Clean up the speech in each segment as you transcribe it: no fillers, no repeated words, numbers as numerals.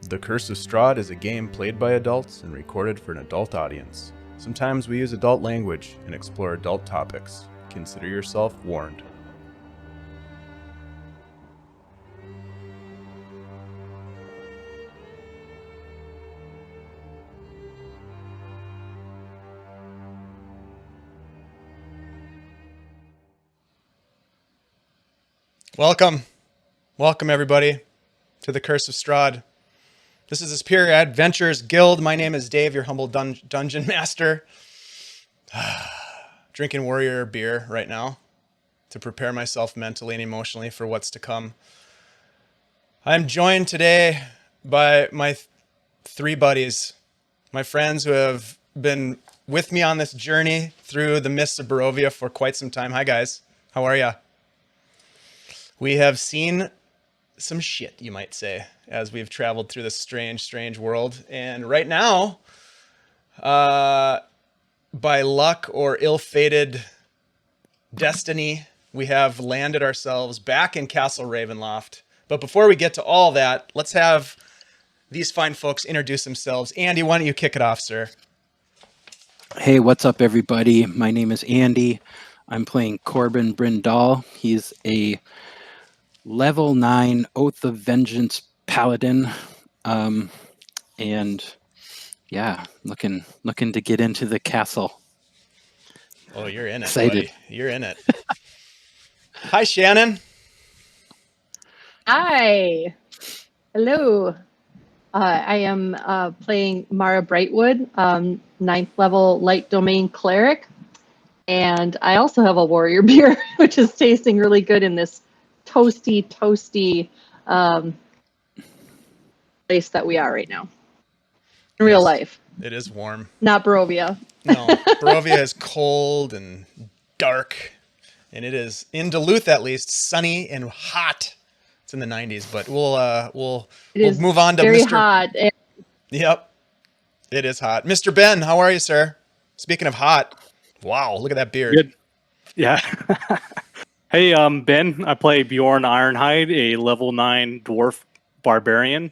The Curse of Strahd is a game played by adults and recorded for an adult audience. Sometimes we use adult language and explore adult topics. Consider yourself warned. Welcome everybody to the Curse of Strahd. This is the Superior Adventurers Guild. My name is Dave, your humble dungeon master. Drinking warrior beer right now to prepare myself mentally and emotionally for what's to come. I'm joined today by my three buddies, my friends who have been with me on this journey through the mists of Barovia for quite some time. Hi guys, how are ya? We have seen some shit, you might say, as we've traveled through this strange world. And right now, by luck or ill-fated destiny, we have landed ourselves back in Castle Ravenloft. But before we get to all that, let's have these fine folks introduce themselves. Andy, why don't you kick it off, sir? Hey, what's up, everybody? My name is Andy. I'm playing Corben Brindel. He's a level 9 Oath of Vengeance Paladin. And yeah, looking to get into the castle. Oh, you're in it, Excited. buddy. You're in it. Hi, Shannon. Hi. Hello. I am playing Mara Brightwood, 9th level light domain cleric. And I also have a warrior beer, which is tasting really good in this toasty place that we are right now. In real life. It is warm. Not Barovia. No, Barovia is cold and dark. And it is, in Duluth at least, sunny and hot. It's in the 90s, but we'll move on to very Mr. hot. Yep, it is hot. Mr. Ben, how are you, sir? Speaking of hot, wow, look at that beard. Good. Yeah. Hey, Ben. I play Bjorn Ironhide, a level 9 dwarf barbarian.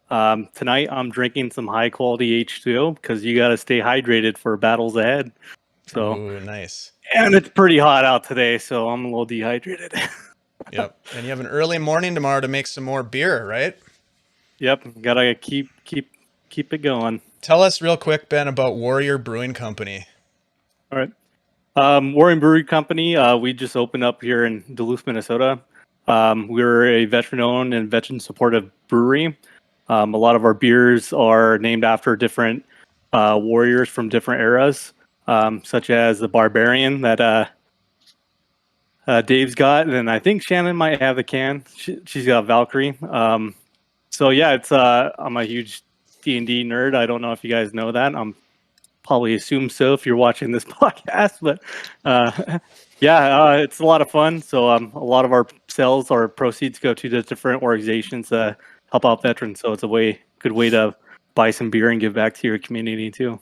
Tonight I'm drinking some high quality H2O because you got to stay hydrated for battles ahead. So ooh, nice. And it's pretty hot out today, so I'm a little dehydrated. Yep. And you have an early morning tomorrow to make some more beer, right? Yep. Gotta keep it going. Tell us real quick, Ben, about Warrior Brewing Company. All right. Warren Brewing Company, we just opened up here in Duluth, Minnesota. We're a veteran-owned and veteran-supported brewery. A lot of our beers are named after different warriors from different eras, such as the Barbarian that Dave's got, and I think Shannon might have the can. She's got Valkyrie. So yeah, it's I'm a huge D&D nerd. I don't know if you guys know that. I'm probably assume so if you're watching this podcast, but it's a lot of fun. So a lot of our sales or proceeds go to the different organizations that help out veterans. So it's a good way to buy some beer and give back to your community too.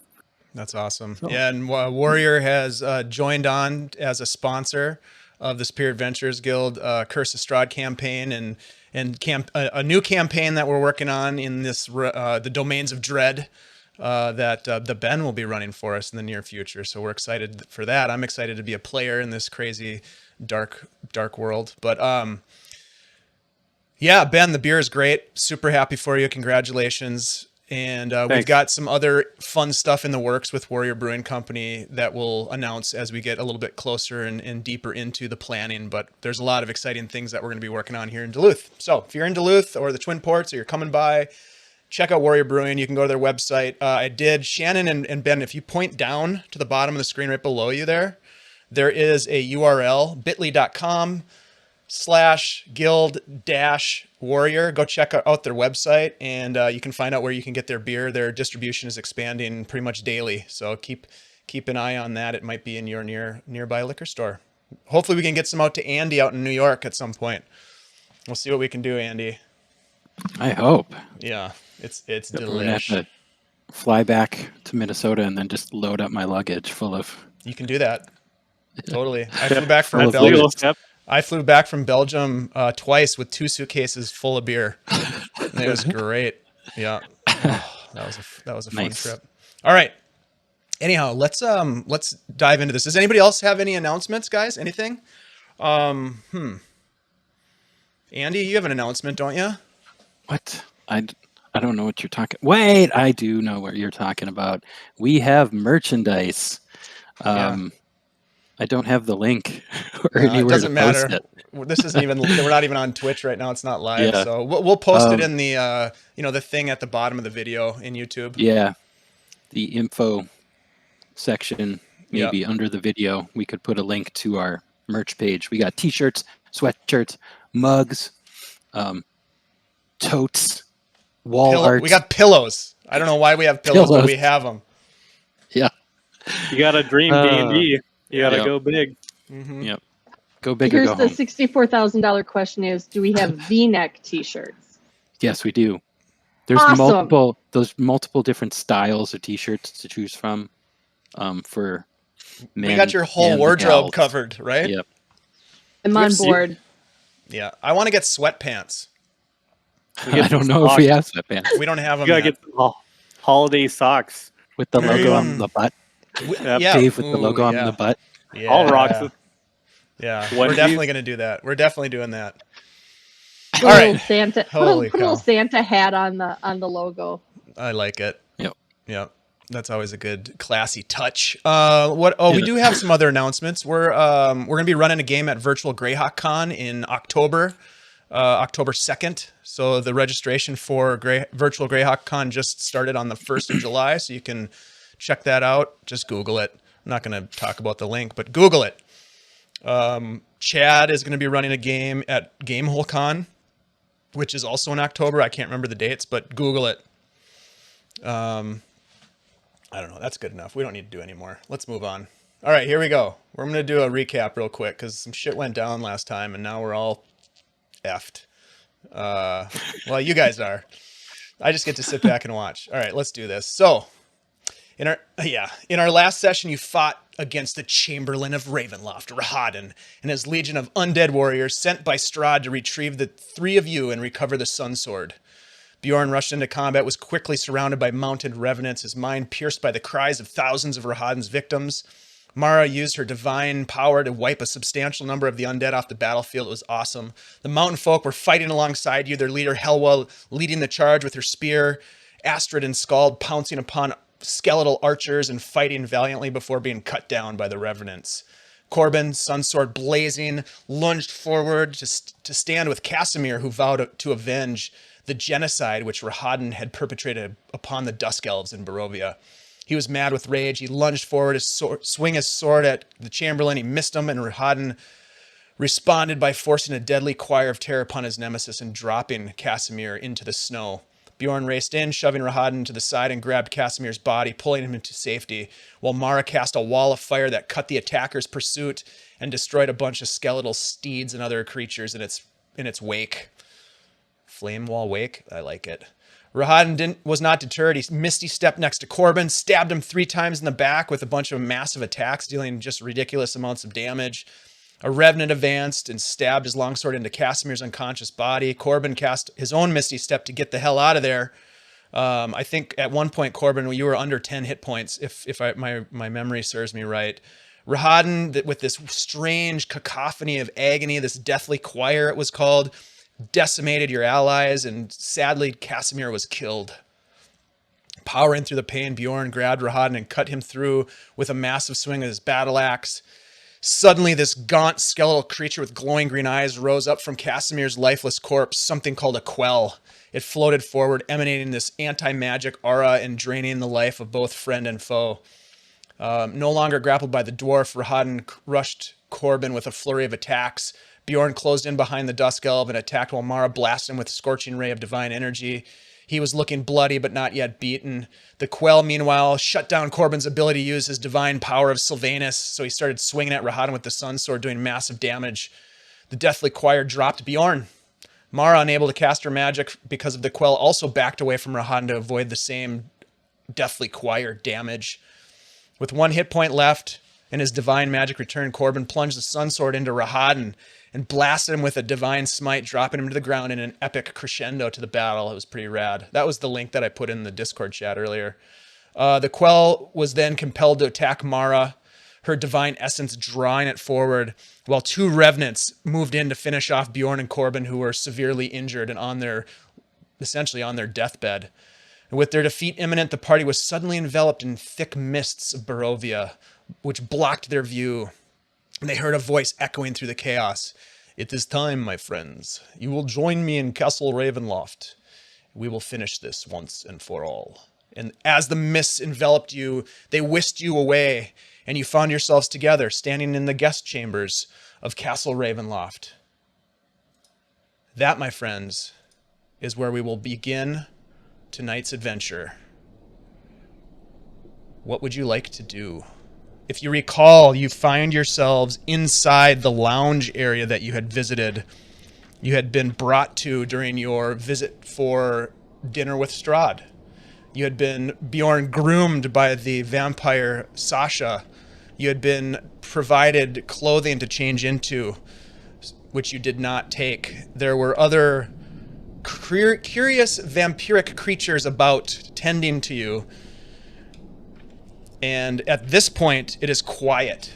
That's awesome. So. Yeah, and Warrior has joined on as a sponsor of the Superior Adventurers Guild Curse of Strahd campaign and a new campaign that we're working on in this the Domains of Dread. That the Ben will be running for us in the near future. So we're excited for that. I'm excited to be a player in this crazy dark world. But yeah, Ben, the beer is great. Super happy for you. Congratulations. And we've got some other fun stuff in the works with Warrior Brewing Company that we'll announce as we get a little bit closer and deeper into the planning. But there's a lot of exciting things that we're going to be working on here in Duluth. So if you're in Duluth or the Twin Ports or you're coming by, check out Warrior Brewing. You can go to their website. Shannon and Ben, if you point down to the bottom of the screen right below you there is a URL, bit.ly/guild-warrior. Go check out their website, and you can find out where you can get their beer. Their distribution is expanding pretty much daily, so keep an eye on that. It might be in your nearby liquor store. Hopefully we can get some out to Andy out in New York at some point. We'll see what we can do, Andy. I hope. Yeah. It's delish. We're gonna have to fly back to Minnesota and then just load up my luggage full of. You can do that. Totally. I flew back from Belgium. Yep. I flew back from Belgium twice with 2 suitcases full of beer. And it was great. Yeah. Oh, that was a fun Nice. trip. All right. Anyhow, let's dive into this. Does anybody else have any announcements, guys? Anything? Andy, you have an announcement, don't you? What? I don't know what you're talking. Wait, I do know what you're talking about. We have merchandise. I don't have the link or It anywhere doesn't to post matter. it. This isn't even. We're not even on Twitch right now. It's not live, Yeah. so we'll post it in the the thing at the bottom of the video in YouTube. Yeah, the info section, maybe under the video, we could put a link to our merch page. We got T-shirts, sweatshirts, mugs, totes, wall art. We got pillows. I don't know why we have pillows, but we have them. Yeah. You got to dream D&D. You got to go big. Mm-hmm. Yep. Go big Here's or go the home. $64,000 question is, do we have V-neck T-shirts? Yes, we do. There's Awesome. multiple different styles of T-shirts to choose from. For men. We got your whole and wardrobe gals. covered, right? Yep. I'm on board. Yeah, I want to get sweatpants. I don't know if we have sweatpants. We don't have them. You gotta yet. get holiday socks With the logo on the butt. Yeah, Dave with the logo on the butt. Yeah. All rocks. Yeah, What we're do definitely going to do that. We're definitely doing that. Put All a right. little Santa, Holy put a little cow. Santa hat on the logo. I like it. Yep. That's always a good classy touch. We do have some other announcements. We're going to be running a game at Virtual Greyhawk Con in October 2nd. So the registration for Virtual Greyhawk Con just started on the 1st of July, so you can check that out. Just Google it. I'm not going to talk about the link, but Google it. Chad is going to be running a game at Gamehole Con, which is also in October. I can't remember the dates, but Google it. I don't know. That's good enough. We don't need to do any more. Let's move on. All right, here we go. We're going to do a recap real quick because some shit went down last time, and now we're all effed. Well, you guys are. I just get to sit back and watch. All right, let's do this. So, in our last session, you fought against the Chamberlain of Ravenloft, Rahadin, and his legion of undead warriors sent by Strahd to retrieve the three of you and recover the Sun Sword. Bjorn rushed into combat, was quickly surrounded by mounted revenants, his mind pierced by the cries of thousands of Rahadin's victims. Mara used her divine power to wipe a substantial number of the undead off the battlefield. It was awesome. The mountain folk were fighting alongside you, their leader Helwa leading the charge with her spear, Astrid and Skald pouncing upon skeletal archers and fighting valiantly before being cut down by the revenants. Corben, sunsword blazing, lunged forward to stand with Casimir, who vowed to avenge the genocide which Rahadin had perpetrated upon the Dusk Elves in Barovia. He was mad with rage. He lunged forward to swing his sword at the Chamberlain. He missed him, and Rahadin responded by forcing a deadly choir of terror upon his nemesis and dropping Casimir into the snow. Bjorn raced in, shoving Rahadin to the side and grabbed Casimir's body, pulling him into safety, while Mara cast a wall of fire that cut the attacker's pursuit and destroyed a bunch of skeletal steeds and other creatures in its wake. Flame wall wake? I like it. Rahadin was not deterred. He misty stepped next to Corben, stabbed him 3 times in the back with a bunch of massive attacks, dealing just ridiculous amounts of damage. A revenant advanced and stabbed his longsword into Casimir's unconscious body. Corben cast his own misty step to get the hell out of there. I think at one point, Corben, you were under 10 hit points, if my memory serves me right. Rahadin, with this strange cacophony of agony, this deathly choir it was called, decimated your allies, and sadly, Casimir was killed. Powering through the pain, Bjorn grabbed Rahadin and cut him through with a massive swing of his battle axe. Suddenly, this gaunt skeletal creature with glowing green eyes rose up from Casimir's lifeless corpse, something called a quell. It floated forward, emanating this anti-magic aura and draining the life of both friend and foe. No longer grappled by the dwarf, Rahadin rushed Corben with a flurry of attacks. Bjorn closed in behind the Dusk Elf and attacked while Mara blasted him with a scorching ray of divine energy. He was looking bloody but not yet beaten. The Quell, meanwhile, shut down Corben's ability to use his divine power of Sylvanus, so he started swinging at Rahadin with the Sun Sword, doing massive damage. The deathly choir dropped Bjorn. Mara, unable to cast her magic because of the Quell, also backed away from Rahadin to avoid the same deathly choir damage. With 1 hit point left and his divine magic returned, Corben plunged the Sun Sword into Rahadin, and blasted him with a divine smite, dropping him to the ground in an epic crescendo to the battle. It was pretty rad. That was the link that I put in the Discord chat earlier. The Quell was then compelled to attack Mara, her divine essence drawing it forward, while two revenants moved in to finish off Bjorn and Corben, who were severely injured and essentially on their deathbed. And with their defeat imminent, the party was suddenly enveloped in thick mists of Barovia, which blocked their view. And they heard a voice echoing through the chaos. "It is time, my friends. You will join me in Castle Ravenloft. We will finish this once and for all." And as the mists enveloped you, they whisked you away, and you found yourselves together, standing in the guest chambers of Castle Ravenloft. That, my friends, is where we will begin tonight's adventure. What would you like to do? If you recall, you find yourselves inside the lounge area that you had visited. You had been brought to during your visit for dinner with Strahd. You had been, Bjorn, groomed by the vampire Sasha. You had been provided clothing to change into, which you did not take. There were other curious vampiric creatures about tending to you. And at this point, it is quiet.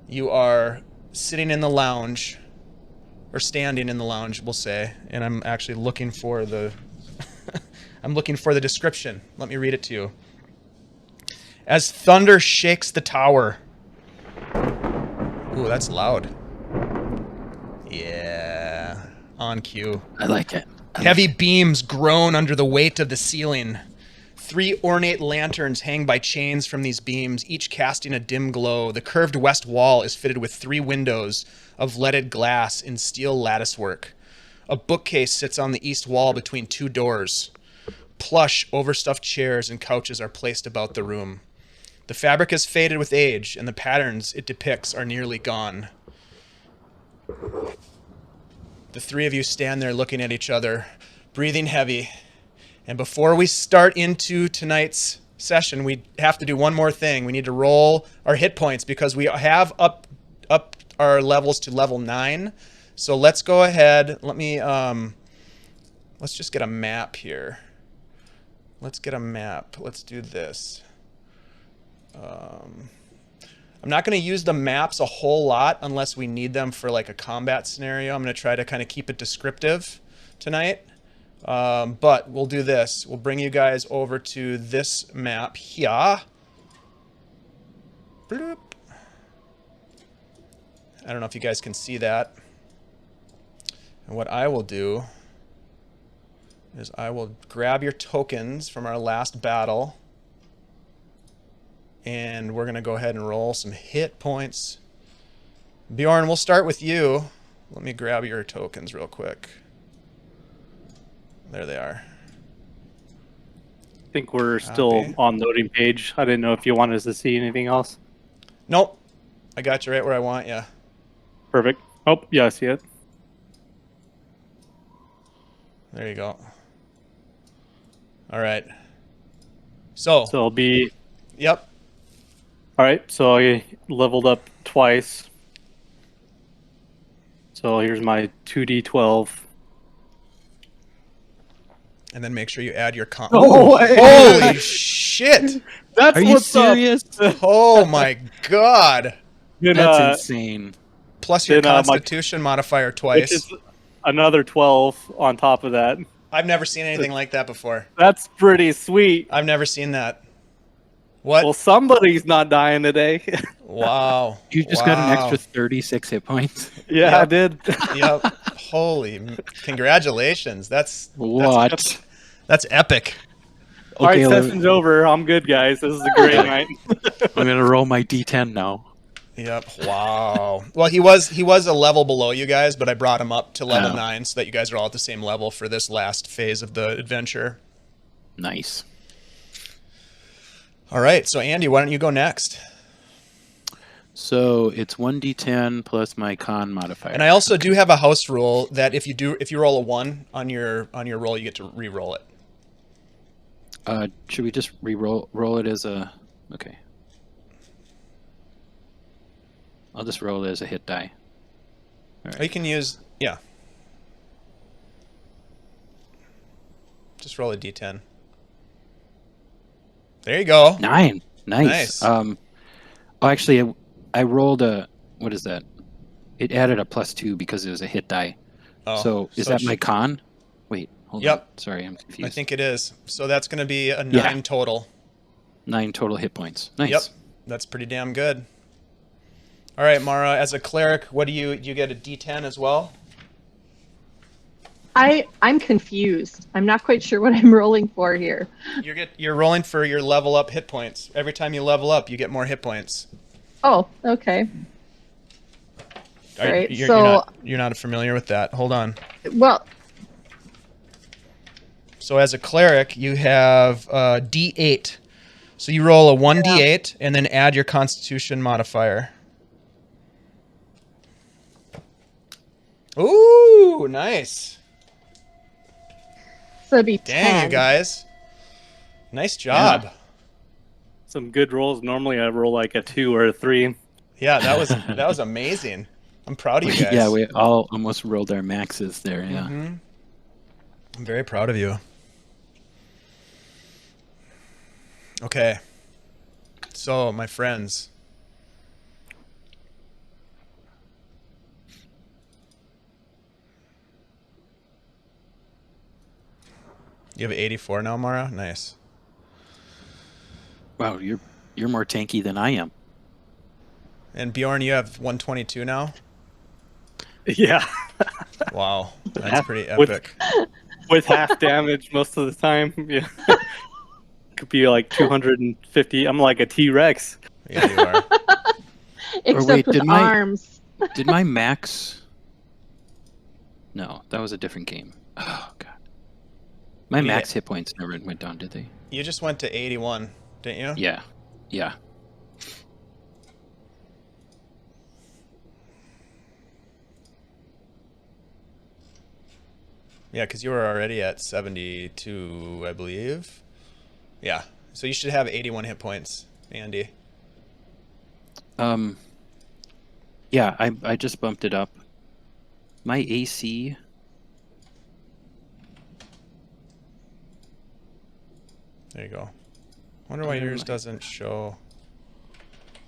You are sitting in the lounge, or standing in the lounge, we'll say. And I'm actually looking for the... I'm looking for the description. Let me read it to you. As thunder shakes the tower. Ooh, that's loud. Yeah. On cue. I like it. Heavy beams groan under the weight of the ceiling. 3 ornate lanterns hang by chains from these beams, each casting a dim glow. The curved west wall is fitted with 3 windows of leaded glass in steel latticework. A bookcase sits on the east wall between 2 doors. Plush, overstuffed chairs and couches are placed about the room. The fabric is faded with age, and the patterns it depicts are nearly gone. The 3 of you stand there looking at each other, breathing heavy. And before we start into tonight's session, we have to do one more thing. We need to roll our hit points because we have up our levels to level 9. So let's go ahead. Let's just get a map here. Let's get a map. Let's do this. I'm not going to use the maps a whole lot unless we need them for like a combat scenario. I'm going to try to kind of keep it descriptive tonight. But we'll do this. We'll bring you guys over to this map here. Bloop. I don't know if you guys can see that. And what I will do is I will grab your tokens from our last battle. And we're going to go ahead and roll some hit points. Bjorn, we'll start with you. Let me grab your tokens real quick. There they are. I think we're still on loading page. I didn't know if you wanted us to see anything else. Nope. I got you right where I want you. Perfect. Oh, yeah, I see it. There you go. All right. So it'll be... Yep. All right, so I leveled up twice. So here's my 2d12. And then make sure you add your con. Oh, holy shit! That's Are you serious? Oh my god! That's insane. Plus your Constitution modifier twice. Which is another 12 on top of that. I've never seen anything like that before. That's pretty sweet. I've never seen that. What? Well, somebody's not dying today. Wow. You just got an extra 36 hit points. Yeah, yep. I did. Yep. Holy, congratulations. That's epic. All right, session's over. I'm good, guys. This is a great night. I'm going to roll my D10 now. Yep. Wow. Well, he was a level below you guys, but I brought him up to level 9 so that you guys are all at the same level for this last phase of the adventure. Nice. All right. So Andy, why don't you go next? So it's 1d10 plus my con modifier. And I also do have a house rule that if you roll a 1 on your roll, you get to re-roll it. Should we just roll it as a... Okay. I'll just roll it as a hit die. right. Or you can use, yeah. Just roll a d10. There you go. 9. Nice. Nice. Actually, I rolled a, what is that? It added a +2 because it was a hit die. Oh, So is so that it my should- con? Wait, hold Yep. on. Sorry, I'm confused. I think it is. So that's going to be a 9 total. 9 total hit points. Nice. Yep. That's pretty damn good. All right, Mara, as a cleric, what do you get a d10 as well? I'm confused. I'm not quite sure what I'm rolling for here. You're rolling for your level up hit points. Every time you level up, you get more hit points. Oh, okay. Right, You're not familiar with that. Hold on. Well, So as a cleric, you have d8. So you roll a 1d8 and then add your Constitution modifier. Ooh, nice. so it'd be Dang, 10. you guys. Nice job. Yeah. Some good rolls. Normally I roll like a 2 or a 3. Yeah, that was amazing. I'm proud of you guys. Yeah, we all almost rolled our maxes there. Yeah. Mm-hmm. I'm very proud of you. Okay. So, my friends. You have 84 now, Mara? Nice. Wow, you're more tanky than I am. And Bjorn, you have 122 now? Yeah. Wow. That's pretty With- epic. With half damage most of the time. Yeah. Could be like 250. I'm like a T-Rex. Yeah, you are. Except wait, with did my- arms. Did my max? No, that was a different game. Oh god, my Yeah. max hit points never went down, did they? You just went to 81, didn't you? Yeah, yeah. Yeah, because you were already at 72, I believe. Yeah. So you should have 81 hit points, Andy. Yeah, I just bumped it up. My AC. There you go. Wonder why Never yours mind. doesn't show.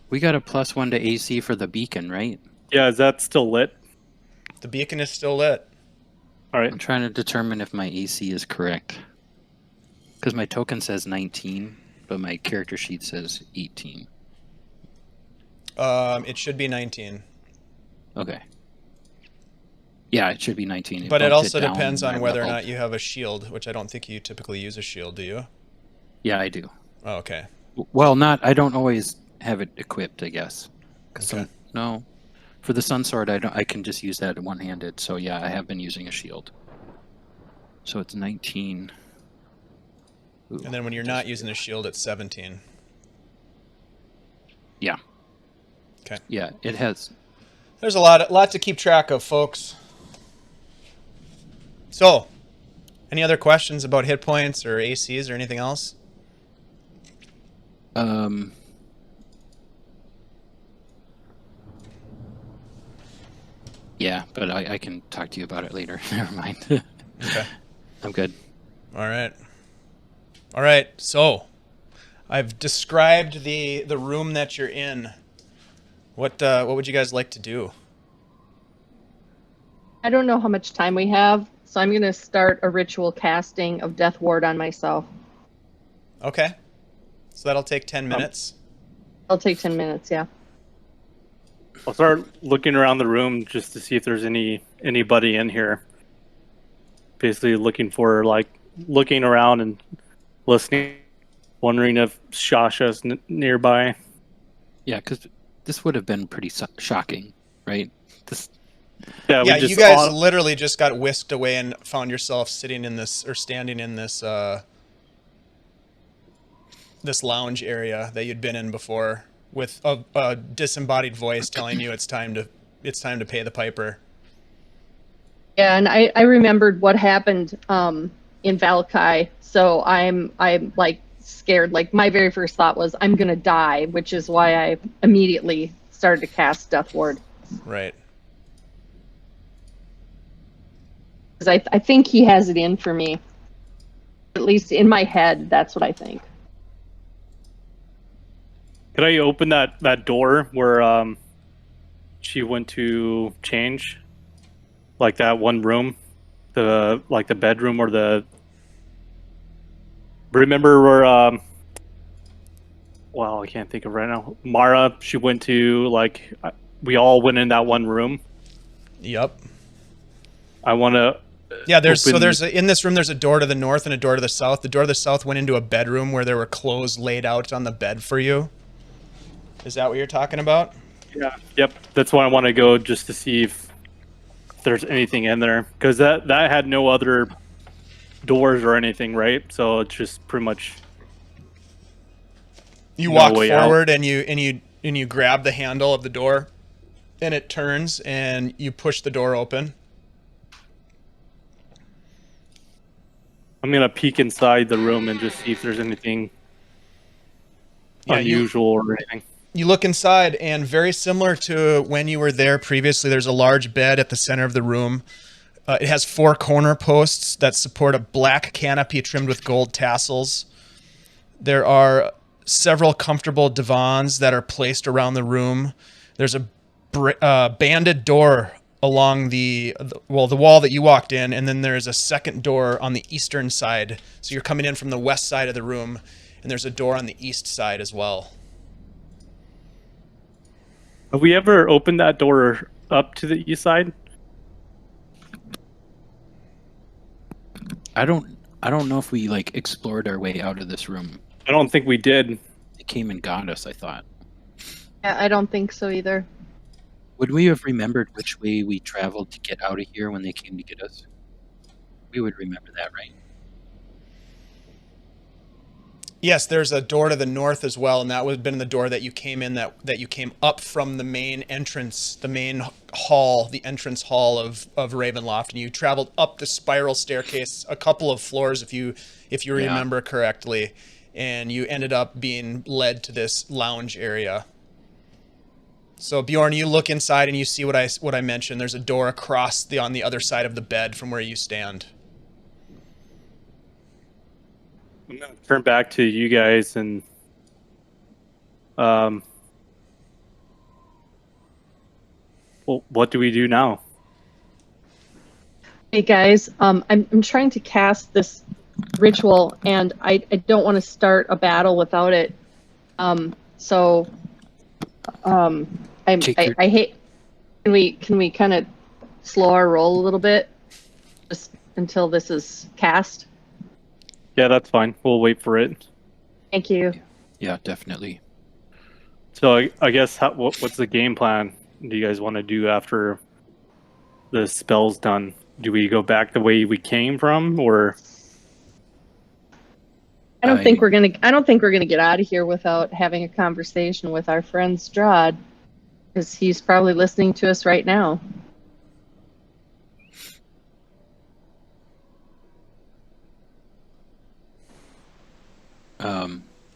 We got a +1 to AC for the beacon, right? Yeah, is that still lit? The beacon is still lit. All right. I'm trying to determine if my AC is correct. Because my token says 19, but my character sheet says 18. It should be 19. Okay. Yeah, it should be 19. But it bumped also down depends when on I whether or leveled. not you have a shield, which I don't think you typically use a shield, do you? Yeah, I do. Oh, okay. Well, I don't always have it equipped, I guess. 'Cause Okay. no. For the Sun Sword, I can just use that one-handed. So yeah, I have been using a shield. So it's 19. Ooh, And then when you're not using a shield, it's 17. Yeah. Okay. Yeah, it has. There's a lot to keep track of, folks. So, any other questions about hit points or ACs or anything else? Yeah, but I can talk to you about it later. Never mind. Okay. I'm good. All right. All right. So, I've described the room that you're in. What would you guys like to do? I don't know how much time we have, so I'm going to start a ritual casting of Death Ward on myself. Okay. So that'll take 10 minutes. It'll take 10 minutes, yeah. I'll start looking around the room just to see if there's anybody in here. Basically looking around and listening, wondering if Shasha's nearby. Yeah, because this would have been pretty shocking, right? Yeah, we just you guys literally just got whisked away and found yourself sitting in this or standing in this this lounge area that you'd been in before, with a disembodied voice telling you it's time to pay the piper. Yeah, and I remembered what happened in Valkai, so I'm like scared. Like my very first thought was I'm gonna die, which is why I immediately started to cast Death Ward. Right. Because I think he has it in for me. At least in my head, that's what I think. Could I open that door where she went to change? Like that one room? The bedroom or the... Remember where well, I can't think of right now. Mara, she went to, like, we all went in that one room. Yep. I want to... Yeah, in this room, there's a door to the north and a door to the south. The door to the south went into a bedroom where there were clothes laid out on the bed for you. Is that what you're talking about? Yeah. Yep. That's why I want to go, just to see if there's anything in there. Because that had no other doors or anything, right? So it's just pretty much... You walk forward and you grab the handle of the door, and it turns, and you push the door open. I'm gonna peek inside the room and just see if there's anything unusual or anything. You look inside, and very similar to when you were there previously, there's a large bed at the center of the room. It has 4 corner posts that support a black canopy trimmed with gold tassels. There are several comfortable divans that are placed around the room. There's a banded door along the wall that you walked in, and then there's a second door on the eastern side. So you're coming in from the west side of the room, and there's a door on the east side as well. Have we ever opened that door up to the east side? I don't know if we like explored our way out of this room. I don't think we did. They came and got us, I thought. Yeah, I don't think so either. Would we have remembered which way we traveled to get out of here when they came to get us? We would remember that, right? Yes, there's a door to the north as well, and that would have been the door that you came in, that you came up from the main entrance, the main hall, the entrance hall of Ravenloft, and you traveled up the spiral staircase a couple of floors, if you remember correctly, and you ended up being led to this lounge area. So Bjorn, you look inside and you see what I mentioned. There's a door across on the other side of the bed from where you stand. I'm gonna turn back to you guys and well, what do we do now? Hey guys, I'm trying to cast this ritual, and I don't want to start a battle without it. I hate. Can we kind of slow our roll a little bit, just until this is cast? Yeah, that's fine. We'll wait for it. Thank you. Yeah, definitely. So I guess what's the game plan? Do you guys want to do after the spell's done? Do we go back the way we came from, or? I don't think we're gonna get out of here without having a conversation with our friend Strahd, because he's probably listening to us right now.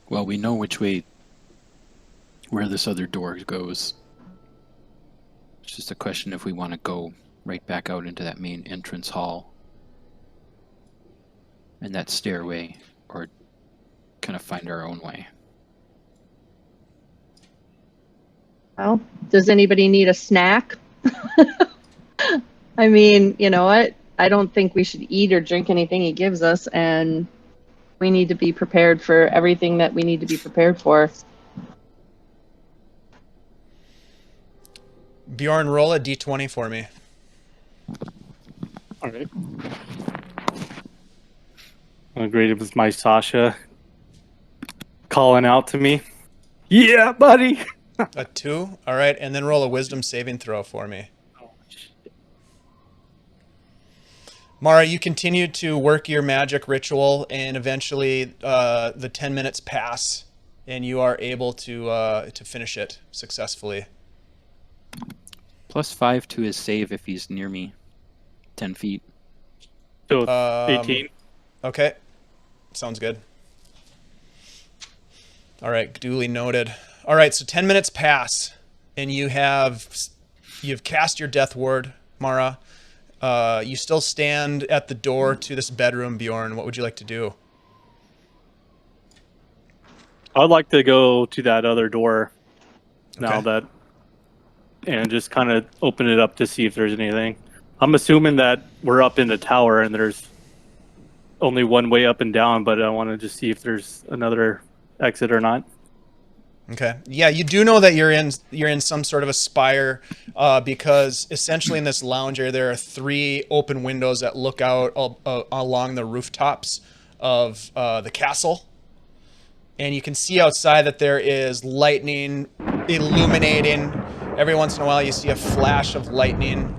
Well, we know where this other door goes. It's just a question if we want to go right back out into that main entrance hall and that stairway, or kind of find our own way. Well, does anybody need a snack? I mean, you know what? I don't think we should eat or drink anything he gives us, and we need to be prepared for everything that we need to be prepared for. Bjorn, roll a d20 for me. All right. How great was my Sasha calling out to me? Yeah, buddy. A 2? All right, and then roll a wisdom saving throw for me. Mara, you continue to work your magic ritual, and eventually the 10 minutes pass, and you are able to finish it successfully. +5 to his save if he's near me. 10 feet. So 18. Okay, sounds good. All right, duly noted. All right, so 10 minutes pass, and you've cast your death ward, Mara. You still stand at the door to this bedroom, Bjorn. What would you like to do? I'd like to go to that other door now Okay. and just kind of open it up to see if there's anything. I'm assuming that we're up in the tower and there's only one way up and down, but I want to just see if there's another exit or not. Okay. Yeah, you do know that you're in some sort of a spire, because essentially in this lounge area there are 3 open windows that look out along the rooftops of the castle, and you can see outside that there is lightning illuminating. Every once in a while, you see a flash of lightning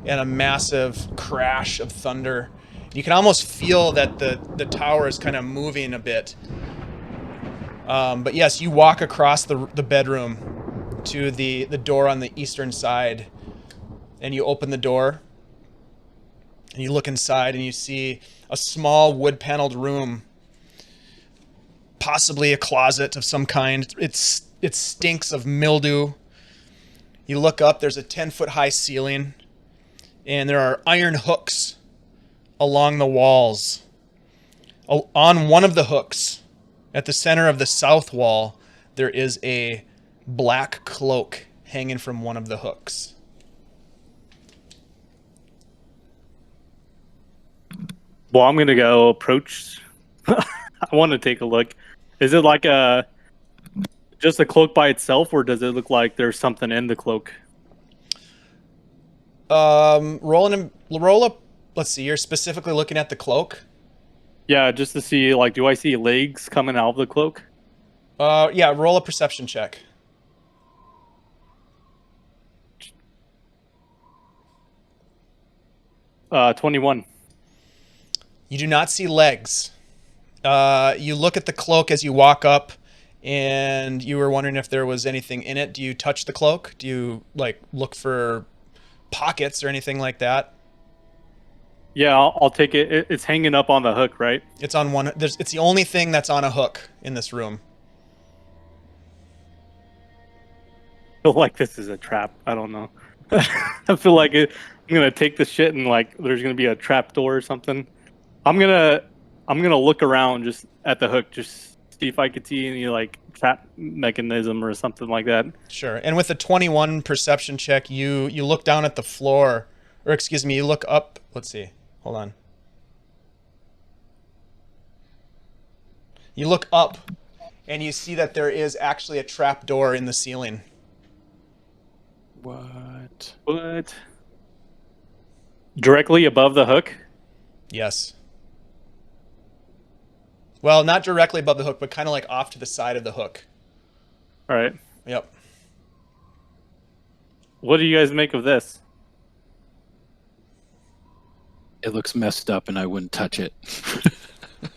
and a massive crash of thunder. You can almost feel that the tower is kind of moving a bit. But yes, you walk across the bedroom to the door on the eastern side, and you open the door, and you look inside, and you see a small wood-paneled room, possibly a closet of some kind. It stinks of mildew. You look up, there's a 10-foot-high ceiling, and there are iron hooks along the walls. On one of the hooks, at the center of the south wall, there is a black cloak hanging from one of the hooks. Well, I'm going to go approach. I want to take a look. Is it like just a cloak by itself, or does it look like there's something in the cloak? Roll up. Let's see. You're specifically looking at the cloak. Yeah, just to see, like, do I see legs coming out of the cloak? Yeah. Roll a perception check. 21. You do not see legs. You look at the cloak as you walk up, and you were wondering if there was anything in it. Do you touch the cloak? Do you look for pockets or anything like that? Yeah, I'll take it. It's hanging up on the hook, right? It's on one. It's the only thing that's on a hook in this room. I feel like this is a trap. I don't know. I feel like I'm gonna take the shit and there's gonna be a trap door or something. I'm gonna look around just at the hook, just see if I could see any trap mechanism or something like that. Sure. And with the 21 perception check, you look down at the floor, or excuse me, you look up. Let's see. Hold on. You look up, and you see that there is actually a trap door in the ceiling. What? What? Directly above the hook? Yes. Well, not directly above the hook, but kind of off to the side of the hook. All right. Yep. What do you guys make of this? It looks messed up, and I wouldn't touch it.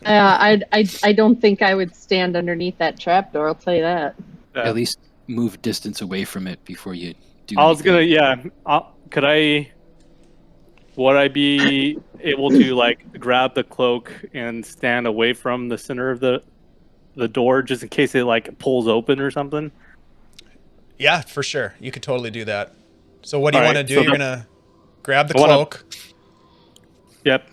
I don't think I would stand underneath that trapdoor. I'll tell you that. At least move distance away from it before you do. I was gonna, yeah. Would I be able to grab the cloak and stand away from the center of the door just in case it pulls open or something? Yeah, for sure. You could totally do that. So what do you All want to right, do? so You're gonna grab the cloak. Yep.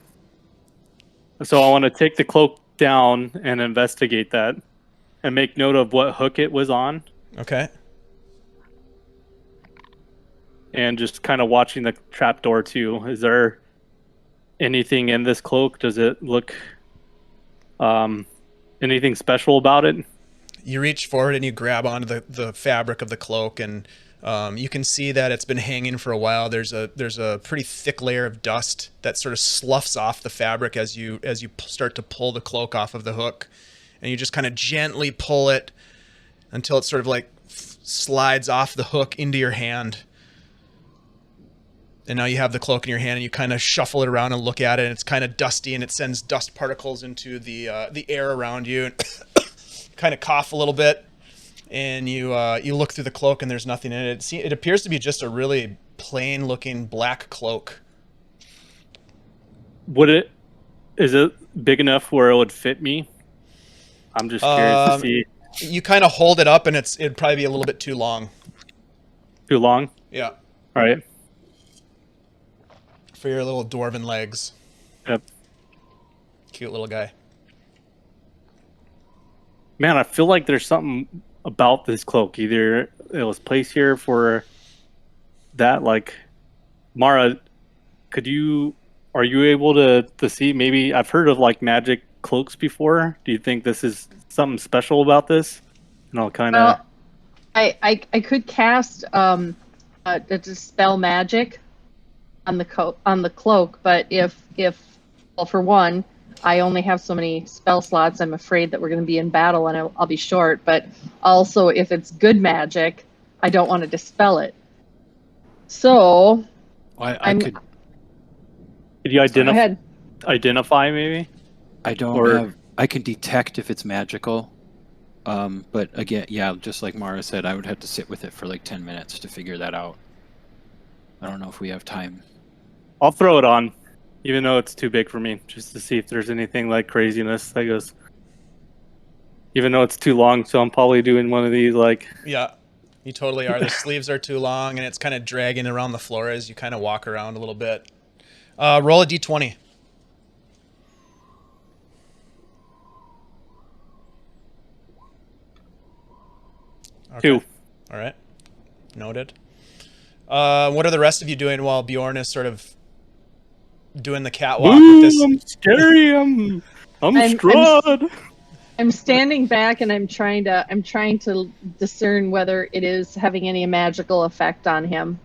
So I want to take the cloak down and investigate that and make note of what hook it was on. Okay. And just kind of watching the trapdoor too. Is there anything in this cloak? Does it look anything special about it? You reach forward and you grab onto the fabric of the cloak, and you can see that it's been hanging for a while. There's a pretty thick layer of dust that sort of sloughs off the fabric as you start to pull the cloak off of the hook, and you just kind of gently pull it until it sort of slides off the hook into your hand. And now you have the cloak in your hand, and you kind of shuffle it around and look at it, and it's kind of dusty, and it sends dust particles into the air around you, and kind of cough a little bit, and you look through the cloak, and there's nothing in it. It appears to be just a really plain-looking black cloak. Is it big enough where it would fit me? I'm just curious to see. You kind of hold it up, and it'd probably be a little bit too long. Too long? Yeah. All right. for your little dwarven legs. Yep. Cute little guy. Man, I feel like there's something about this cloak. Either it was placed here for that, like, Mara, are you able to see, maybe, I've heard of like magic cloaks before. Do you think this is something special about this? And I'll kind of... Well, I could cast to dispel magic on the cloak, but if well, for one, I only have so many spell slots. I'm afraid that we're going to be in battle and I'll be short. But also, if it's good magic, I don't want to dispel it. So, I could. Could you Go ahead. identify maybe? I don't have. I can detect if it's magical. But again, yeah, just like Mara said, I would have to sit with it for like 10 minutes to figure that out. I don't know if we have time. I'll throw it on, even though it's too big for me, just to see if there's anything like craziness that goes. Even though it's too long, so I'm probably doing one of these like... Yeah, you totally are. The sleeves are too long, and it's kind of dragging around the floor as you kind of walk around a little bit. Roll a d20. Okay. 2. All right. Noted. What are the rest of you doing while Bjorn is sort of doing the catwalk with this? I'm scary. I'm Strahd. I'm standing back and I'm trying to discern whether it is having any magical effect on him.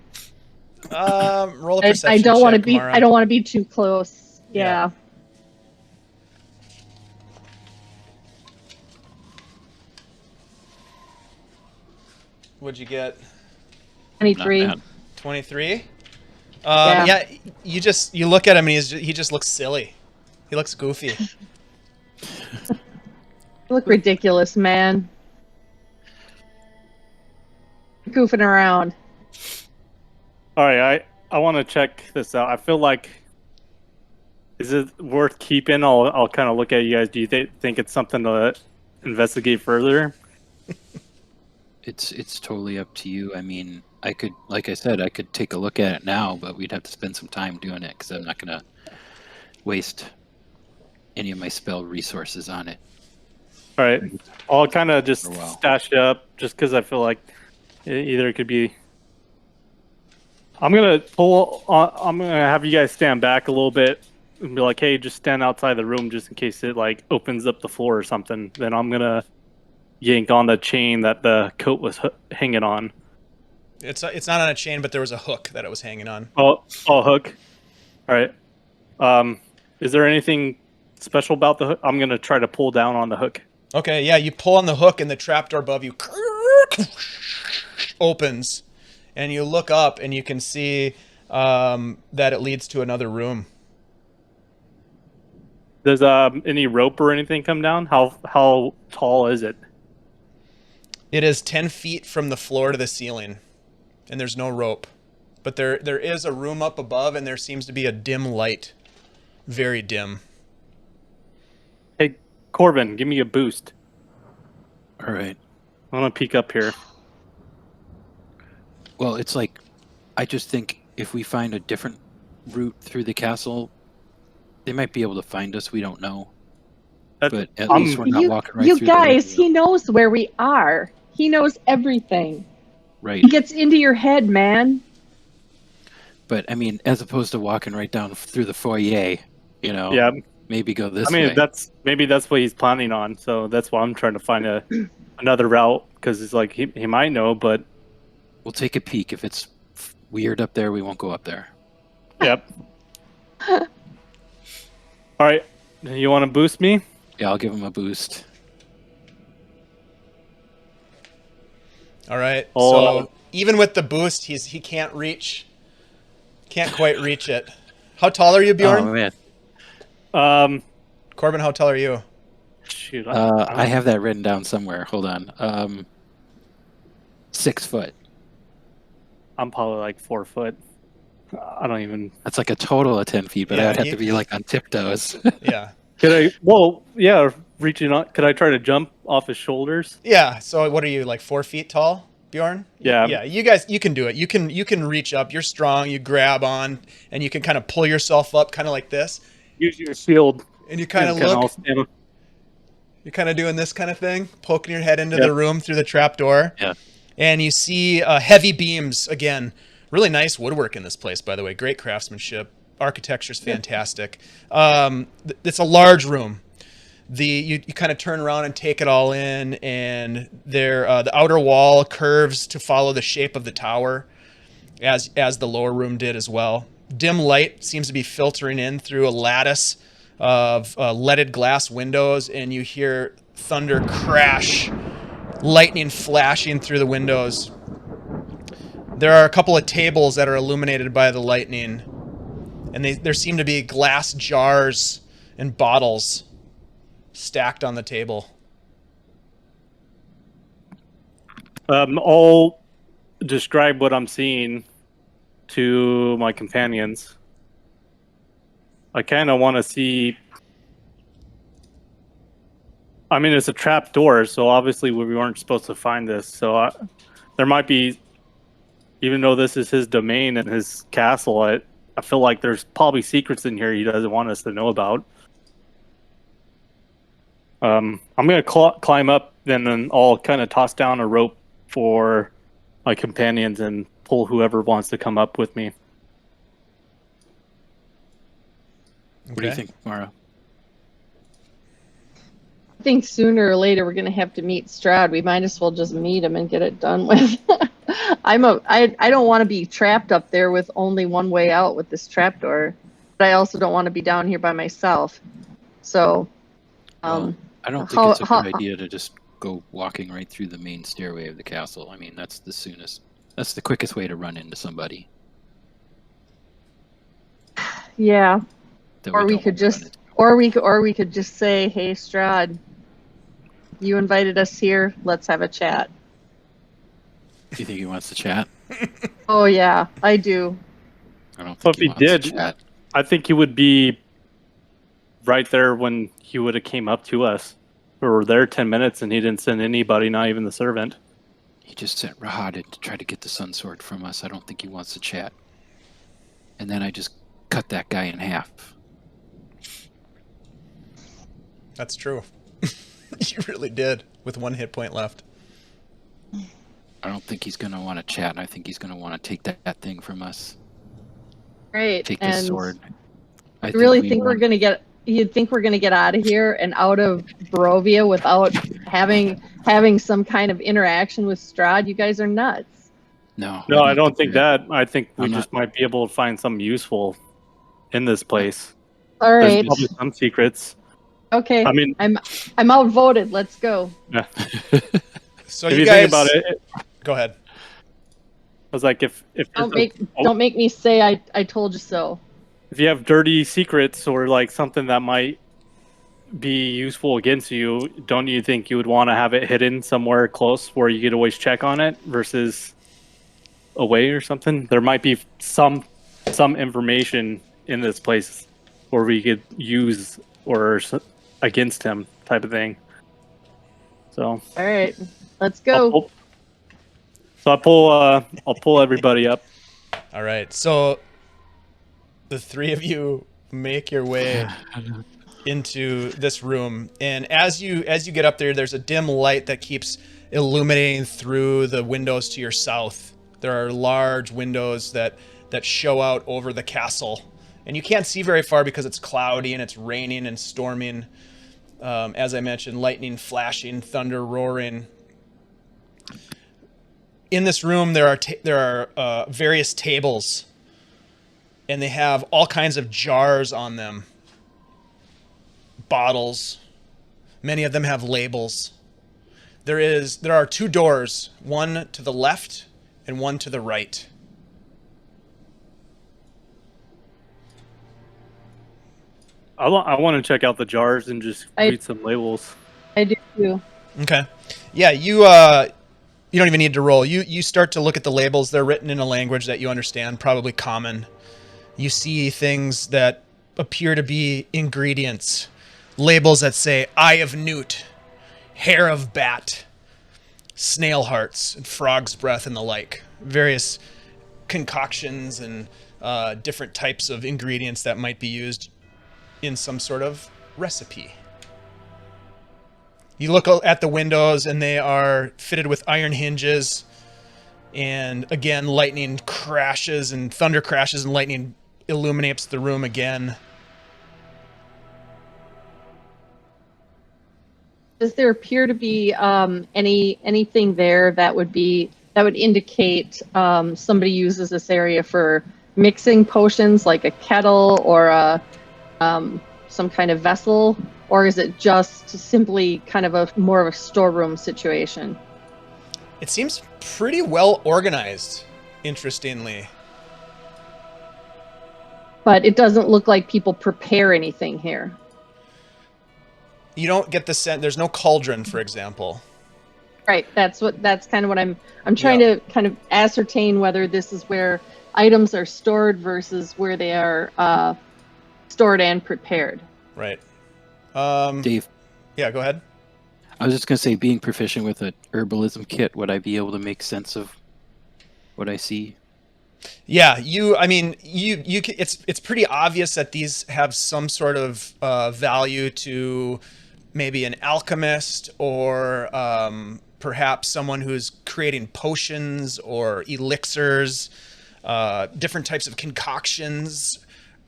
Roll a perception I don't want to check, be. Mara. I don't want to be too close. Yeah. Yeah. What'd you get? 23. 23. Yeah. Yeah. You look at him and he just looks silly. He looks goofy. You look ridiculous, man. Goofing around. All right, I want to check this out. I feel like, is it worth keeping? I'll kind of look at you guys. Do you think it's something to investigate further? It's totally up to you. I mean, I could, like I said, I could take a look at it now, but we'd have to spend some time doing it because I'm not going to waste any of my spell resources on it. All right, I'll kind of just For a while. stash it up just because I feel like either it could be... I'm gonna have you guys stand back a little bit and be like, hey, just stand outside the room just in case it like opens up the floor or something. Then I'm gonna yank on the chain that the coat was hanging on. It's not on a chain, but there was a hook that it was hanging on. Oh, hook. All right. Is there anything special about the hook? I'm gonna try to pull down on the hook. Okay, yeah, you pull on the hook and the trapdoor above you opens, and you look up and you can see that it leads to another room. Does any rope or anything come down? How tall is it? It is 10 feet from the floor to the ceiling, and there's no rope. But there is a room up above, and there seems to be a dim light. Very dim. Hey, Corben, give me a boost. All right. I want to peek up here. Well, it's like, I just think if we find a different route through the castle, they might be able to find us. We don't know. But at least we're not walking right You through guys, the he knows where we are. He knows everything. Right. He gets into your head, man. But, I mean, as opposed to walking right down through the foyer, you know, Yeah. maybe go this I mean, way. maybe that's what he's planning on. So that's why I'm trying to find another route because it's like he might know, but We'll take a peek. If it's weird up there, we won't go up there. yep. All right, you want to boost me? Yeah, I'll give him a boost. All right. Oh. So even with the boost, he can't quite reach it. How tall are you, Bjorn? Oh, man. Corben, how tall are you? Shoot, I have that written down somewhere. Hold on. 6 foot. I'm probably like 4 foot. I don't even. That's like a total of 10 feet, but Yeah, I would have to be like on tiptoes. Yeah. Could I? Well, yeah, reaching on. Could I try to jump off his shoulders? Yeah. So what are you, like 4 feet tall, Bjorn? Yeah. Yeah, you guys, you can do it. You can reach up. You're strong. You grab on, and you can kind of pull yourself up, kind of like this. Use your shield. And you kind of look. You're kind of doing this kind of thing, poking your head into the room through the trap door. Yeah. And you see heavy beams again. Really nice woodwork in this place, by the way. Great craftsmanship. Architecture's fantastic. It's a large room. You kind of turn around and take it all in, and the outer wall curves to follow the shape of the tower, as the lower room did as well. Dim light seems to be filtering in through a lattice of leaded glass windows, and you hear thunder crash, lightning flashing through the windows. There are a couple of tables that are illuminated by the lightning, and there seem to be glass jars and bottles stacked on the table. I'll describe what I'm seeing to my companions. I kind of want to see. I mean, it's a trap door, so obviously we weren't supposed to find this. So there might be, even though this is his domain and his castle, I feel like there's probably secrets in here he doesn't want us to know about. I'm going to climb up, and then I'll kind of toss down a rope for my companions and pull whoever wants to come up with me. What do you think, Mara? I think sooner or later we're going to have to meet Strahd. We might as well just meet him and get it done with. I don't want to be trapped up there with only one way out with this trapdoor, but I also don't want to be down here by myself. So, I don't think it's a good idea to just go walking right through the main stairway of the castle. I mean, that's the quickest way to run into somebody. Yeah. Or we could just say, "Hey, Strahd, you invited us here. Let's have a chat." Do you think he wants to chat? Oh yeah, I do. I don't think Well, if he he wants to did, chat. I think he would be right there when he would have came up to us. We were there 10 minutes, and he didn't send anybody, not even the servant. He just sent Rahad to try to get the Sun Sword from us. I don't think he wants to chat. And then I just cut that guy in half. That's true. You really did, with 1 hit point left. I don't think he's going to want to chat. I think he's going to want to take that thing from us. Great. Take the sword. I really think we're going to get. You'd think we're going to get out of here and out of Barovia without having some kind of interaction with Strahd? You guys are nuts. No, I don't think that. I think we just might be able to find something useful in this place. All right. There's probably some secrets. Okay. I mean, I'm outvoted. Let's go. Yeah. So if you think guys, about it, go ahead. I was like, if don't make me say I told you so. If you have dirty secrets or like something that might be useful against you, don't you think you would want to have it hidden somewhere close where you could always check on it versus away or something? There might be some information in this place where we could use or against him type of thing. So all right, let's go. I'll pull everybody up. All right, so the three of you make your way into this room, and as you get up there, there's a dim light that keeps illuminating through the windows to your south. There are large windows that show out over the castle, and you can't see very far because it's cloudy and it's raining and storming. As I mentioned, lightning flashing, thunder roaring. In this room, there are various tables, and they have all kinds of jars on them, bottles. Many of them have labels. There are 2 doors, one to the left and one to the right. I want to check out the jars and just read some labels. I do too. Okay. Yeah, you don't even need to roll. You start to look at the labels. They're written in a language that you understand, probably common. You see things that appear to be ingredients. Labels that say eye of newt, hair of bat, snail hearts and frog's breath and the like. Various concoctions and different types of ingredients that might be used in some sort of recipe. You look at the windows and they are fitted with iron hinges, and again lightning crashes and thunder crashes and lightning illuminates the room again. Does there appear to be anything there that would indicate somebody uses this area for mixing potions, like a kettle or some kind of vessel, or is it just simply kind of more of a storeroom situation? It seems pretty well organized, interestingly. But it doesn't look like people prepare anything here. You don't get the sense. There's no cauldron, for example. Right. That's kind of what I'm trying to kind of ascertain whether this is where items are stored versus where they are stored and prepared. Right. Dave. Yeah, go ahead. I was just going to say, being proficient with a herbalism kit, would I be able to make sense of what I see? Yeah, it's pretty obvious that these have some sort of value to maybe an alchemist or perhaps someone who's creating potions or elixirs, different types of concoctions,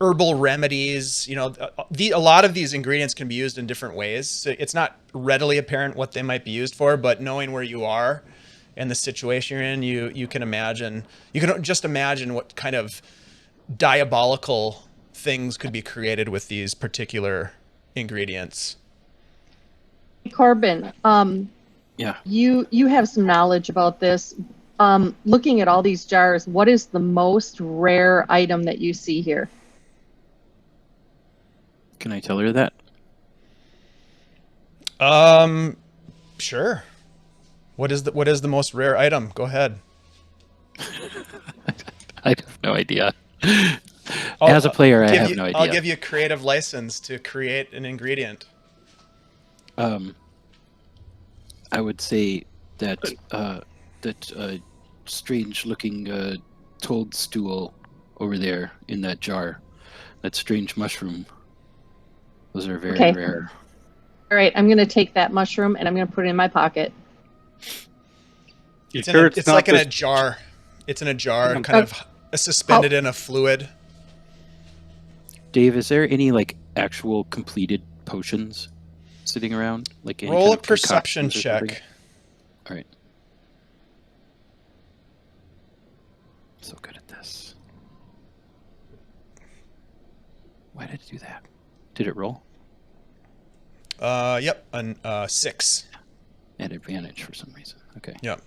herbal remedies. A lot of these ingredients can be used in different ways. So it's not readily apparent what they might be used for, but knowing where you are and the situation you're in, you can just imagine what kind of diabolical things could be created with these particular ingredients. Corben, Yeah. you have some knowledge about this. Looking at all these jars, what is the most rare item that you see here? Can I tell her that? Sure. What is the most rare item? Go ahead. I have no idea. As a player, I have no idea. I'll give you a creative license to create an ingredient. I would say that strange-looking toadstool over there in that jar, that strange mushroom. Those are very rare. All right, I'm going to take that mushroom and I'm going to put it in my pocket. It's like in a jar. It's in a jar, kind of suspended in a fluid. Dave, is there any actual completed potions sitting around? Any Roll kind a of perception concoctions or something? check. All right. I'm so good at this. Why did it do that? Did it roll? Yep, 6. At advantage for some reason. Okay. Yep.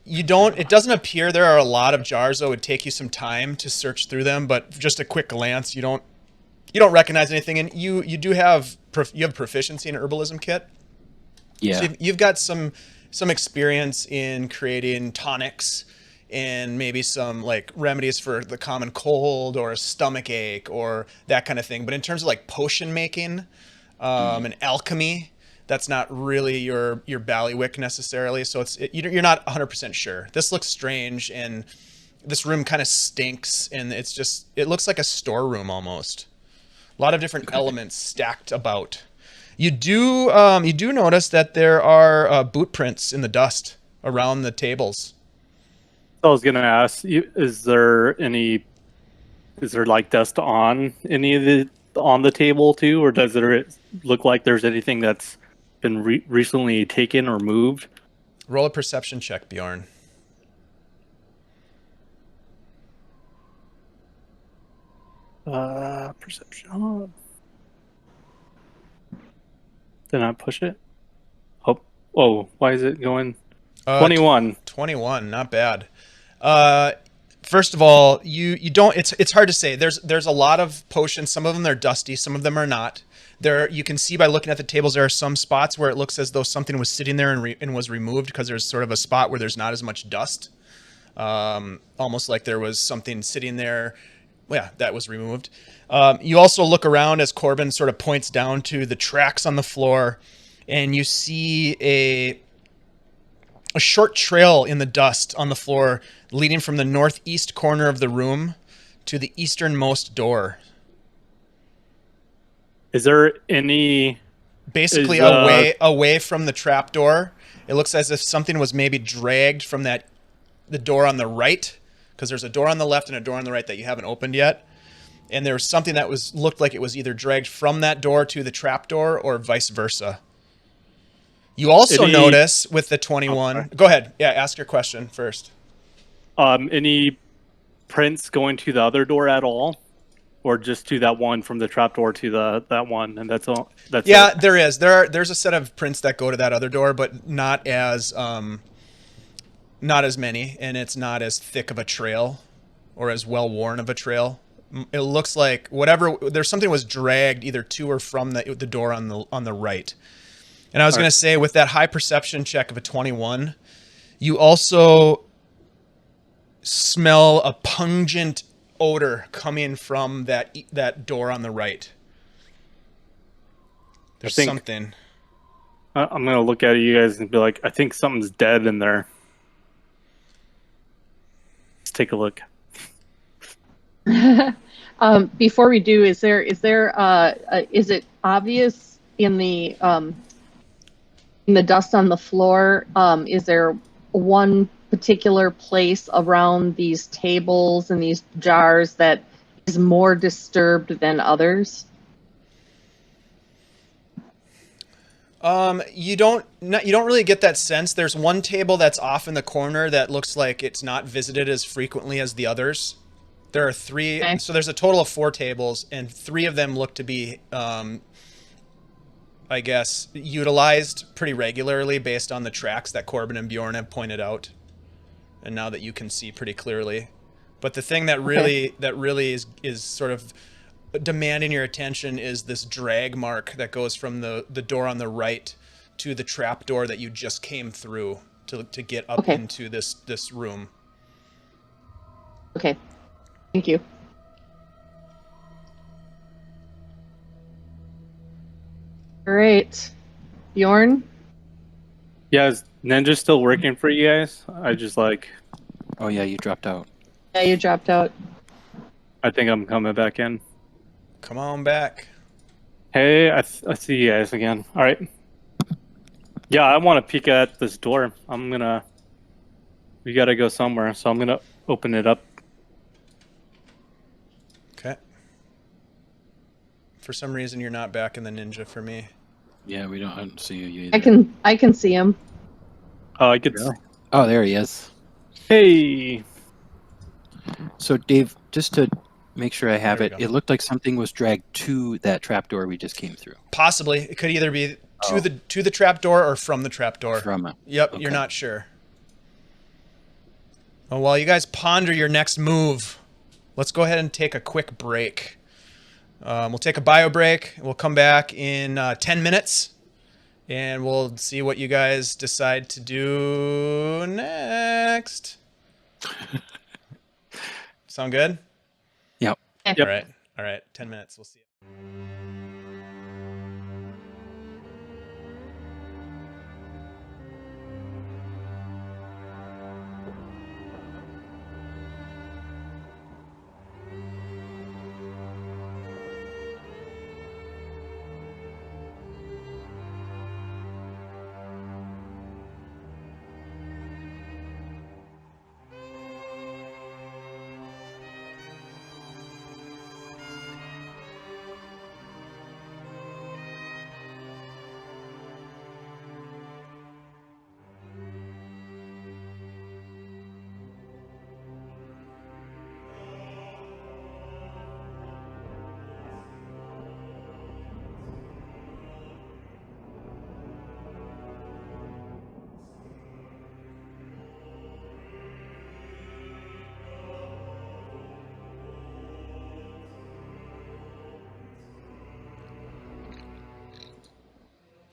It doesn't appear there are a lot of jars, though. It would take you some time to search through them, but just a quick glance, you don't recognize anything. And you have proficiency in herbalism kit. Yeah. So you've got some experience in creating tonics and maybe some remedies for the common cold or a stomach ache or that kind of thing. But in terms of potion making and alchemy, that's not really your ballywick necessarily. So you're not 100% sure. This looks strange, and this room kind of stinks, and it looks like a storeroom almost. A lot of different elements stacked about. You do notice that there are boot prints in the dust around the tables. I was gonna ask, is there dust on on the table too, or does it look like there's anything that's been recently taken or moved? Roll a perception check, Bjorn. Perception. Did I push it? Oh, why is it going? 21. 21, not bad. First of all, you don't. It's hard to say. There's a lot of potions. Some of them are dusty. Some of them are not. You can see by looking at the tables, there are some spots where it looks as though something was sitting there and was removed, because there's sort of a spot where there's not as much dust. Almost like there was something sitting there. Yeah, that was removed. You also look around as Corben sort of points down to the tracks on the floor, and you see a short trail in the dust on the floor leading from the northeast corner of the room to the easternmost door. Is there any... Basically away from the trapdoor. It looks as if something was maybe dragged from the door on the right, because there's a door on the left and a door on the right that you haven't opened yet. And there was something that looked like it was either dragged from that door to the trapdoor or vice versa. You also notice with the 21... Go ahead. Yeah, ask your question first. Any prints going to the other door at all? Or just to that one from the trapdoor to that one, and that's all. That's it. There is. There's a set of prints that go to that other door, but not as many, and it's not as thick of a trail, or as well worn of a trail. It looks like there's something was dragged either to or from the door on the right. And I was going to say, with that high perception check of a 21, you also smell a pungent odor coming from that door on the right. There's something. I'm gonna look at you guys and be like, I think something's dead in there. Let's take a look. Before we do, is it obvious in the dust on the floor? Is there one particular place around these tables and these jars that is more disturbed than others? You don't really get that sense. There's one table that's off in the corner that looks like it's not visited as frequently as the others. There are 3, okay. So there's a total of 4 tables, and 3 of them look to be, I guess, utilized pretty regularly based on the tracks that Corben and Bjorn have pointed out. And now that you can see pretty clearly. But the thing that really is sort of demanding your attention is this drag mark that goes from the door on the right to the trap door that you just came through to get up into this room. Okay. Thank you. All right. Bjorn? Yeah, is Ninja still working for you guys? I just like... Oh yeah, you dropped out. Yeah, you dropped out. I think I'm coming back in. Come on back. Hey, I see you guys again. All right. Yeah, I want to peek at this door. We got to go somewhere, so I'm going to open it up. Okay. For some reason, you're not back in the ninja for me. Yeah, I don't see you either. I can see him. Oh, I could. Oh, there he is. Hey. So, Dave, just to make sure I have it looked like something was dragged to that trapdoor we just came through. Possibly, it could either be to the trapdoor or from the trapdoor. From it. Yep, okay. You're not sure. Well, while you guys ponder your next move, let's go ahead and take a quick break. We'll take a bio break. We'll come back in 10 minutes, and we'll see what you guys decide to do next. Sound good? Yep. All right. 10 minutes. We'll see you.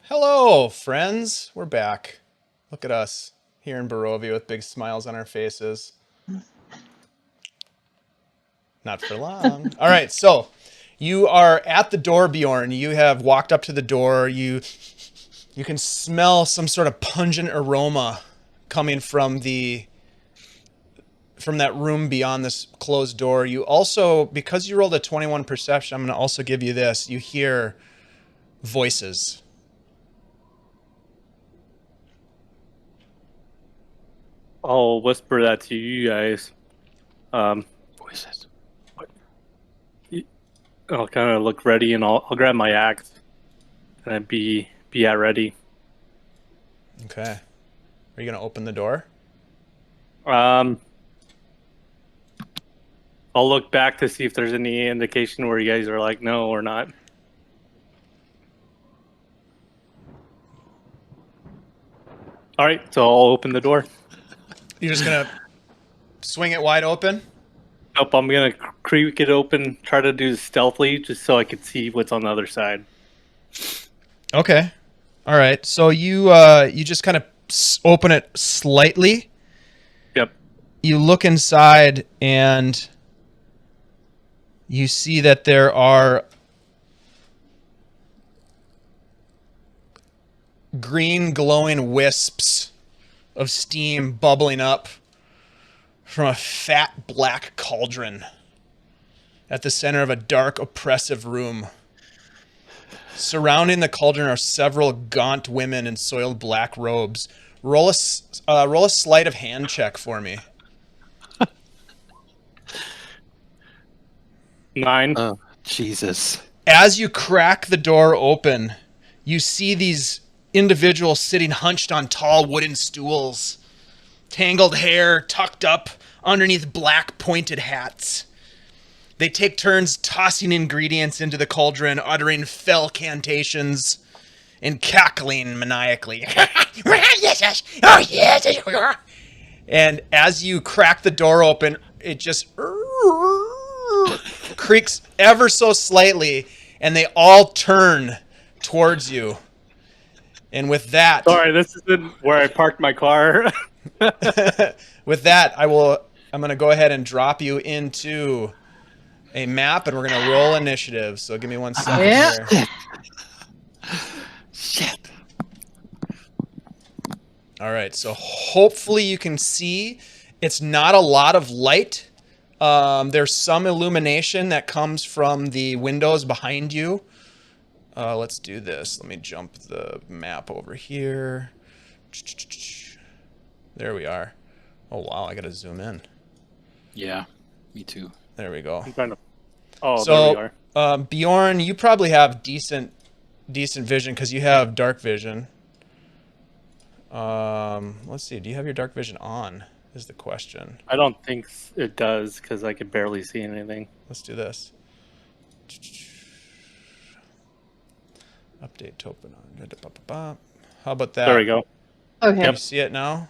Hello, friends. We're back. Look at us here in Barovia with big smiles on our faces. Not for long. All right, so you are at the door, Bjorn. You have walked up to the door. You can smell some sort of pungent aroma coming from that room beyond this closed door. You also, because you rolled a 21 perception, I'm going to also give you this. You hear voices. I'll whisper that to you guys. Voices. I'll kind of look ready, and I'll grab my axe and be at ready. Okay. Are you going to open the door? I'll look back to see if there's any indication where you guys are like no or not. All right, so I'll open the door. You're just going to swing it wide open? Nope, I'm gonna creak it open, try to do this stealthily, just so I can see what's on the other side. Okay. All right. So you just kind of open it slightly. Yep. You look inside and you see that there are green glowing wisps of steam bubbling up from a fat black cauldron at the center of a dark, oppressive room. Surrounding the cauldron are several gaunt women in soiled black robes. Roll a sleight of hand check for me. 9. Oh, Jesus. As you crack the door open, you see these individuals sitting hunched on tall wooden stools, tangled hair tucked up underneath black pointed hats. They take turns tossing ingredients into the cauldron, uttering fell cantations and cackling maniacally. Yes. Oh, yes. And as you crack the door open, it just creaks ever so slightly, and they all turn towards you. And with that... Sorry, this isn't where I parked my car. With that, I'm going to go ahead and drop you into a map, and we're going to roll initiative. So give me 1 second here. Shit. All right, so hopefully you can see. It's not a lot of light. There's some illumination that comes from the windows behind you. Let's do this. Let me jump the map over here. There we are. Oh, wow, I got to zoom in. Yeah, me too. There we go. I'm trying to... Oh, So, there we are. Bjorn, you probably have decent vision because you have dark vision. Let's see. Do you have your dark vision on? Is the question. I don't think it does because I can barely see anything. Let's do this. Update token on. How about that? There we go. Okay. Can you see it now?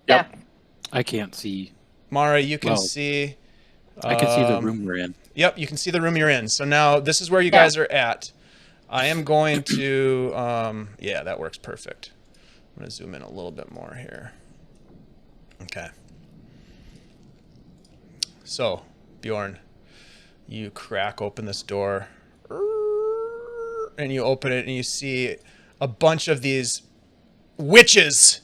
Yeah. I can't see. Mara, you can Well, see. I can see the room we're in. Yep, you can see the room you're in. So now this is where you guys are at. I am going to, yeah, that works perfect. I'm going to zoom in a little bit more here. Okay. So, Bjorn, you crack open this door, and you open it, and you see a bunch of these witches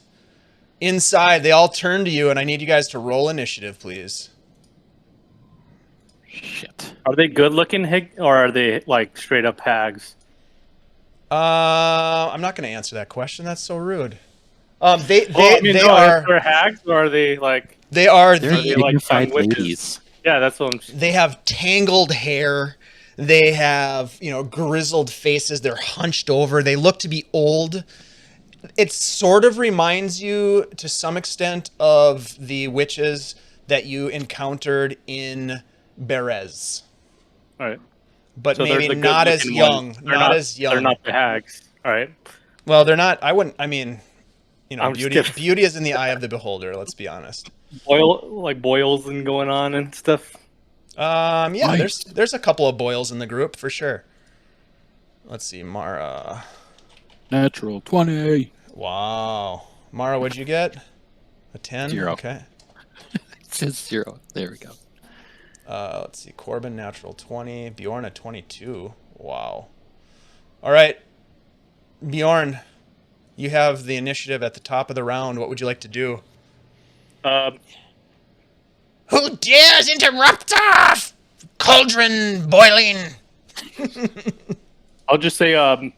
inside. They all turn to you, and I need you guys to roll initiative, please. Shit. Are they good looking, or are they like straight up hags? I'm not going to answer that question. That's so rude. They Are hags, or are they like? They are They're the like dignified young witches? ladies. Yeah, that's what I'm. They have tangled hair. They have, grizzled faces. They're hunched over. They look to be old. It sort of reminds you, to some extent, of the witches that you encountered in Berez. All right. But So they're maybe the not as good-looking young. ones. Not as young. They're not the hags. All right. Well, they're not. I'm beauty is in the eye of the beholder. Let's be honest. Boils and going on and stuff. Yeah, Nice. there's a couple of boils in the group for sure. Let's see, Mara. Natural 20. Wow. Mara, what'd you get? A 10? 0. Okay. It says 0. There we go. Let's see, Corben, natural 20. Bjorn, a 22. Wow. All right. Bjorn, you have the initiative at the top of the round. What would you like to do? Who dares interrupt our cauldron boiling? I'll just say, oh,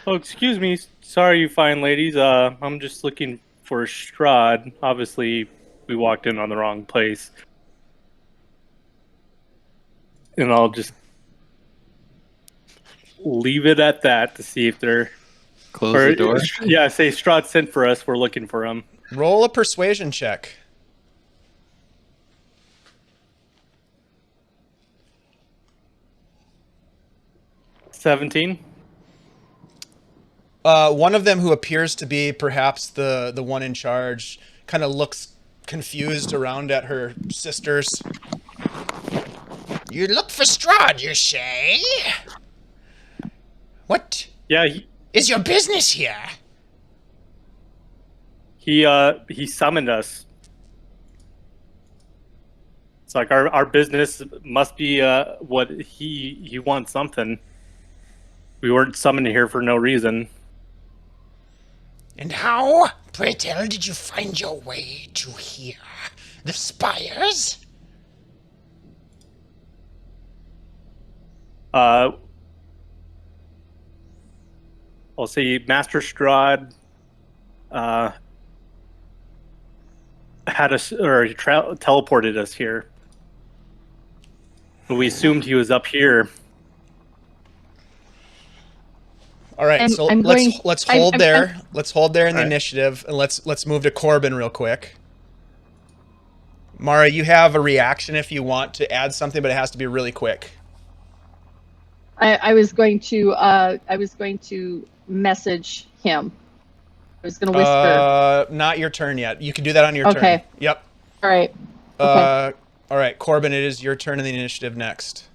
excuse me. Sorry, you fine ladies. I'm just looking for Strahd. Obviously, we walked in on the wrong place. And I'll just leave it at that to see if they're... Close the door. Yeah, say Strahd sent for us. We're looking for him. Roll a persuasion check. 17. One of them, who appears to be perhaps the one in charge, kind of looks confused around at her sisters. You look for Strahd, you say? What Yeah, is your business here? he summoned us. It's like our business must be what he wants something. We weren't summoned here for no reason. And how, pray tell, did you find your way to here? The spires? I'll say Master Strahd had us, or teleported us here. We assumed he was up here. All right, And so I'm let's going- hold I'm- there. Let's hold there in the All right. initiative, and let's move to Corben real quick. Mara, you have a reaction if you want to add something, but it has to be really quick. I was going to message him. I was going to whisper. Not your turn yet. You can do that on your turn. Okay. Yep. All right. All right, Corben, it is your turn in the initiative next.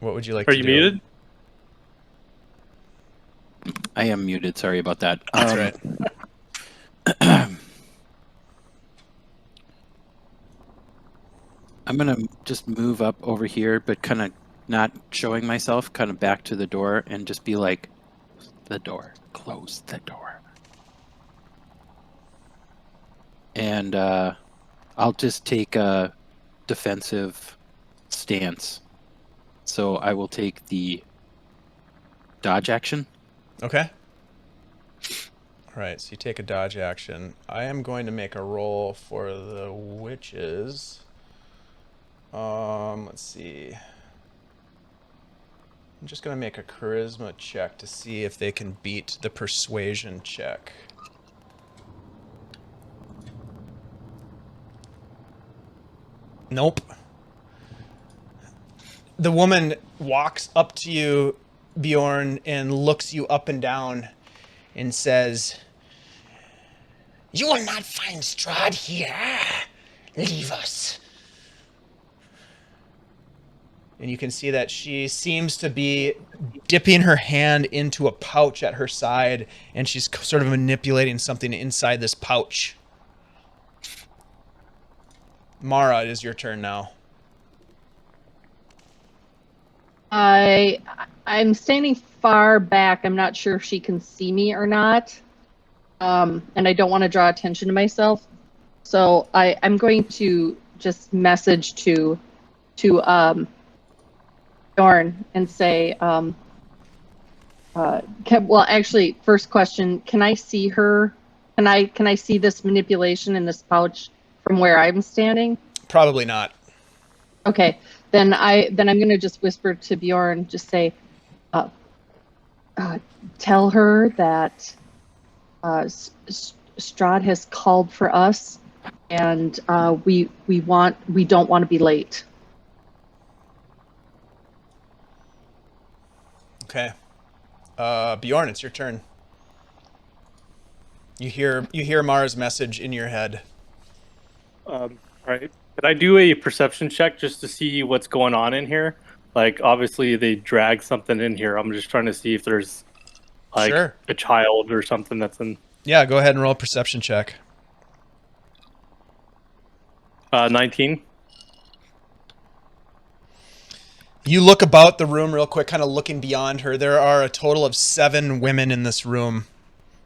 What would you like Are to you do? muted? I am muted. Sorry about that. That's right. I'm gonna just move up over here, but kind of not showing myself, kind of back to the door, and just be like, "The door, close the door." And I'll just take a defensive stance. So I will take the dodge action. Okay. All right, so you take a dodge action. I am going to make a roll for the witches. Let's see. I'm just going to make a charisma check to see if they can beat the persuasion check. Nope. The woman walks up to you, Bjorn, and looks you up and down and says, You will not find Strahd here. Leave us. and you can see that she seems to be dipping her hand into a pouch at her side, and she's sort of manipulating something inside this pouch. Mara, it is your turn now. I'm standing far back. I'm not sure if she can see me or not. And I don't want to draw attention to myself. So I'm going to just message to Bjorn and say, well, actually, first question, can I see her? Can I see this manipulation in this pouch from where I'm standing? Probably not. Okay, then I'm gonna just whisper to Bjorn, just say, tell her that Strahd has called for us, and we don't want to be late. Okay. Bjorn, it's your turn. You hear Mara's message in your head. All right. Could I do a perception check just to see what's going on in here? Like, obviously, they drag something in here. I'm just trying to see if there's, like, Sure. a child or something that's in... Yeah, go ahead and roll a perception check. 19. You look about the room real quick, kind of looking beyond her. There are a total of 7 women in this room.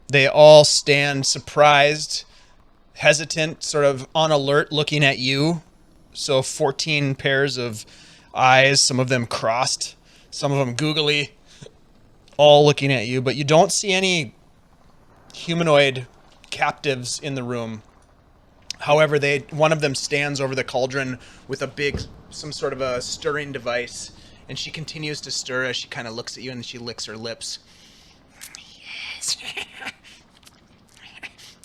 They all stand surprised, hesitant, sort of on alert, looking at you. So 14 pairs of eyes, some of them crossed, some of them googly, all looking at you. But you don't see any humanoid captives in the room. However, one of them stands over the cauldron with some sort of a stirring device, and she continues to stir as she kind of looks at you and she licks her lips. Yes.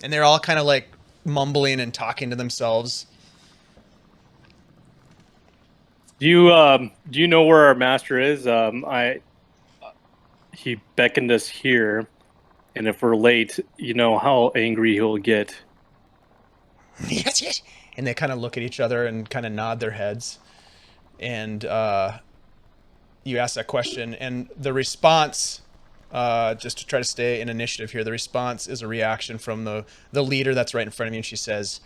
And they're all kind of like mumbling and talking to themselves. Do you know where our master is? He beckoned us here, and if we're late, you know how angry he'll get. Yes, yes. And they kind of look at each other and kind of nod their heads. And you ask that question, and the response, just to try to stay in initiative here, the response is a reaction from the leader that's right in front of you, and she says,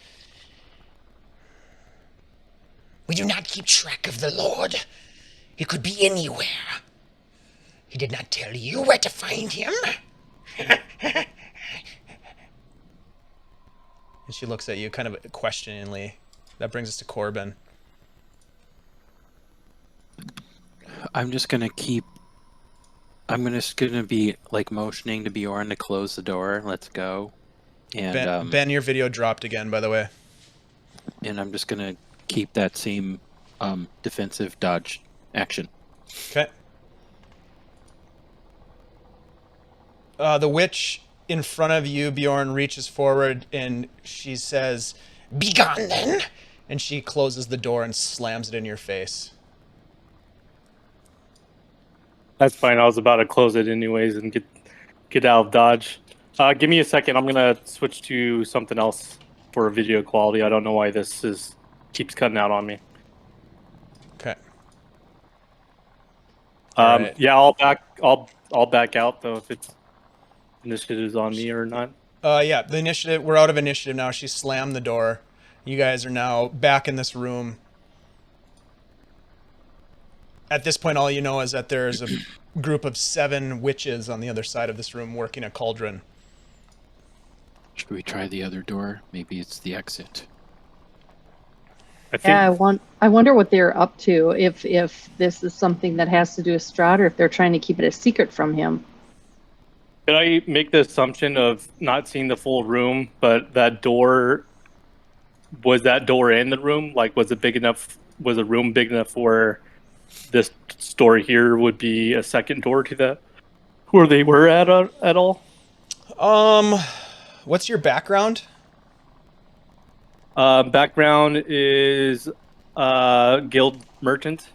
We do not keep track of the Lord. He could be anywhere. He did not tell you where to find him. and she looks at you kind of questioningly. That brings us to Corben. I'm just gonna be like motioning to Bjorn to close the door. Let's go. And Ben, your video dropped again, by the way. and I'm just gonna keep that same defensive dodge action. Okay. The witch in front of you, Bjorn, reaches forward and she says, Be gone then. and she closes the door and slams it in your face. That's fine. I was about to close it anyways and get out of dodge. Give me a second. I'm gonna switch to something else for video quality. I don't know why this keeps cutting out on me. Okay. All right. Yeah, I'll back out though if it's initiative is on me or not. Yeah, the initiative. We're out of initiative now. She slammed the door. You guys are now back in this room. At this point, all you know is that there's a group of 7 witches on the other side of this room working a cauldron. Should we try the other door? Maybe it's the exit. I think Yeah, I wonder what they're up to. If this is something that has to do with Strahd, or if they're trying to keep it a secret from him. Did I make the assumption of not seeing the full room, but that door was that door in the room? Like, was it big enough? Was the room big enough for this store here would be a second door to that where they were at all? What's your background? Background is guild merchant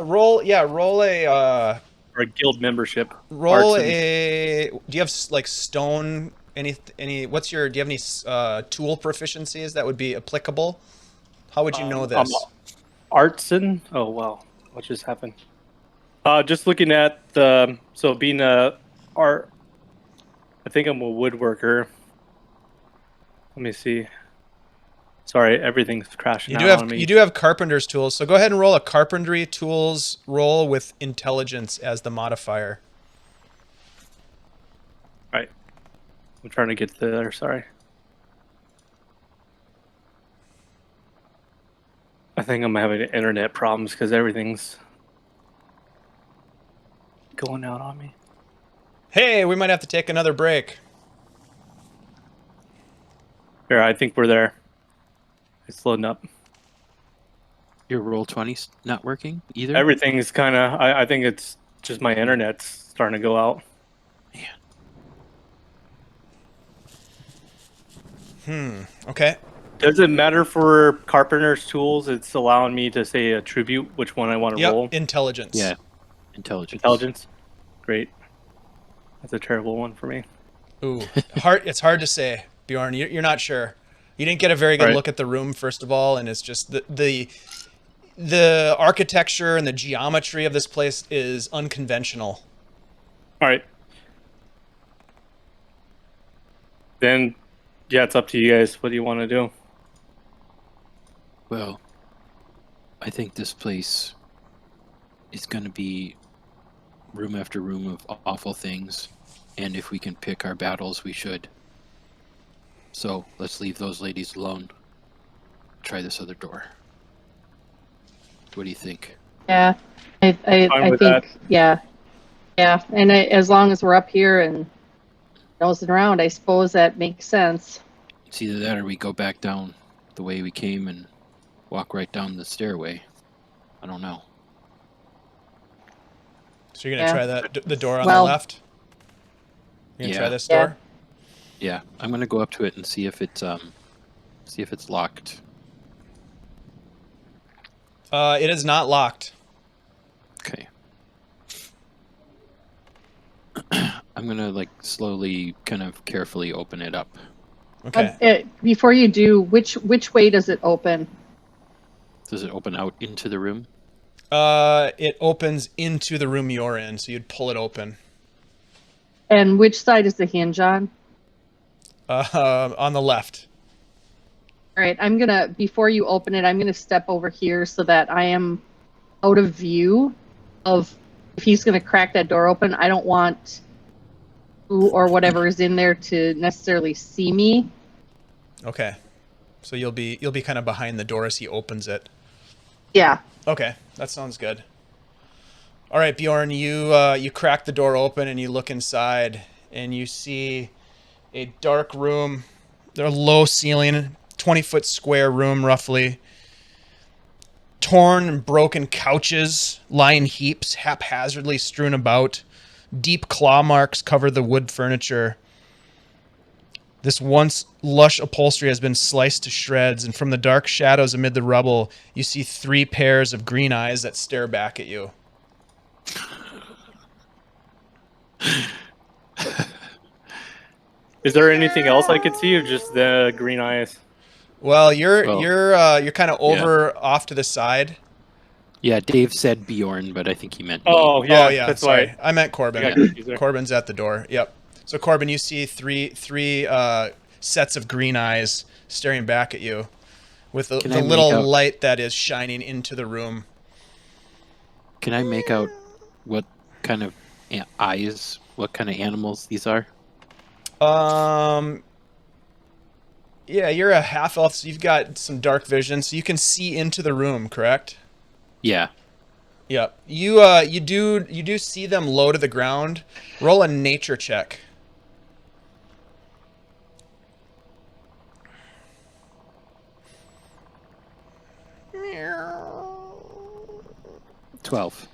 Roll a or guild membership. roll Arts and- a. Do you have like stone? Any? Do you have any tool proficiencies that would be applicable? How would you know this? Artson. Oh wow, what just happened? Just looking at the being a art. I think I'm a woodworker. Let me see. Sorry, everything's crashing out on me. You do have carpenter's tools, so go ahead and roll a carpentry tools roll with intelligence as the modifier. Right. I'm trying to get there. Sorry. I think I'm having internet problems because everything's going out on me. Hey, we might have to take another break. Here, I think we're there. It's loading up. Your roll 20's not working either? Everything's kind of. I think it's just my internet's starting to go out. Okay. Does it matter for carpenter's tools? It's allowing me to say attribute which one I want to roll. Intelligence. Yeah. Intelligence. Intelligence. Great. That's a terrible one for me. Ooh, it's hard to say, Bjorn. You're not sure. You didn't get a very good look at the room, first of all, and it's just the architecture and the geometry of this place is unconventional. All right. Then, yeah, it's up to you guys. What do you want to do? Well, I think this place is going to be room after room of awful things, and if we can pick our battles, we should. So let's leave those ladies alone. Try this other door. What do you think? Yeah, I with think that. yeah, and as long as we're up here and nosing around, I suppose that makes sense. It's either that or we go back down the way we came and walk right down the stairway. I don't know. So you're gonna try the door on Well- the left. You're gonna try Yeah. this Yeah. door. Yeah, I'm gonna go up to it and see if it's locked. It is not locked. Okay. I'm gonna like slowly, kind of carefully open it up. Okay. Before you do, which way does it open? Does it open out into the room? It opens into the room you're in, so you'd pull it open. And which side is the hinge on? On the left. All right, before you open it, I'm gonna step over here so that I am out of view of if he's gonna crack that door open. I don't want who or whatever is in there to necessarily see me. Okay. So you'll be kind of behind the door as he opens it. Yeah. Okay, that sounds good. All right, Bjorn, you crack the door open and you look inside and you see a dark room. There's a low ceiling, 20-foot square room roughly. Torn and broken couches lie in heaps, haphazardly strewn about. Deep claw marks cover the wood furniture. This once lush upholstery has been sliced to shreds, and from the dark shadows amid the rubble, you see 3 pairs of green eyes that stare back at you. Is there anything else I could see, or just the green eyes? Well, you're Well, kind of over off to the side. Yeah, Dave said Bjorn, but I think he meant me. Oh yeah, Oh yeah, that's sorry. why. I meant Corben. I got confused there. Corben's at the door. Yep. So Corben, you see three sets of green eyes staring back at you, with the Can I make little out- light that is shining into the room. Can I make out what kind of eyes, what kind of animals these are? Yeah, you're a half elf, so you've got some dark vision, so you can see into the room, correct? Yeah. Yep. You do see them low to the ground. Roll a nature check. $12.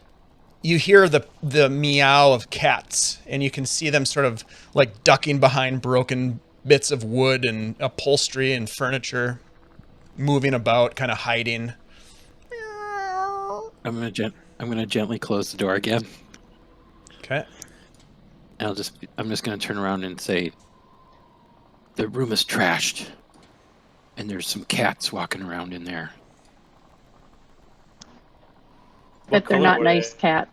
You hear the meow of cats, and you can see them sort of like ducking behind broken bits of wood and upholstery and furniture, moving about, kind of hiding. I'm gonna gently close the door again. Okay. And I'm just gonna turn around and say, the room is trashed, and there's some cats walking around in there. What Bet they're color not were nice they? cat.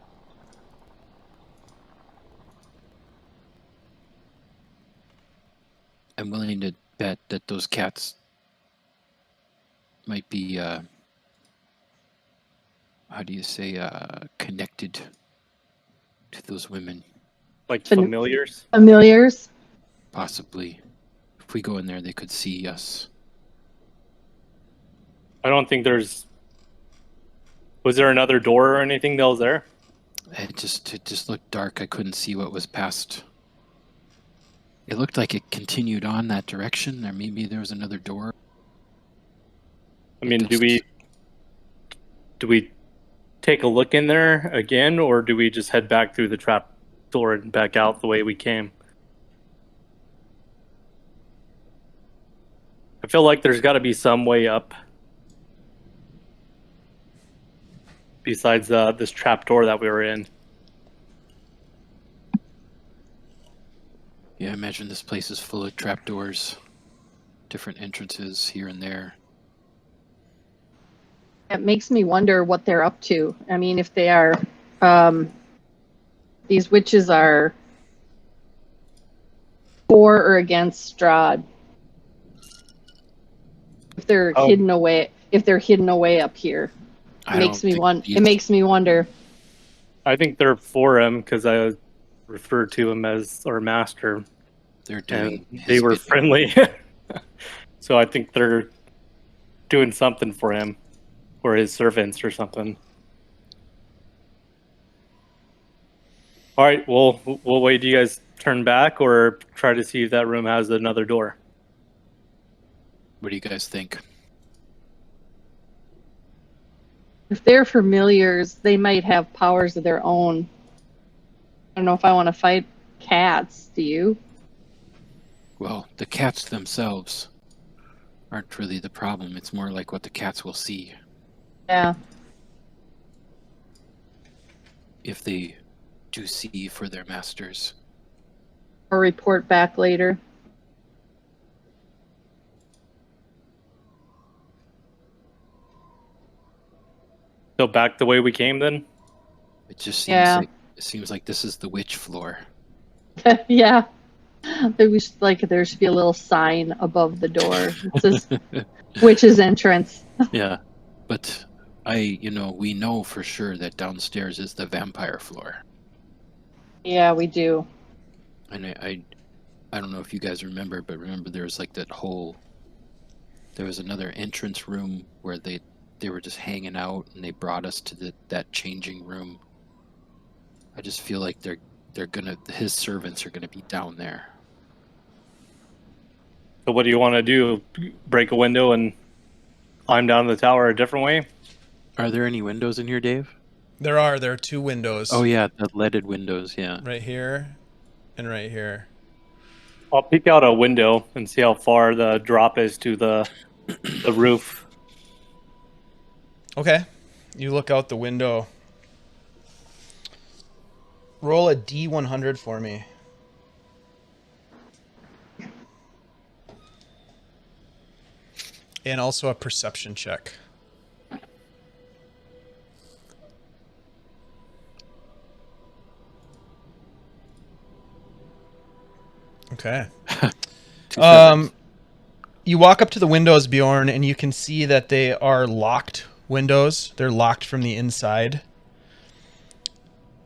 I'm willing to bet that those cats might be, how do you say, connected to those women, Like familiars? Familiars. possibly. If we go in there, they could see us. I don't think there's. Was there another door or anything that was there? It just looked dark. I couldn't see what was past. It looked like it continued on that direction, or maybe there was another door. I mean, do we take a look in there again, or do we just head back through the trap door and back out the way we came? I feel like there's got to be some way up besides this trap door that we were in. Yeah, I imagine this place is full of trapdoors, different entrances here and there. It makes me wonder what they're up to. I mean, if they are, these witches are for or against Strahd. If they're hidden away up here, I it don't makes me think wonder. these- It makes me wonder. I think they're for him because I referred to him as our master, They're doing. and his they were bidding. friendly. So I think they're doing something for him, or his servants, or something. All right, we'll wait. Do you guys turn back or try to see if that room has another door? What do you guys think? If they're familiars, they might have powers of their own. I don't know if I want to fight cats. Do you? Well, the cats themselves aren't really the problem. It's more like what the cats will see Yeah. if they do see for their masters. Or report back later. It So back the way we came then? just seems Yeah. like this is the witch floor. Yeah. There should be a little sign above the door. It says witch's entrance. Yeah, but we know for sure that downstairs is the vampire floor. Yeah, we do. And I don't know if you guys remember, but remember there was like there was another entrance room where they were just hanging out, and they brought us to that changing room. I just feel like his servants are gonna be down there. So what do you want to do? Break a window and climb down the tower a different way? Are there any windows in here, Dave? There are 2 windows. Oh yeah, the leaded windows, yeah. Right here and right here. I'll peek out a window and see how far the drop is to the roof. Okay. You look out the window. Roll a D100 for me. And also a perception check. Okay. You walk up to the windows, Bjorn, and you can see that they are locked windows. They're locked from the inside.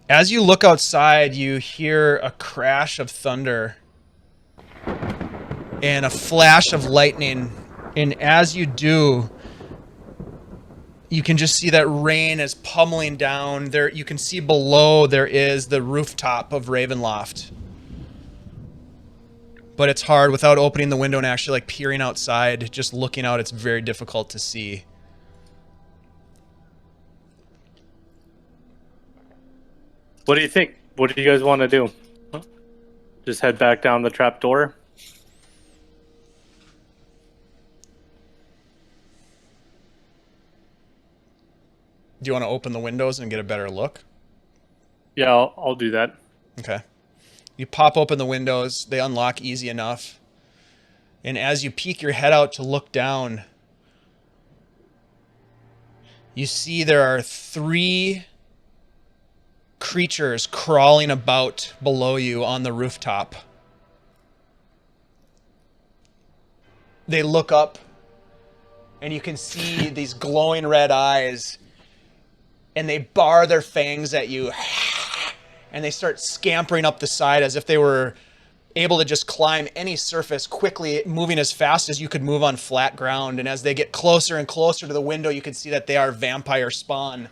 As you look outside, you hear a crash of thunder and a flash of lightning. And as you do, you can just see that rain is pummeling down. There, you can see below there is the rooftop of Ravenloft. But it's hard without opening the window and actually like peering outside. Just looking out, it's very difficult to see. What do you think? What do you guys want to do? Just head back down the trap door? Do you want to open the windows and get a better look? Yeah, I'll do that. Okay. You pop open the windows. They unlock easy enough. And as you peek your head out to look down, you see there are 3 creatures crawling about below you on the rooftop. They look up, and you can see these glowing red eyes, and they bar their fangs at you, and they start scampering up the side as if they were able to just climb any surface quickly, moving as fast as you could move on flat ground. And as they get closer and closer to the window, you can see that they are vampire spawn.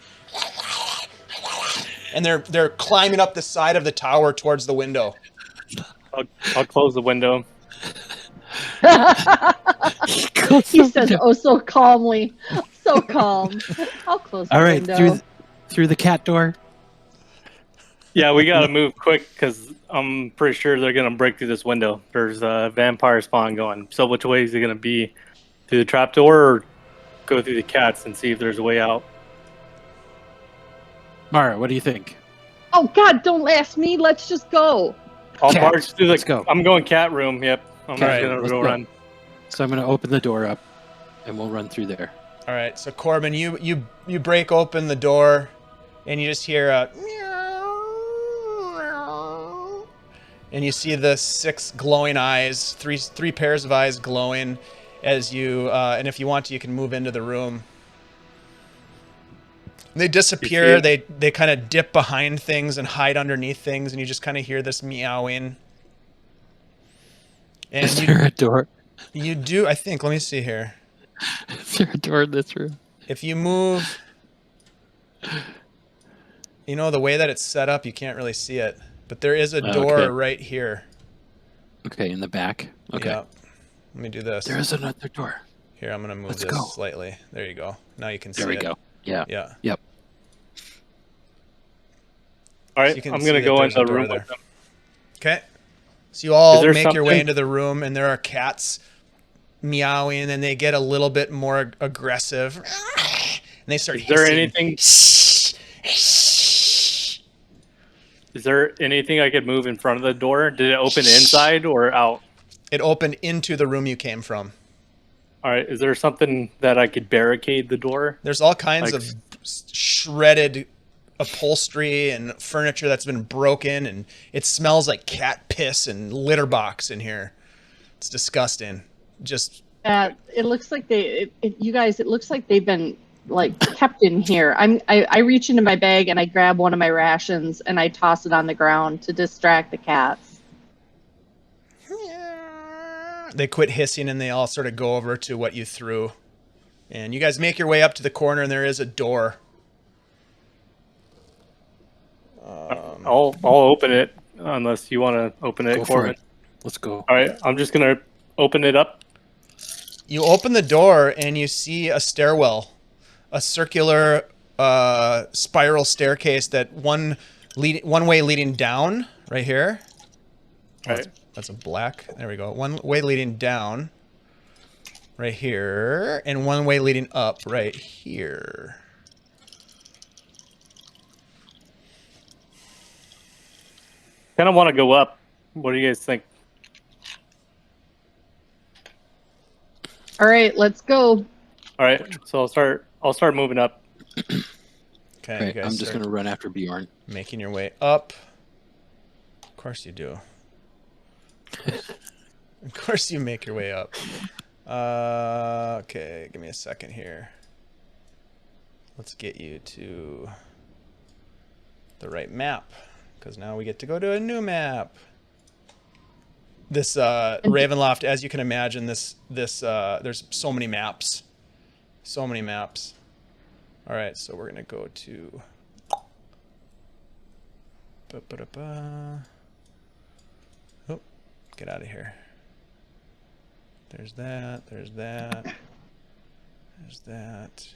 And they're climbing up the side of the tower towards the window. I'll close the window. He says, "Oh, so calmly, so calm." I'll close the All right, window. through the cat door. Yeah, we gotta move quick because I'm pretty sure they're gonna break through this window. There's a vampire spawn going. So which way is it gonna be? Through the trapdoor or go through the cats and see if there's a way out? Mara, what do you think? Oh God, don't ask me. Let's just go. I'll Cat. barge through Let's go. I'm going cat room. Yep. I'm Alright, just gonna let's go go. run. So I'm going to open the door up, and we'll run through there. All right, so Corben, you break open the door, and you just hear a meow, and you see the 6 glowing eyes, three pairs of eyes glowing, as you and if you want to, you can move into the room. They disappear. You see They kind of dip behind things and hide underneath things, and you just kind of hear this meowing. And Is there a door? you do, I think. Let me see here. Is there a door in this room? If you move, you know, the way that it's set up, you can't really see it. But there is a door Okay. right here. Okay, in the back. Okay. Yeah. Let me do this. There is another door. Here, I'm going to move Let's this go. slightly. There you go. Now you can see There we it. go. Yeah. Yeah. Yep. All right, you can I'm see gonna that go there's in a the door room there. with them. Okay. So you all there make your way something- into the room, and there are cats meowing, and they get a little bit more aggressive. And they start Is there hissing. anything? Is there anything I could move in front of the door? Did it open inside or out? It opened into the room you came from. All right. Is there something that I could barricade the door? There's all kinds Like- of shredded upholstery and furniture that's been broken, and it smells like cat piss and litter box in here. It's disgusting. Just It looks like you guys. It looks like they've been like kept in here. I reach into my bag and I grab one of my rations and I toss it on the ground to distract the cats. they quit hissing, and they all sort of go over to what you threw. And you guys make your way up to the corner, and there is a door. I'll open it unless you want to open it, Go for Corben. it. Let's go. All right. I'm just gonna open it up. You open the door, and you see a stairwell, a circular spiral staircase that one way leading down right here. All right. That's a black. There we go. One way leading down right here, and one way leading up right here. Kind of want to go up. What do you guys think? All right, let's go. All right. So I'll start moving up. Okay, you Okay, guys I'm just start going to run after Bjorn. making your way up. Of course you do. Of course you make your way up. Okay, give me a second here. Let's get you to the right map, because now we get to go to a new map. This Ravenloft, as you can imagine, this there's so many maps. So many maps. All right, so we're gonna go to oh, get out of here. There's that, there's that. There's that.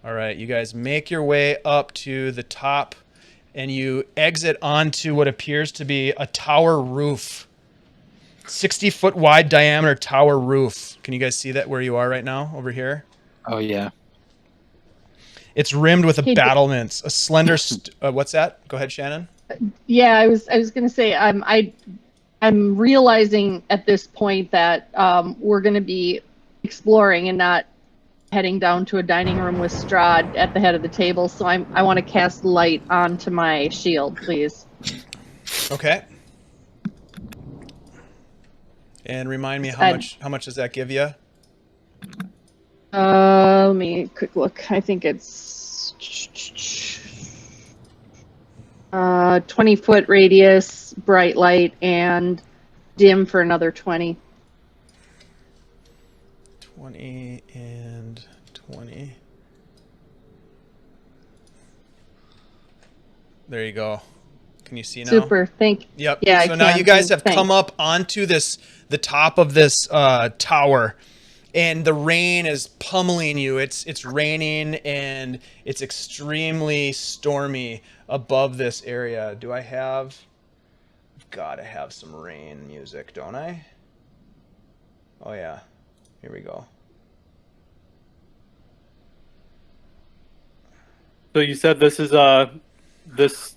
All right, you guys make your way up to the top, and you exit onto what appears to be a tower roof. 60-foot wide diameter tower roof. Can you guys see that where you are right now, over here? Oh, yeah. It's rimmed with Hey, battlements. A slender. What's that? Go ahead, Shannon. Yeah, I was gonna say I'm realizing at this point that we're gonna be exploring and not heading down to a dining room with Strahd at the head of the table. So I want to cast light onto my shield, please. Okay. And remind me how much does that give you? Let me quick look. I think it's 20-foot radius, bright light, and dim for another 20. 20 and 20. There you go. Can you see now? Super. Thank. Yep. Yeah, I So now can. you guys have Thanks. come up onto the top of this tower, and the rain is pummeling you. It's raining, and it's extremely stormy above this area. Do I have? Gotta have some rain music, don't I? Oh yeah. Here we go. So you said this is this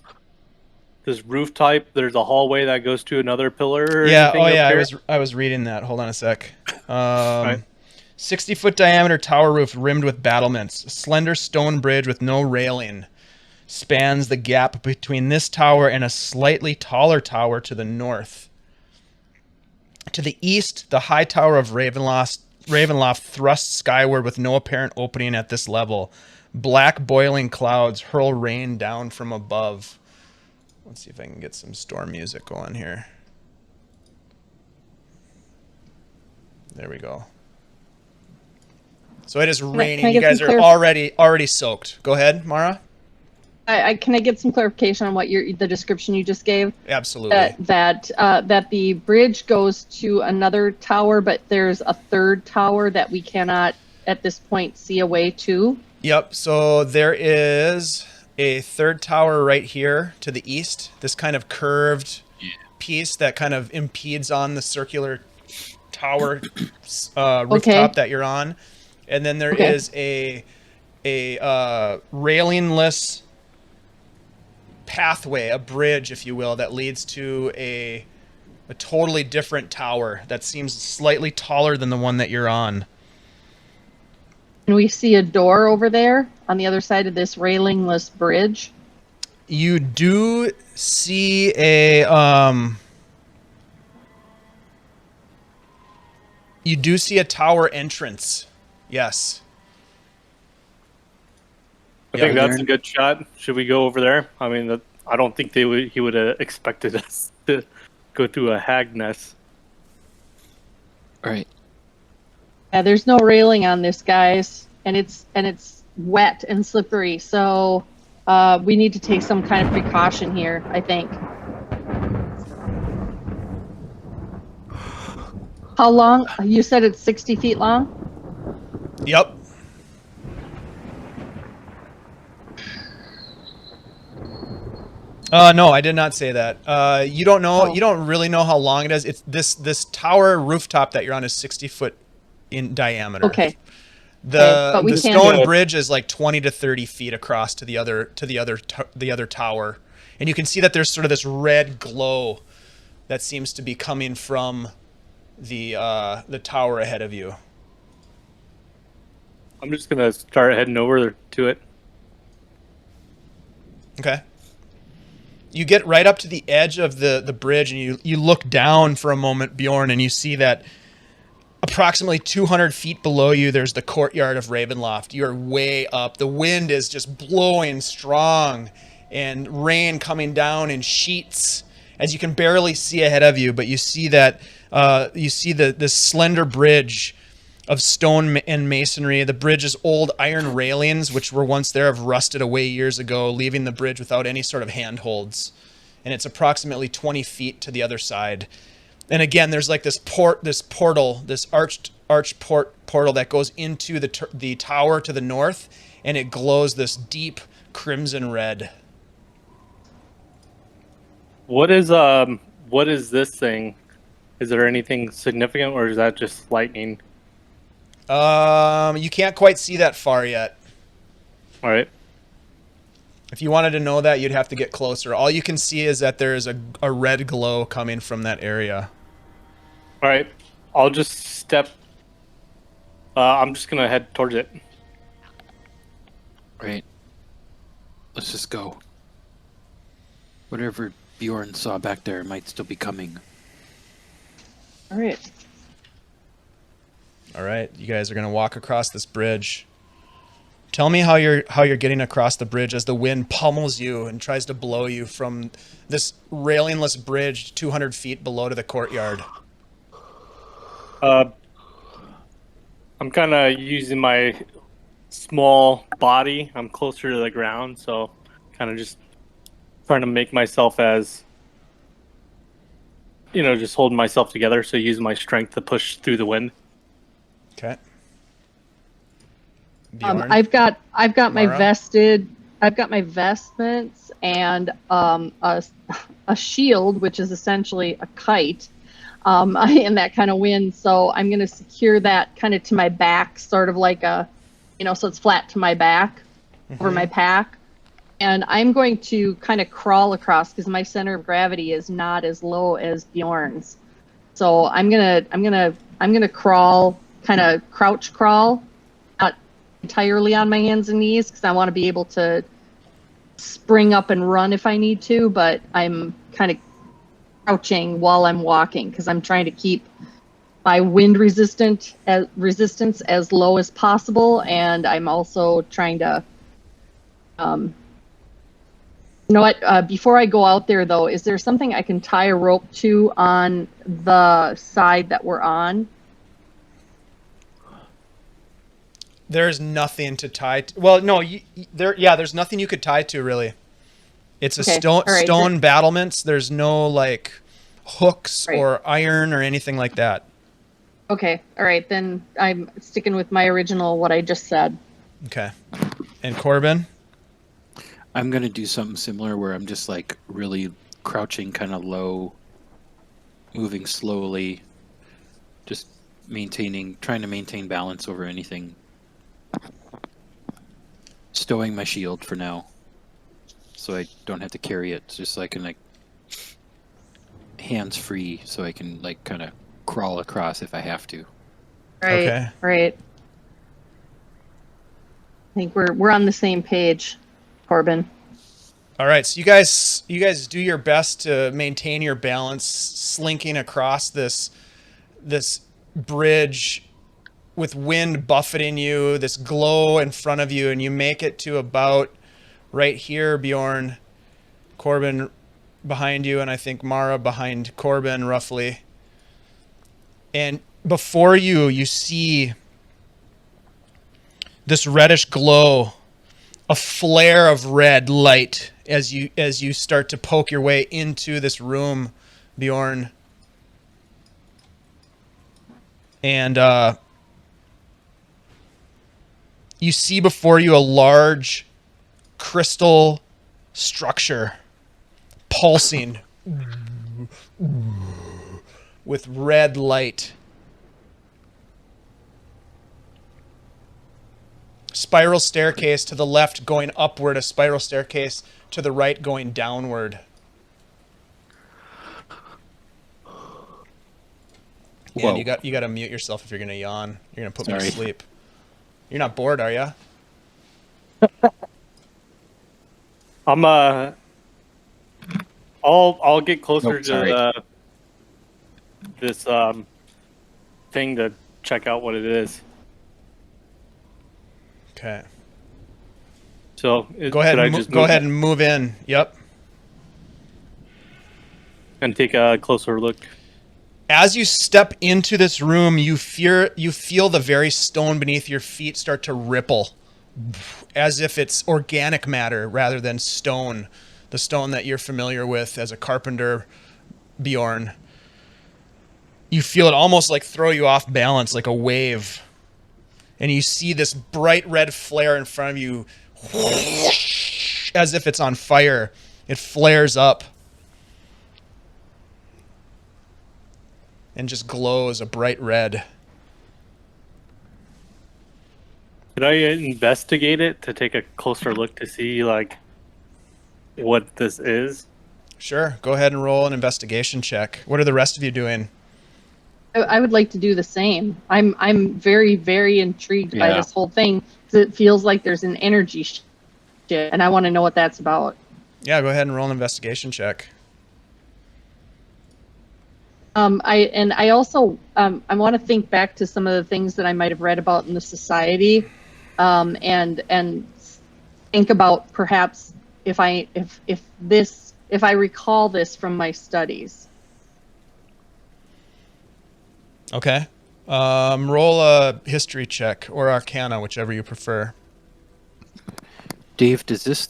roof type. There's a hallway that goes to another pillar. Or Yeah. anything Oh up yeah. there? I was reading that. Hold on a sec. Right. 60-foot diameter tower roof rimmed with battlements. A slender stone bridge with no railing spans the gap between this tower and a slightly taller tower to the north. To the east, the high tower of Ravenloft thrusts skyward with no apparent opening at this level. Black boiling clouds hurl rain down from above. Let's see if I can get some storm music going here. There we go. So it is raining. You guys are already soaked. Go ahead, Mara. Can I get some clarification on what the description you just gave? Absolutely. That the bridge goes to another tower, but there's a third tower that we cannot at this point see a way to. Yep. So there is a third tower right here to the east. This kind of curved piece that kind of impedes on the circular tower rooftop that you're on, and then there is a railingless pathway, a bridge, if you will, that leads to a totally different tower that seems slightly taller than the one that you're on. And we see a door over there on the other side of this railingless bridge. You do see a tower entrance. Yes. I think that's a good shot. Should we go over there? I mean, I don't think he would have expected us to go through a hag nest. All right. Yeah, there's no railing on this, guys, and it's wet and slippery. So we need to take some kind of precaution here, I think. How long? You said it's 60 feet long? Yep. No, I did not say that. You don't know. You don't really know how long it is. It's this tower rooftop that you're on is 60 foot in diameter. Okay. The stone bridge is like 20 to 30 feet across to the other tower, and you can see that there's sort of this red glow that seems to be coming from the tower ahead of you. I'm just gonna start heading over to it. Okay. You get right up to the edge of the bridge, and you look down for a moment, Bjorn, and you see that approximately 200 feet below you, there's the Courtyard of Ravenloft. You're way up. The wind is just blowing strong, and rain coming down in sheets, as you can barely see ahead of you. But you see that this slender bridge of stone and masonry. The bridge's old iron railings, which were once there, have rusted away years ago, leaving the bridge without any sort of handholds. And it's approximately 20 feet to the other side. And again, there's like this portal, this arched portal that goes into the tower to the north, and it glows this deep crimson red. What is this thing? Is there anything significant, or is that just lightning? You can't quite see that far yet. All right. If you wanted to know that, you'd have to get closer. All you can see is that there is a red glow coming from that area. All right. I'll just step. I'm just gonna head towards it. Right. Let's just go. Whatever Bjorn saw back there might still be coming. All right. All right, you guys are gonna walk across this bridge. Tell me how you're getting across the bridge as the wind pummels you and tries to blow you from this railingless bridge 200 feet below to the courtyard. I'm kind of using my small body. I'm closer to the ground, so kind of just trying to make myself as, just holding myself together. So using my strength to push through the wind. Okay. I've got my vestments and a shield, which is essentially a kite, in that kind of wind. So I'm going to secure that kind of to my back, sort of like so it's flat to my back over my pack. And I'm going to kind of crawl across because my center of gravity is not as low as Bjorn's. So I'm gonna crawl, kind of crouch crawl, not entirely on my hands and knees because I want to be able to spring up and run if I need to, but I'm kind of crouching while I'm walking because I'm trying to keep my wind resistance as low as possible, and I'm also trying to. You know what? Before I go out there, though, is there something I can tie a rope to on the side that we're on? There's nothing to tie to. Well, no, there's nothing you could tie to, really. It's a Okay, all right, stone battlements. There's no, like, hooks Right. or iron or anything like that. Okay, all right, then I'm sticking with my original, what I just said. Okay. And Corben? I'm going to do something similar where I'm just like really crouching kind of low, moving slowly, just trying to maintain balance over anything. Stowing my shield for now, so I don't have to carry it, just so I can like hands free, so I can like kind of crawl across if I have to. Right, Okay. right. I think we're on the same page, Corben. All right, so you guys do your best to maintain your balance, slinking across this bridge with wind buffeting you, this glow in front of you, and you make it to about right here, Bjorn. Corben behind you, and I think Mara behind Corben, roughly. And before you see this reddish glow, a flare of red light as you start to poke your way into this room, Bjorn. And you see before you a large crystal structure pulsing with red light. Spiral staircase to the left going upward, a spiral staircase to the right going downward. Whoa. And you got to mute yourself if you're going to yawn. You're going to put me to Sorry. sleep. You're not bored, are you? I'll get closer Oh, sorry. to this thing to check out what it is. Okay. So Go ahead. should I And just go move ahead and move in. Yep. and take a closer look? As you step into this room, you feel the very stone beneath your feet start to ripple, as if it's organic matter rather than stone, the stone that you're familiar with as a carpenter, Bjorn. You feel it almost like throw you off balance, like a wave. And you see this bright red flare in front of you, as if it's on fire. It flares up and just glows a bright red. Could I investigate it to take a closer look to see like what this is? Sure, go ahead and roll an investigation check. What are the rest of you doing? I would like to do the same. I'm very, very intrigued by Yeah. this whole thing because it feels like there's an energy shift, and I want to know what that's about. Yeah, go ahead and roll an investigation check. I also I want to think back to some of the things that I might have read about in the society, and think about perhaps if I recall this from my studies. Okay. Roll a history check or arcana, whichever you prefer. Dave, does this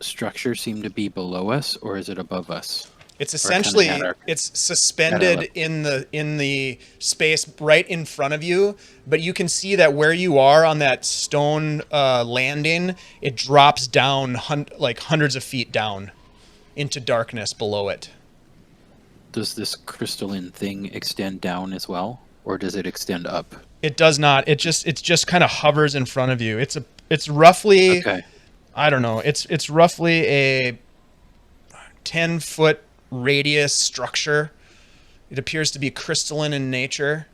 structure seem to be below us, or is it above us? It's Or essentially kinda at our- it's suspended in the space right in front of you, but you can see that where you are on that stone landing, it drops down like hundreds of feet down into darkness below it. Does this crystalline thing extend down as well, or does it extend up? It does not. It just kind of hovers in front of you. It's roughly Okay. I don't know. It's roughly a 10-foot radius structure. It appears to be crystalline in nature,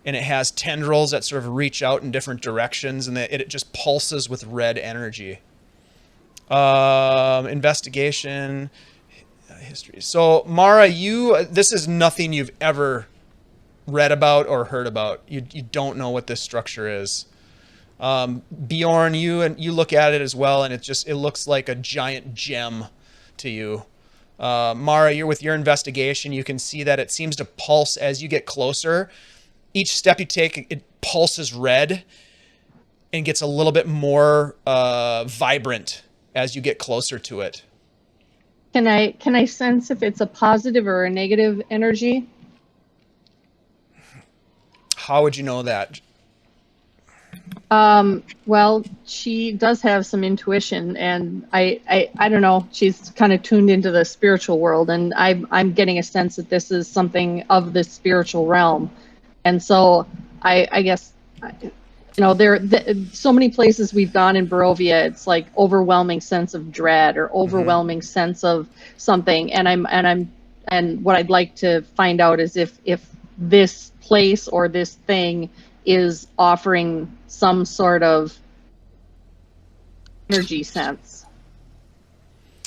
and it has tendrils that sort of reach out in different directions, and it just pulses with red energy. Investigation, history. So Mara, this is nothing you've ever read about or heard about. You don't know what this structure is. Bjorn, you look at it as well, and it looks like a giant gem to you. Mara, you're with your investigation. You can see that it seems to pulse as you get closer. Each step you take, it pulses red and gets a little bit more vibrant as you get closer to it. Can I sense if it's a positive or a negative energy? How would you know that? Well, she does have some intuition, and I don't know. She's kind of tuned into the spiritual world, and I'm getting a sense that this is something of the spiritual realm, and so I guess, so many places we've gone in Barovia, it's like overwhelming sense of dread or overwhelming sense of something, and what I'd like to find out is if this place or this thing is offering some sort of energy sense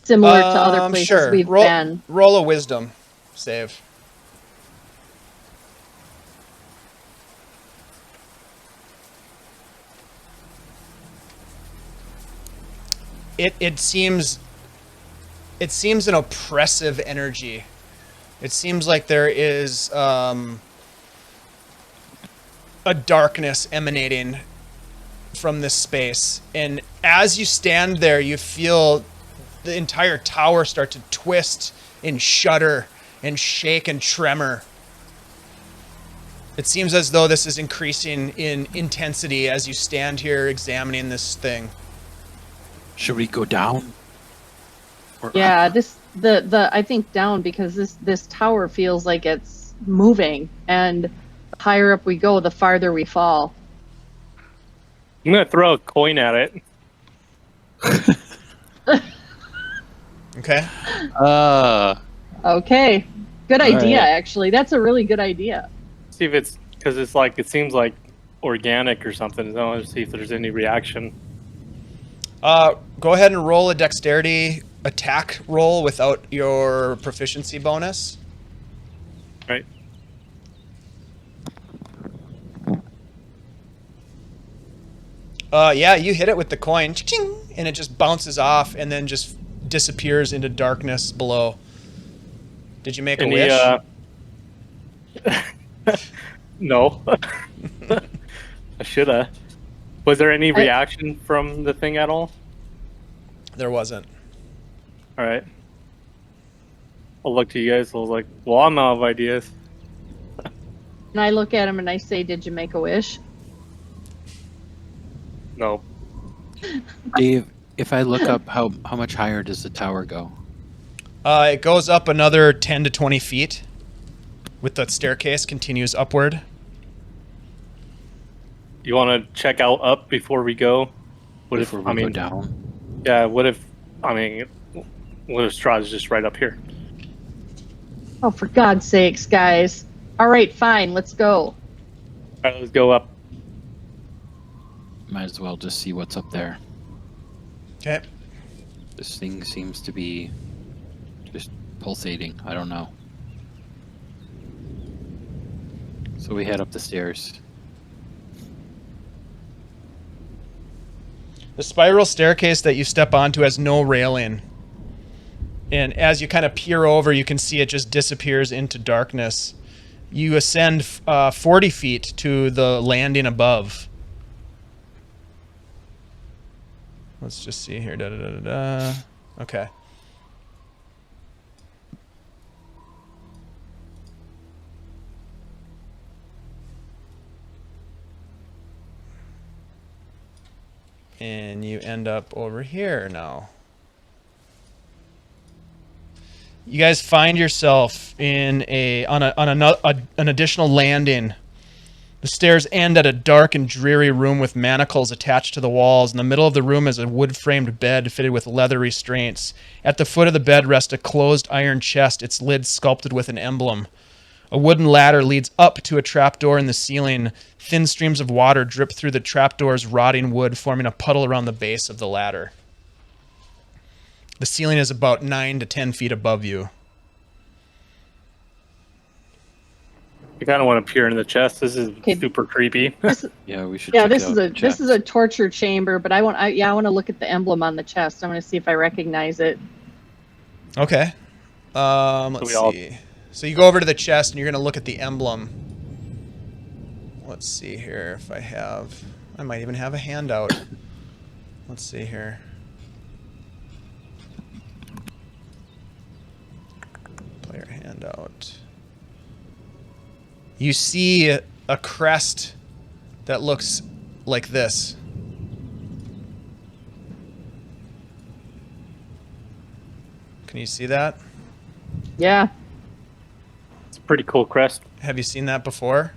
similar to other places we've been. Roll a wisdom save. It seems an oppressive energy. It seems like there is a darkness emanating from this space, and as you stand there, you feel the entire tower start to twist and shudder and shake and tremor. It seems as though this is increasing in intensity as you stand here examining this thing. Should we go down? Yeah, I think down, because this tower feels like it's moving, and the higher up we go, the farther we fall. I'm gonna throw a coin at it. Okay. Okay. Good idea, right. actually. That's a really good idea. See if it's, because it's like, it seems like organic or something. I want to see if there's any reaction. Go ahead and roll a dexterity attack roll without your proficiency bonus. Right. Yeah, you hit it with the coin, ching, and it just bounces off and then just disappears into darkness below. Did you make a wish? No. I shoulda. Was there any reaction from the thing at all? There wasn't. All right. I'll look to you guys. I was like, well, I'm out of ideas. And I look at him and I say, "Did you make a wish?" No. Dave, if I look up, how much higher does the tower go? It goes up another 10 to 20 feet with the staircase, continues upward. You want to check out up before we go? Before we go down? Yeah, what if Strahd's just right up here? Oh, for God's sakes, guys. All right, fine, let's go. All right, let's go up. Might as well just see what's up there. Okay. This thing seems to be just pulsating. I don't know. So we head up the stairs. The spiral staircase that you step onto has no railing. And as you kind of peer over, you can see it just disappears into darkness. You ascend 40 feet to the landing above. Let's just see here. Okay. And you end up over here now. You guys find yourself in an additional landing. The stairs end at a dark and dreary room with manacles attached to the walls. In the middle of the room is a wood-framed bed fitted with leather restraints. At the foot of the bed rests a closed iron chest, its lid sculpted with an emblem. A wooden ladder leads up to a trapdoor in the ceiling. Thin streams of water drip through the trapdoor's rotting wood, forming a puddle around the base of the ladder. The ceiling is about 9 to 10 feet above you. I kind of want to peer in the chest. This is Okay. super creepy. Yeah, we should. Yeah, check this out is the a this chest. is a torture chamber, but I want to look at the emblem on the chest. I want to see if I recognize it. Okay. Let's we all- see. So you go over to the chest and you're gonna look at the emblem. Let's see here if I might even have a handout. Let's see here. Player handout. You see a crest that looks like this. Can you see that? Yeah. It's a pretty cool crest. Have you seen that before?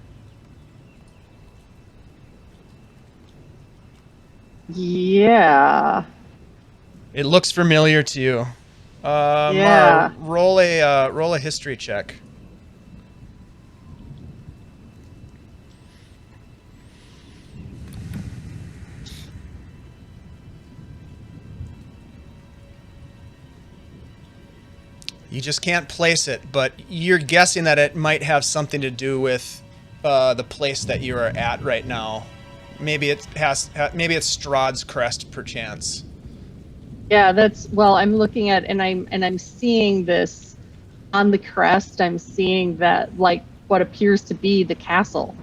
Yeah. It looks familiar to you. Yeah. Mara, roll a history check. You just can't place it, but you're guessing that it might have something to do with the place that you are at right now. Maybe it's Strahd's crest, perchance. Yeah, I'm looking at and I'm seeing this on the crest. I'm seeing that like what appears to be the castle.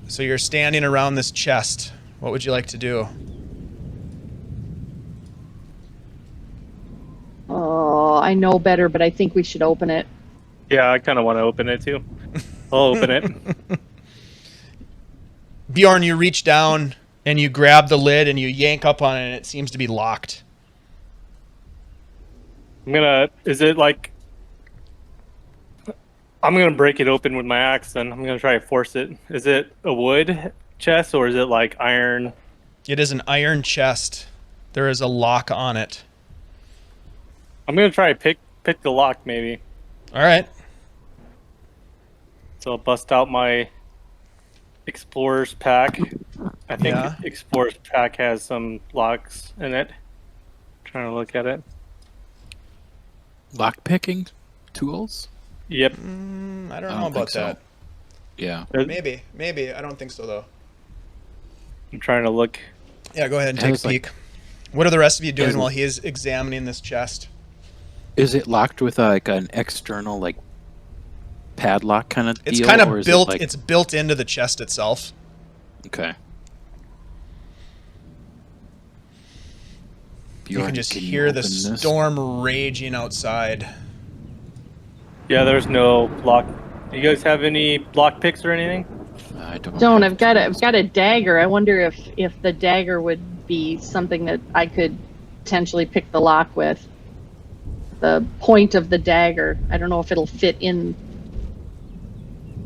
So you're standing around this chest. What would you like to do? Oh, I know better, but I think we should open it. Yeah, I kind of want to open it too. I'll open it. Bjorn, you reach down and you grab the lid and you yank up on it and it seems to be locked. Is it like... I'm going to break it open with my axe and I'm going to try to force it. Is it a wood chest or is it like iron? It is an iron chest. There is a lock on it. I'm going to try to pick the lock maybe. All right. So I'll bust out my Explorer's Pack. I think Yeah. Explorer's Pack has some locks in it. Trying to look at it. Lockpicking tools. Yep. I don't I know don't about think so. that. Yeah. Maybe. I don't think so, though. I'm trying to look. Yeah, go ahead and It take has, a peek. What are the rest of you doing has- while he is examining this chest? Is it locked with like an external like padlock kind of deal? It's kind or of is built. It like, It's built into the chest itself. okay. You Bjorn, can just you hear the open this? storm raging outside. Yeah, there's no lock. Do you guys have any lock picks or anything? I don't. Don't. have I've got a dagger. I wonder if the dagger would be something that I could potentially pick the lock with. The point of the dagger. I don't know if it'll fit in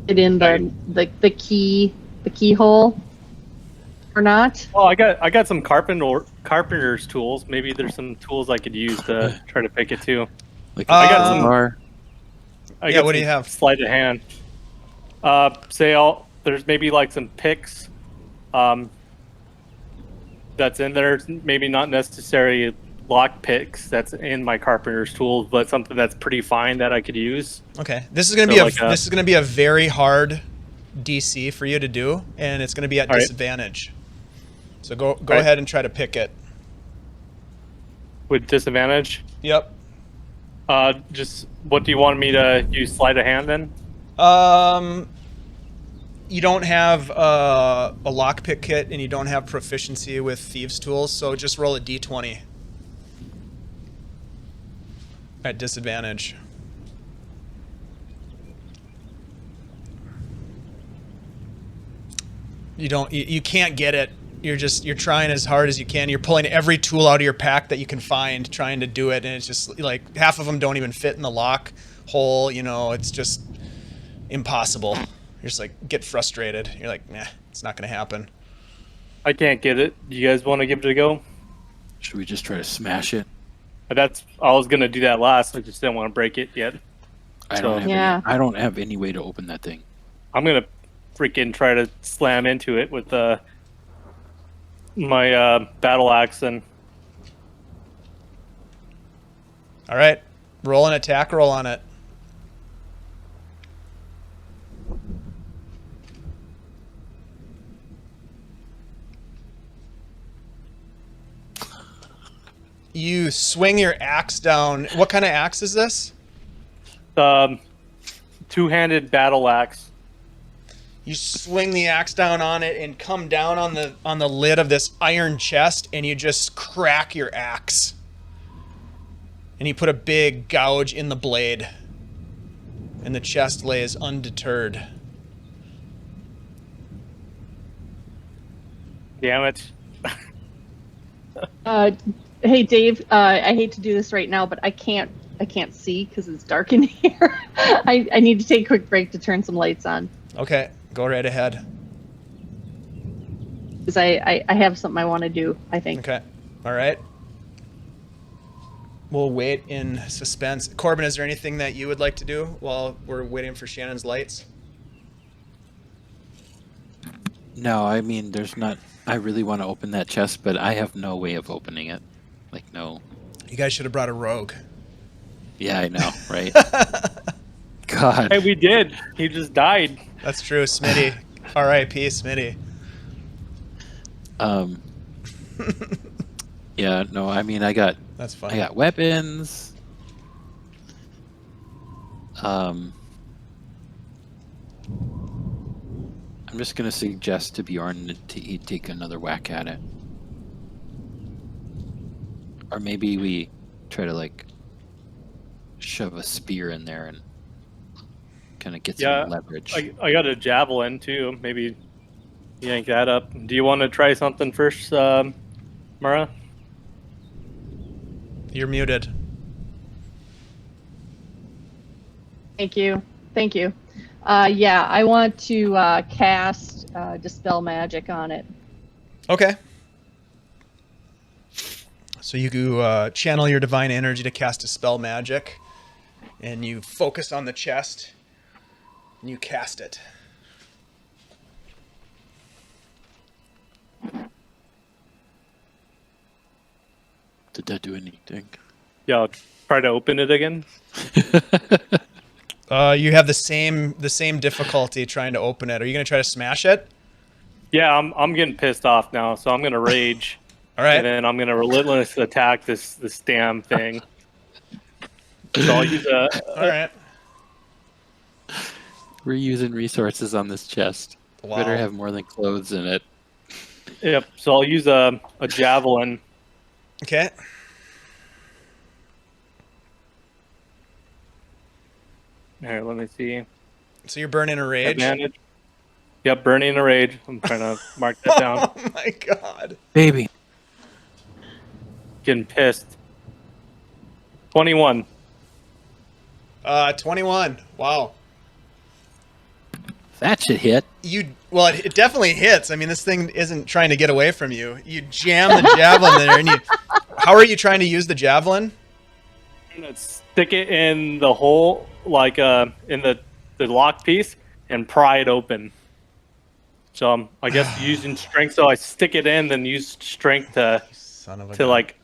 the keyhole or not. Oh, I got some carpenter's tools. Maybe there's some tools I could use to try to pick it too. Like I got a some- bar. Yeah, what do you have? Sleight of hand. There's maybe like some picks. That's in there. Maybe not necessarily lock picks. That's in my carpenter's tools, but something that's pretty fine that I could use. Okay, this is gonna So be like a- this is gonna be a very hard DC for you to do, and it's gonna be at All right. disadvantage. So go right. ahead and try to pick it. With disadvantage. Yep. Just what do you want me to use? Sleight of hand then? You don't have a lockpick kit, and you don't have proficiency with thieves' tools, so just roll a d20 at disadvantage. You can't get it. You're trying as hard as you can. You're pulling every tool out of your pack that you can find, trying to do it, and it's just like half of them don't even fit in the lock hole. You know, it's just impossible. You're just like get frustrated. You're like, nah, it's not gonna happen. I can't get it. You guys want to give it a go? Should we just try to smash it? I was gonna do that last. I just didn't want to break it yet. I don't have Yeah. I don't have any way to open that thing. I'm gonna freaking try to slam into it with my battle axe and All right, Roll an attack roll on it. You swing your axe down. What kind of axe is this? Two-handed battle axe. You swing the axe down on it and come down on the lid of this iron chest, and you just crack your axe. And you put a big gouge in the blade. And the chest lays undeterred. Damn it. Hey Dave, I hate to do this right now, but I can't see because it's dark in here. I need to take a quick break to turn some lights on. Okay, go right ahead. Because I have something I want to do, I think. Okay, all right. We'll wait in suspense. Corben, is there anything that you would like to do while we're waiting for Shannon's lights? No, I mean, there's not. I really want to open that chest, but I have no way of opening it. Like, no. You guys should have brought a rogue. Yeah, I know, right? God. Hey, we did. He just died. That's true, Smitty. R.I.P. Smitty. Yeah, no, I mean, That's fine. I got weapons. I'm just gonna suggest to Bjorn to take another whack at it, or maybe we try to like shove a spear in there and kind of get some leverage. I got a javelin too. Maybe yank that up. Do you want to try something first, Mara? You're muted. Thank you. Yeah, I want to cast Dispel Magic on it. Okay. So you channel your divine energy to cast a spell magic, and you focus on the chest, and you cast it. Did that do anything? Yeah, I'll try to open it again. You have the same difficulty trying to open it. Are you gonna try to smash it? Yeah, I'm getting pissed off now, so I'm gonna rage. All right. And then I'm gonna relentless attack this damn thing. So I'll use a. All right. We're using resources on this chest. Wow. Better have more than clothes in it. Yep. So I'll use a javelin. Okay. Here, let me see. So you're burning a rage. Advantage. Yep, burning a rage. I'm trying to mark that down. Oh my god. Baby. Getting pissed. 21. 21. Wow. That should hit. Well, it definitely hits. I mean, this thing isn't trying to get away from you. You jam the javelin there, and how are you trying to use the javelin? I'm gonna stick it in the hole, like in the lock piece, and pry it open. So I guess using strength. So I stick it in, then use strength to like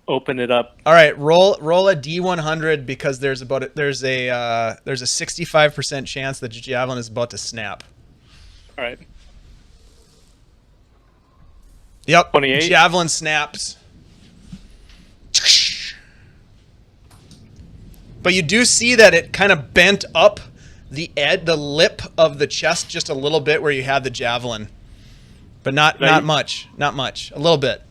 open it up. All right, roll a D100 because there's a 65% chance that the javelin is about to snap. All right. Yep. 28. Javelin snaps. But you do see that it kind of bent up the lip of the chest just a little bit where you had the javelin. But not much. Not much. A little bit.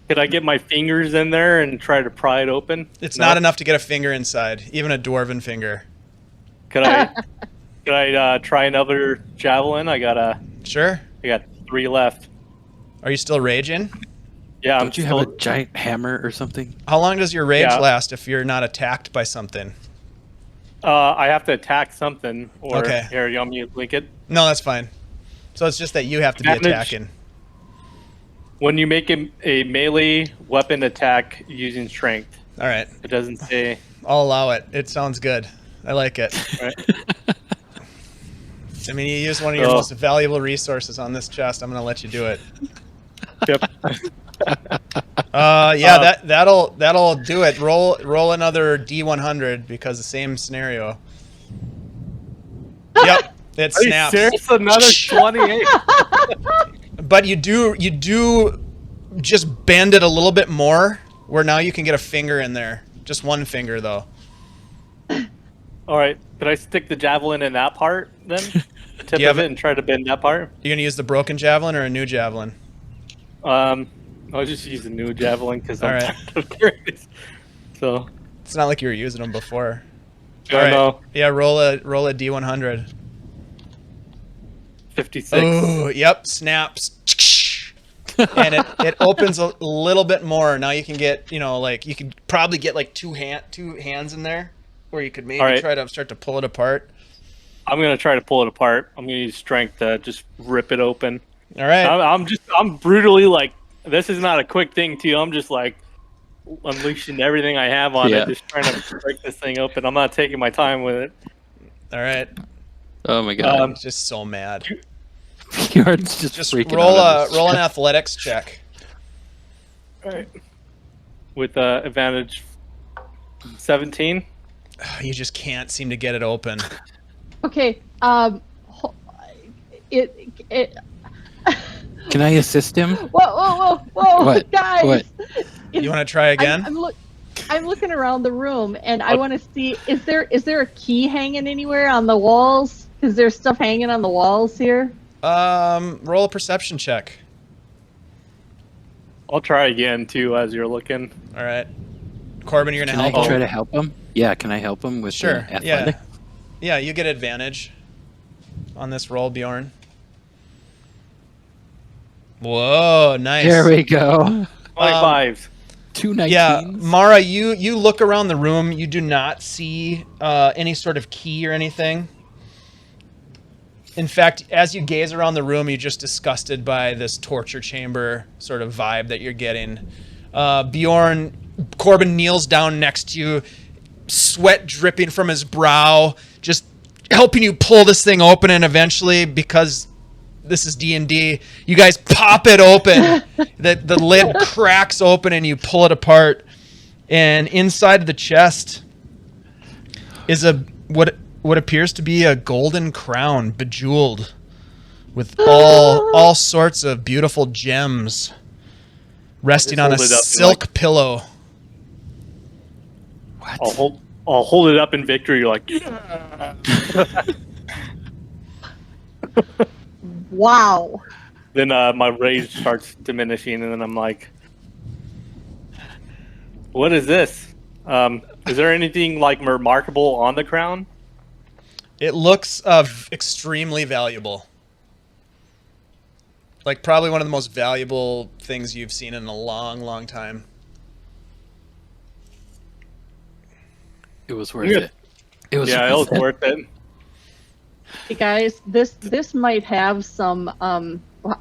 Could I get my fingers in there and try to pry it open? It's not enough to get a finger inside, even a dwarven finger. Could I try another javelin? Sure. I got 3 left. Are you still raging? Yeah. Don't you have a giant hammer or something? How long does your rage last if you're not attacked by something? I have to attack something. Or Okay. Here, you want me to link it? No, that's fine. So it's just that you have to be attacking. When you make a melee weapon attack using strength. All right. It doesn't say. I'll allow it. It sounds good. I like it. Right. I mean, you use one of your most valuable resources on this chest. I'm going to let you do it. Yep. Yeah, that'll do it. Roll another D100 because the same scenario. Yep, it Are you snaps. serious? Another 28. But you do just bend it a little bit more, where now you can get a finger in there. Just one finger though. All right. Could I stick the javelin in that part then? The tip of it and try to bend that part? You're gonna use the broken javelin or a new javelin? I'll just use a new javelin because I'm All right. tired of carrying this. So. It's not like you were using them before. I All right. know. Yeah, roll a D100. 56. Oh, yep, snaps. And it opens a little bit more. Now you can get, like you could probably get like two hands in there, or you could maybe try to start to pull it apart. I'm gonna try to pull it apart. I'm gonna use strength to just rip it open. All right. I'm brutally like, this is not a quick thing too. I'm just like unleashing everything I have on it, just trying to break this thing open. I'm not taking my time with it. All right. Oh my god. I'm just so mad. Bjorn's just freaking out. Roll an athletics check. All right. With advantage 17. You just can't seem to get it open. Okay. It. Can I assist him? Whoa, What? guys! What? You want to try again? I'm looking around the room, and I want to see, is there a key hanging anywhere on the walls? Is there stuff hanging on the walls here? Roll a perception check. I'll try again too as you're looking. All right. Corben, you're gonna help Can I him? try to help him? Yeah, can I help him with Sure. the athletic? Yeah, you get advantage on this roll, Bjorn. Whoa, nice. There we go. 25. 219s. Yeah, Mara, you look around the room. You do not see any sort of key or anything. In fact, as you gaze around the room, you're just disgusted by this torture chamber sort of vibe that you're getting. Bjorn, Corben kneels down next to you, sweat dripping from his brow, just helping you pull this thing open, and eventually, because this is D&D, you guys pop it open. The lid cracks open and you pull it apart. And inside the chest is what appears to be a golden crown, bejeweled with all sorts of beautiful gems resting on a silk pillow. What? I'll hold it up in victory. You're like, yeah. Wow. Then my rage starts diminishing, and then I'm like, what is this? Is there anything like remarkable on the crown? It looks extremely valuable. Like probably one of the most valuable things you've seen in a long, long time. It was worth it. It was worth it. Hey guys, this might have some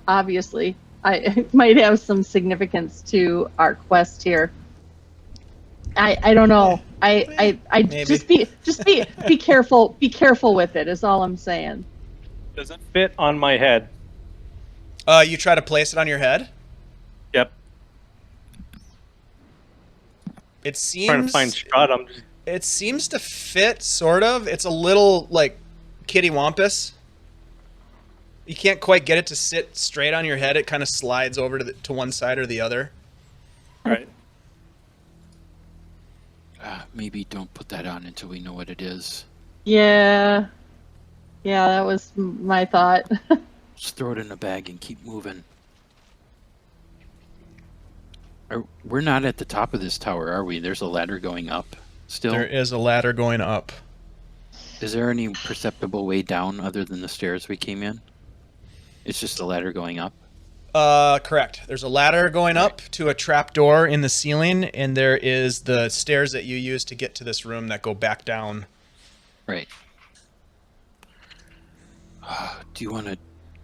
obviously it might have some significance to our quest here. I don't know. I Maybe. just be careful. Be careful with it. Is all I'm saying. Does it fit on my head? You try to place it on your head? Yep. It seems Trying to find Strahd. It seems to fit, sort of. It's a little like kitty wampus. You can't quite get it to sit straight on your head. It kind of slides over to one side or the other. All right. Maybe don't put that on until we know what it is. Yeah, that was my thought. Just throw it in a bag and keep moving. We're not at the top of this tower, are we? There's a ladder going up still? There is a ladder going up. Is there any perceptible way down other than the stairs we came in? It's just a ladder going up? Correct. There's a ladder going up to a trap door in the ceiling, and there is the stairs that you use to get to this room that go back down. Right. Do you want to...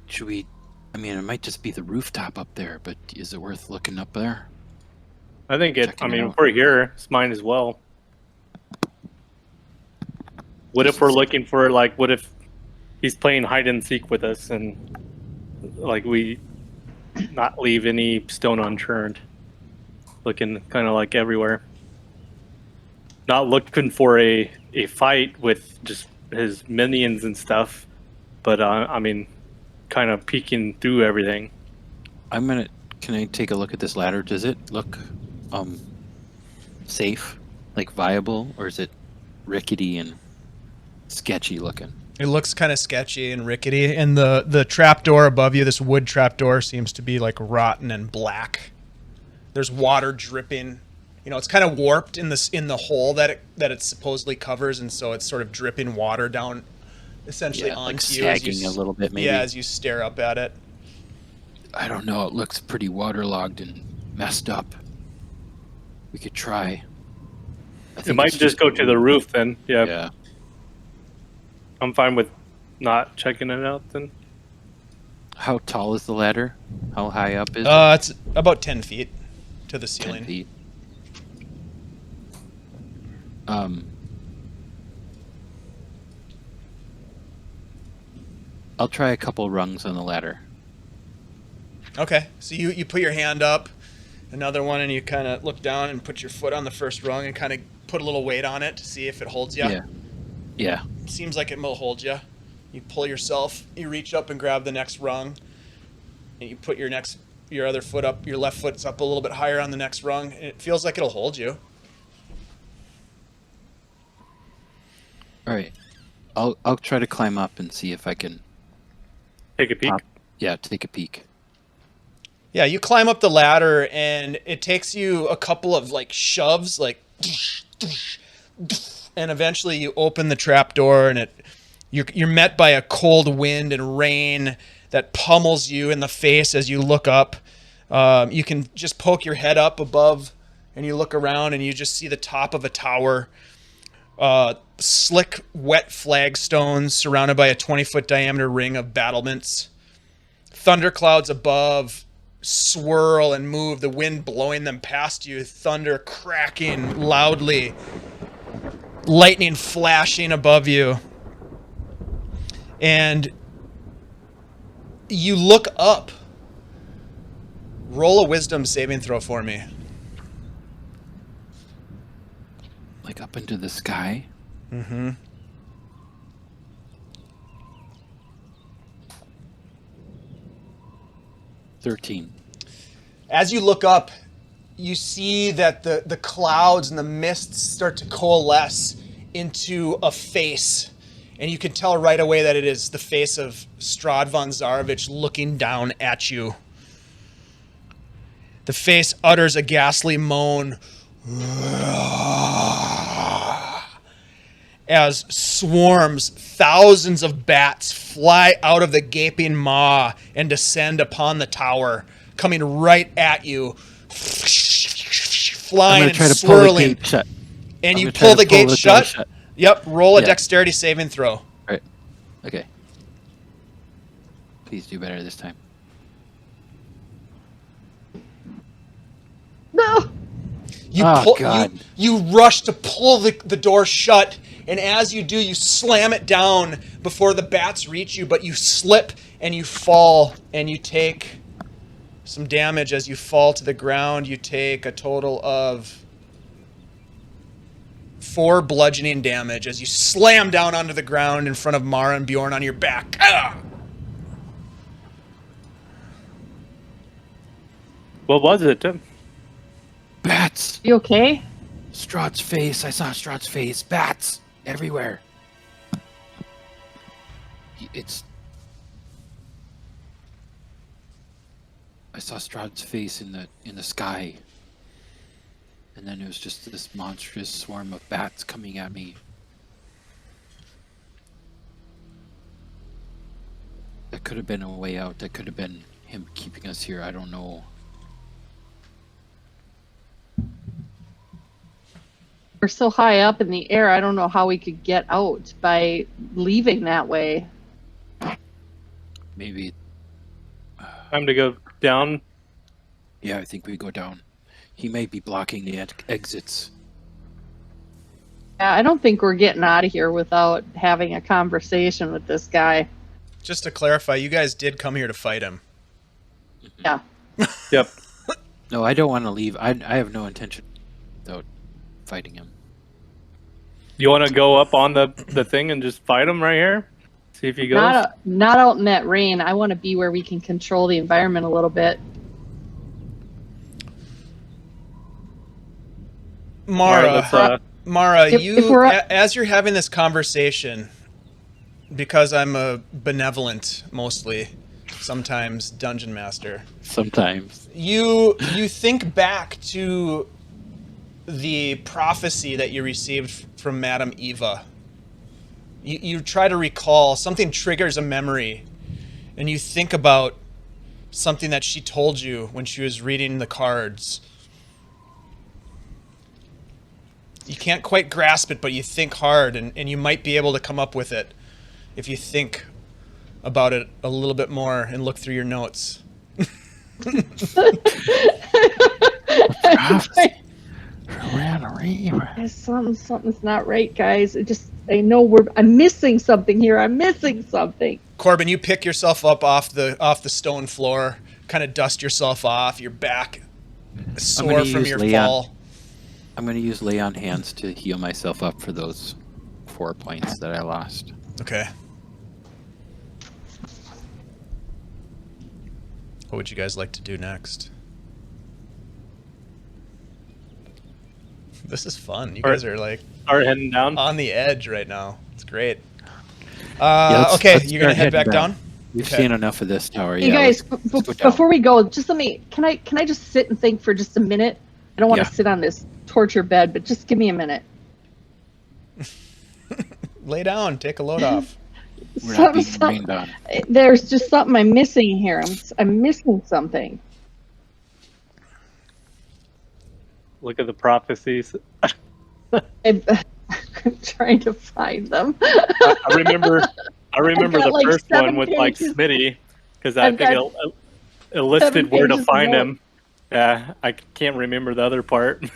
Should we... I mean, it might just be the rooftop up there, but is it worth looking up there? I think it. Checking it out. If we're here, it's mine as well. What if we're looking for what if he's playing hide and seek with us and we not leave any stone unturned? looking kind of like everywhere. Not looking for a fight with just his minions and stuff, but I mean, kind of peeking through everything. Can I take a look at this ladder? Does it look safe, like viable, or is it rickety and sketchy looking? It looks kind of sketchy and rickety, and the trapdoor above you, this wood trapdoor, seems to be like rotten and black. There's water dripping. You know, it's kind of warped in the hole that it supposedly covers, and so it's sort of dripping water down, essentially onto like you. sagging a little bit, maybe. Yeah, as you stare up at it. I don't know. It looks pretty waterlogged and messed up. We could try. It might just go to the roof then. Yeah. I'm fine with not checking it out then. How tall is the ladder? How high up is it? It's about 10 feet to the 10 ceiling. feet. I'll try a couple rungs on the ladder. Okay, so you put your hand up, another one, and you kind of look down and put your foot on the first rung and kind of put a little weight on it to see if it holds you. Yeah. Seems like it will hold you. You pull yourself, you reach up and grab the next rung, and you put your other foot up, your left foot's up a little bit higher on the next rung, and it feels like it'll hold you. All right. I'll try to climb up and see if I can Take a peek. take a peek. Yeah, you climb up the ladder, and it takes you a couple of like shoves, like, and eventually you open the trapdoor, and you're met by a cold wind and rain that pummels you in the face as you look up. You can just poke your head up above, and you look around, and you just see the top of a tower. Slick, wet flagstones surrounded by a 20-foot diameter ring of battlements. Thunderclouds above swirl and move, the wind blowing them past you, thunder cracking loudly, lightning flashing above you. And you look up. Roll a wisdom saving throw for me. Like up into the sky? Mm-hmm. 13. As you look up, you see that the clouds and the mists start to coalesce into a face. And you can tell right away that it is the face of Strahd von Zarovich looking down at you. The face utters a ghastly moan as swarms, thousands of bats fly out of the gaping maw and descend upon the tower, coming right at you, flying and try to swirling. pull the gate shut. And you pull the gate shut? Yep, roll a Yeah. dexterity saving throw. All right. Okay. Please do better this time. No. You rush to pull the door shut, and as you do, you slam it down before the bats reach you, but you slip and you fall, and you take some damage as you fall to the ground. You take a total of 4 bludgeoning damage as you slam down onto the ground in front of Mara and Bjorn on your back. Ah! What was it, Tim? Bats! You okay? Strahd's face. I saw Strahd's face. Bats everywhere. I saw Strahd's face in the sky. And then it was just this monstrous swarm of bats coming at me. That could have been a way out. That could have been him keeping us here. I don't know. We're so high up in the air, I don't know how we could get out by leaving that way. Maybe. Time to go down. Yeah, I think we go down. He may be blocking the exits. Yeah, I don't think we're getting out of here without having a conversation with this guy. Just to clarify, you guys did come here to fight him. Yeah. Yep. No, I don't want to leave. I have no intention of fighting him. You want to go up on the thing and just fight him right here? See if he goes? Not out in that rain. I want to be where we can control the environment a little bit. Mara, If as you're having this conversation, because I'm a benevolent, mostly, sometimes dungeon master. Sometimes. You think back to the prophecy that you received from Madame Eva. You try to recall, something triggers a memory, and you think about something that she told you when she was reading the cards. You can't quite grasp it, but you think hard, and you might be able to come up with it if you think about it a little bit more and look through your notes. Something's not right, guys. I know I'm missing something here. I'm missing something. Corben, you pick yourself up off the stone floor, kind of dust yourself off, your back sore from your fall. I'm going to use lay on hands to heal myself up for those 4 points that I lost. Okay. What would you guys like to do next? This is fun. You guys are like heading down on the edge right now. It's great. Okay, you're gonna head back down. We've seen enough of this tower. You guys, before we go, just let me. Can I just sit and think for just a minute? I don't want to sit on this torture bed, but just give me a minute. Lay down. Take a load off. There's just something I'm missing here. I'm missing something. Look at the prophecies. I'm trying to find them. I remember the like first one with pages. like Smitty, because I think it listed where to find him. Yeah, I can't remember the other part.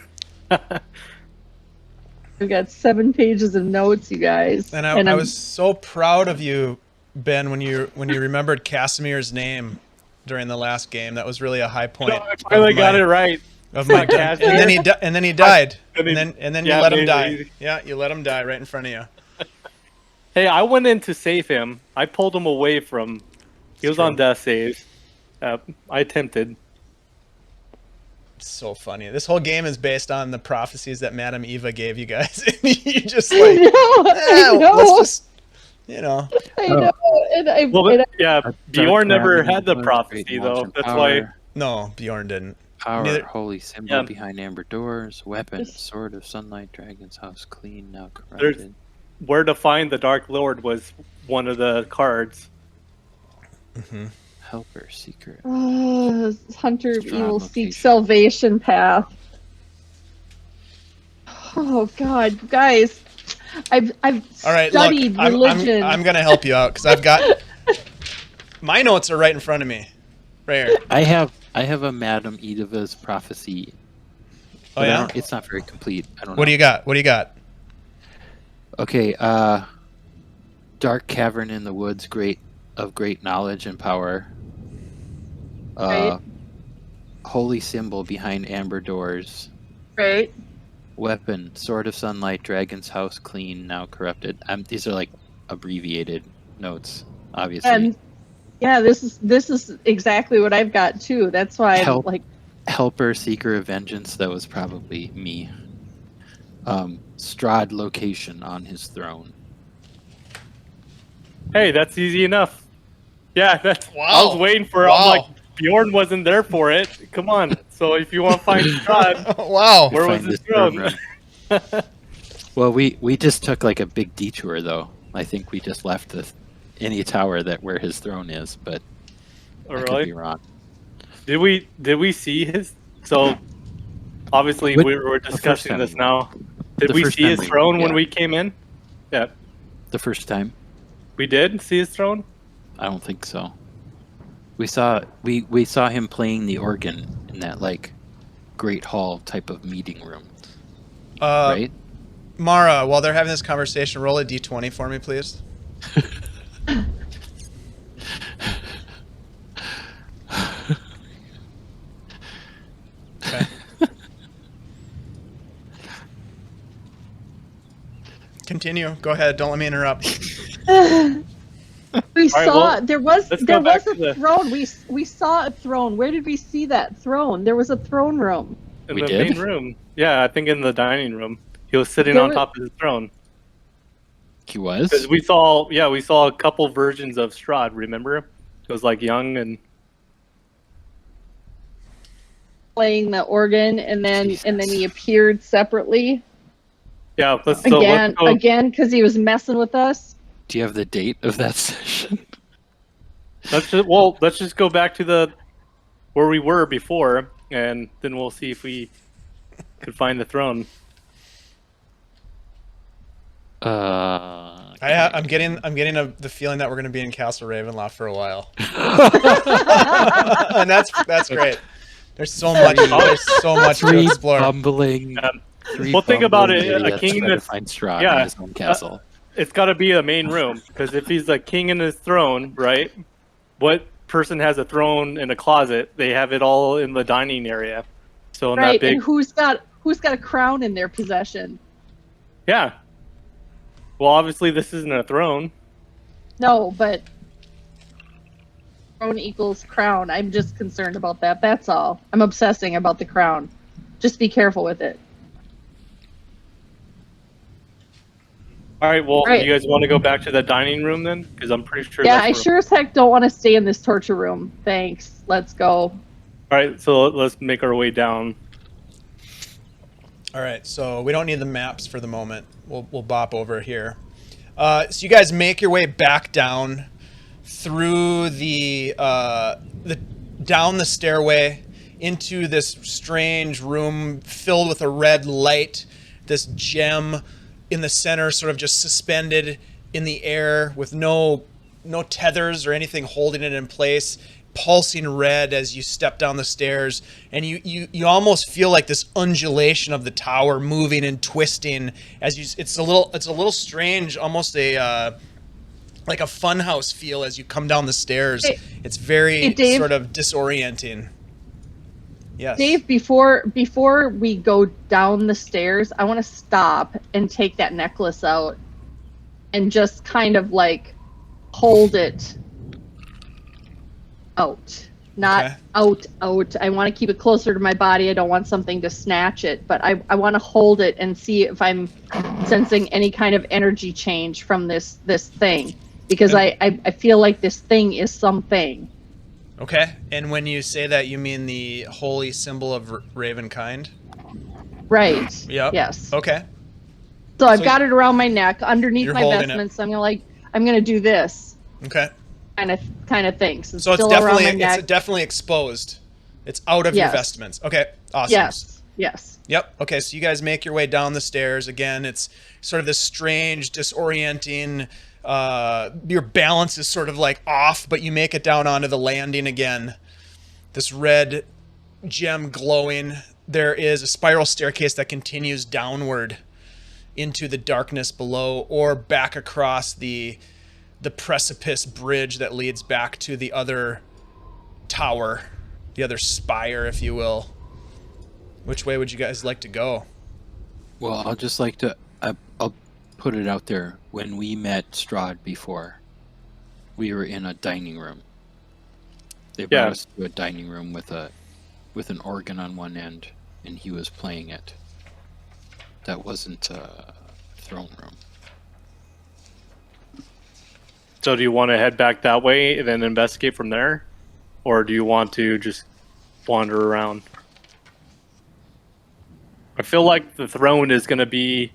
We've got 7 pages of notes, you guys. And I was so proud of you, Ben, when you remembered Casimir's name during the last game. That was really a high point. No, I finally got it right. Of my and then he died. And then you let him die. Easy. Yeah, you let him die right in front of you. Hey, I went in to save him. I pulled him away from. He was on death save. I attempted. So funny. This whole game is based on the prophecies that Madame Eva gave you guys. You just like, I know. Let's just, you know. I know. Bjorn never had the prophecy though. That's why. No, Bjorn didn't. Power, holy symbol behind amber doors, weapon, sword of sunlight, dragon's house, clean, now corrupted. Where to find the Dark Lord was one of the cards. Mm-hmm. Helper, secret. Hunter of evil seeks salvation path. Oh God, guys, I've all right, studied religion. I'm gonna help you out because I've got my notes are right in front of me, right here. I have a Madame Eva's prophecy. Oh yeah, it's not very complete. I don't know. What do you got? Okay, dark cavern in the woods, great knowledge and power. Right. Holy symbol behind amber doors. Right. Weapon, sword of sunlight, dragon's house, clean, now corrupted. These are like abbreviated notes, obviously. And yeah, this is exactly what I've got too. That's why I'm like helper, seeker of vengeance. That was probably me. Strahd location on his throne. Hey, that's easy enough. Yeah, that's. Wow. I was waiting for it. I'm like, Bjorn wasn't there for it. Come on. So if you want to find Strahd, wow, where was his throne? Well, we just took like a big detour though. I think we just left any tower where his throne is, but I could be wrong. Did we see his? So obviously we were discussing this now. Did we see his throne when we came in? Yeah. The first time. We did see his throne? I don't think so. We saw him playing the organ in that like great hall type of meeting room. Right? Mara, while they're having this conversation, roll a d20 for me, please. continue. Go ahead. Don't let me interrupt. We saw well, there was let's go back a to the- throne. We saw a throne. Where did we see that throne? There was a throne room. In We the did? main room. Yeah, I think in the dining room. He was sitting There on was- top of his throne. He was? Because we saw a couple versions of Strahd, remember? It was like young and Playing the organ, and then he appeared separately yeah. Let's again go. because he was messing with us. Do you have the date of that session? Let's just go back to where we were before, and then we'll see if we could find the throne. I'm getting the feeling that we're going to be in Castle Ravenloft for a while, and that's great. There's so much to Three explore. bumbling. Well, think about it, a idiots king trying to that's- find Strahd yeah, in his own castle. It's got to be a main room, because if he's a king in his throne, right? What person has a throne in a closet? They have it all in the dining area. So in Right, that big, and who's got a crown in their possession? yeah. Well, obviously this isn't a throne. No, but throne equals crown. I'm just concerned about that. That's all. I'm obsessing about the crown. Just be careful with it. All right. Well, Right. you guys want to go back to the dining room then? Because I'm pretty sure. Yeah, that's I where- sure as heck don't want to stay in this torture room. Thanks. Let's go. All right. So let's make our way down. All right, so we don't need the maps for the moment. We'll bop over here. So you guys make your way back down through the down the stairway into this strange room filled with a red light. This gem in the center, sort of just suspended in the air with no tethers or anything holding it in place, pulsing red as you step down the stairs, and you almost feel like this undulation of the tower moving and twisting as you. It's a little strange, almost like a funhouse feel as you come down the stairs. It's very Hey, Dave. sort of disorienting. Yes. Dave, before we go down the stairs, I want to stop and take that necklace out and just kind of like hold it out. Not Okay. out. I want to keep it closer to my body. I don't want something to snatch it, but I want to hold it and see if I'm sensing any kind of energy change from this thing. Because I feel like this thing is something. Okay. And when you say that, you mean the holy symbol of Ravenkind? Right. Yep. Yes. Okay. So I've So got it around my neck, underneath you're my holding it. vestments. I'm gonna do this Okay. kind of thing. So So it's still around my definitely neck. definitely exposed. It's out of your Yes. vestments. Okay. Awesome. Yes. Yep. Okay. So you guys make your way down the stairs again. It's sort of this strange, disorienting. Your balance is sort of like off, but you make it down onto the landing again. This red gem glowing. There is a spiral staircase that continues downward into the darkness below, or back across the precipice bridge that leads back to the other tower, the other spire, if you will. Which way would you guys like to go? Well, I'll just like to. I'll put it out there. When we met Strahd before, we were in a dining room. They brought Yeah. us to a dining room with an organ on one end, and he was playing it. That wasn't a throne room. So do you want to head back that way and then investigate from there, or do you want to just wander around? I feel like the throne is going to be.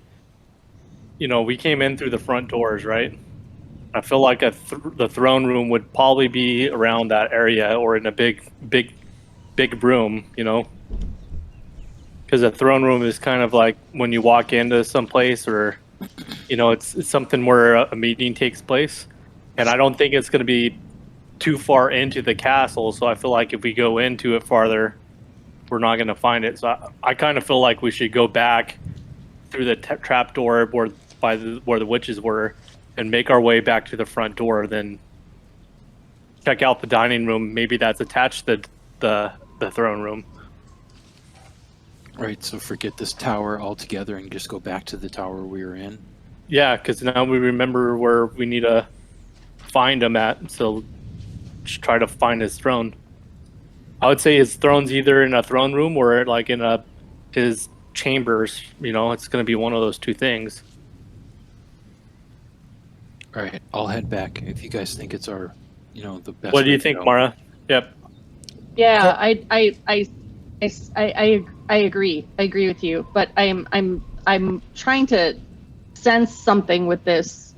We came in through the front doors, right? I feel like the throne room would probably be around that area or in a big room, because a throne room is kind of like when you walk into some place, or it's something where a meeting takes place, and I don't think it's going to be too far into the castle. So I feel like if we go into it farther, we're not going to find it. So I kind of feel like we should go back through the trap door where the witches were, and make our way back to the front door. Then check out the dining room. Maybe that's attached to the throne room. Right, so forget this tower altogether and just go back to the tower we were in. Yeah, because now we remember where we need to find him at. So just try to find his throne. I would say his throne's either in a throne room or like in his chambers. You know, it's going to be one of those two things. All right, I'll head back if you guys think it's our, the best. What do you way to think, go. Mara? Yep. Yeah, I agree. I agree with you, but I'm trying to sense something with this.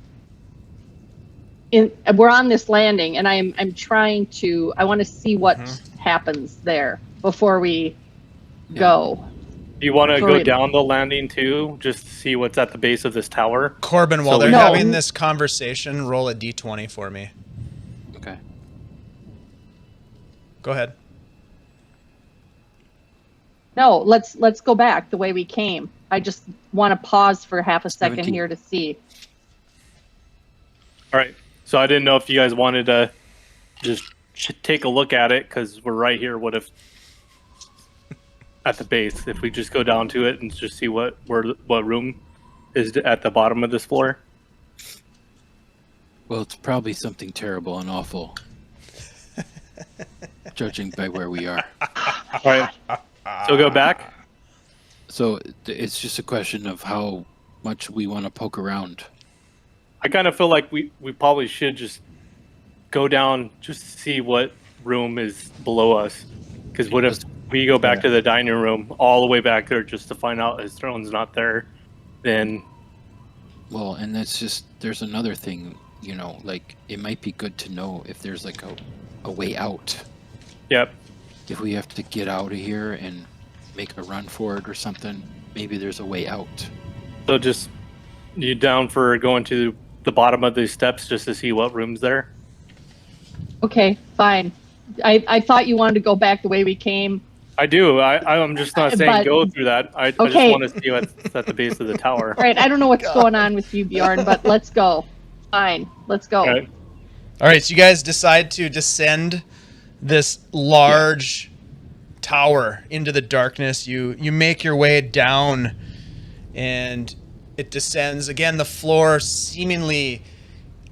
We're on this landing, and I'm trying to. I want to see what happens there before we go. Do you want to Before go we- down the landing too, just to see what's at the base of this tower? Corben, while So they're we- No. having this conversation, roll a d20 for me. Okay. Go ahead. No, let's go back the way we came. I just want to pause for half a second 17. here to see. All right. So I didn't know if you guys wanted to just take a look at it because we're right here. What if at the base? If we just go down to it and just see what room is at the bottom of this floor? Well, it's probably something terrible and awful, judging by where we are. All right. So go back. So it's just a question of how much we want to poke around. I kind of feel like we probably should just go down just to see what room is below us. Because what if we go back to the dining room all the way back there just to find out his throne's not there? Then, Well, and there's another thing, like it might be good to know if there's like a way out. yep. If we have to get out of here and make a run for it or something, maybe there's a way out. So just you down for going to the bottom of these steps just to see what room's there? Okay, fine. I thought you wanted to go back the way we came. I do. I'm just not saying But- go through that. I just Okay. want to see what's at the base of the tower. All right, I don't know what's going on with you, Bjorn, but let's go. Fine, let's go. Okay. All right, so you guys decide to descend this large tower into the darkness. You make your way down, and it descends. Again, the floor seemingly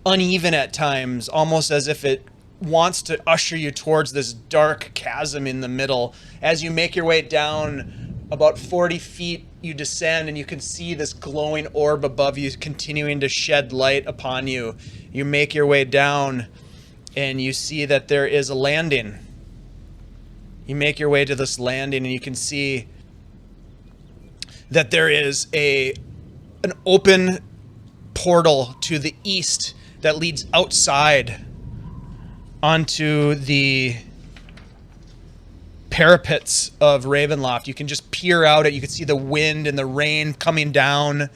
uneven at times, almost as if it wants to usher you towards this dark chasm in the middle. As you make your way down about 40 feet, you descend and you can see this glowing orb above you continuing to shed light upon you. You make your way down and you see that there is a landing. You make your way to this landing and you can see that there is an open portal to the east that leads outside onto the parapets of Ravenloft. You can just peer out at, you can see the wind and the rain coming down,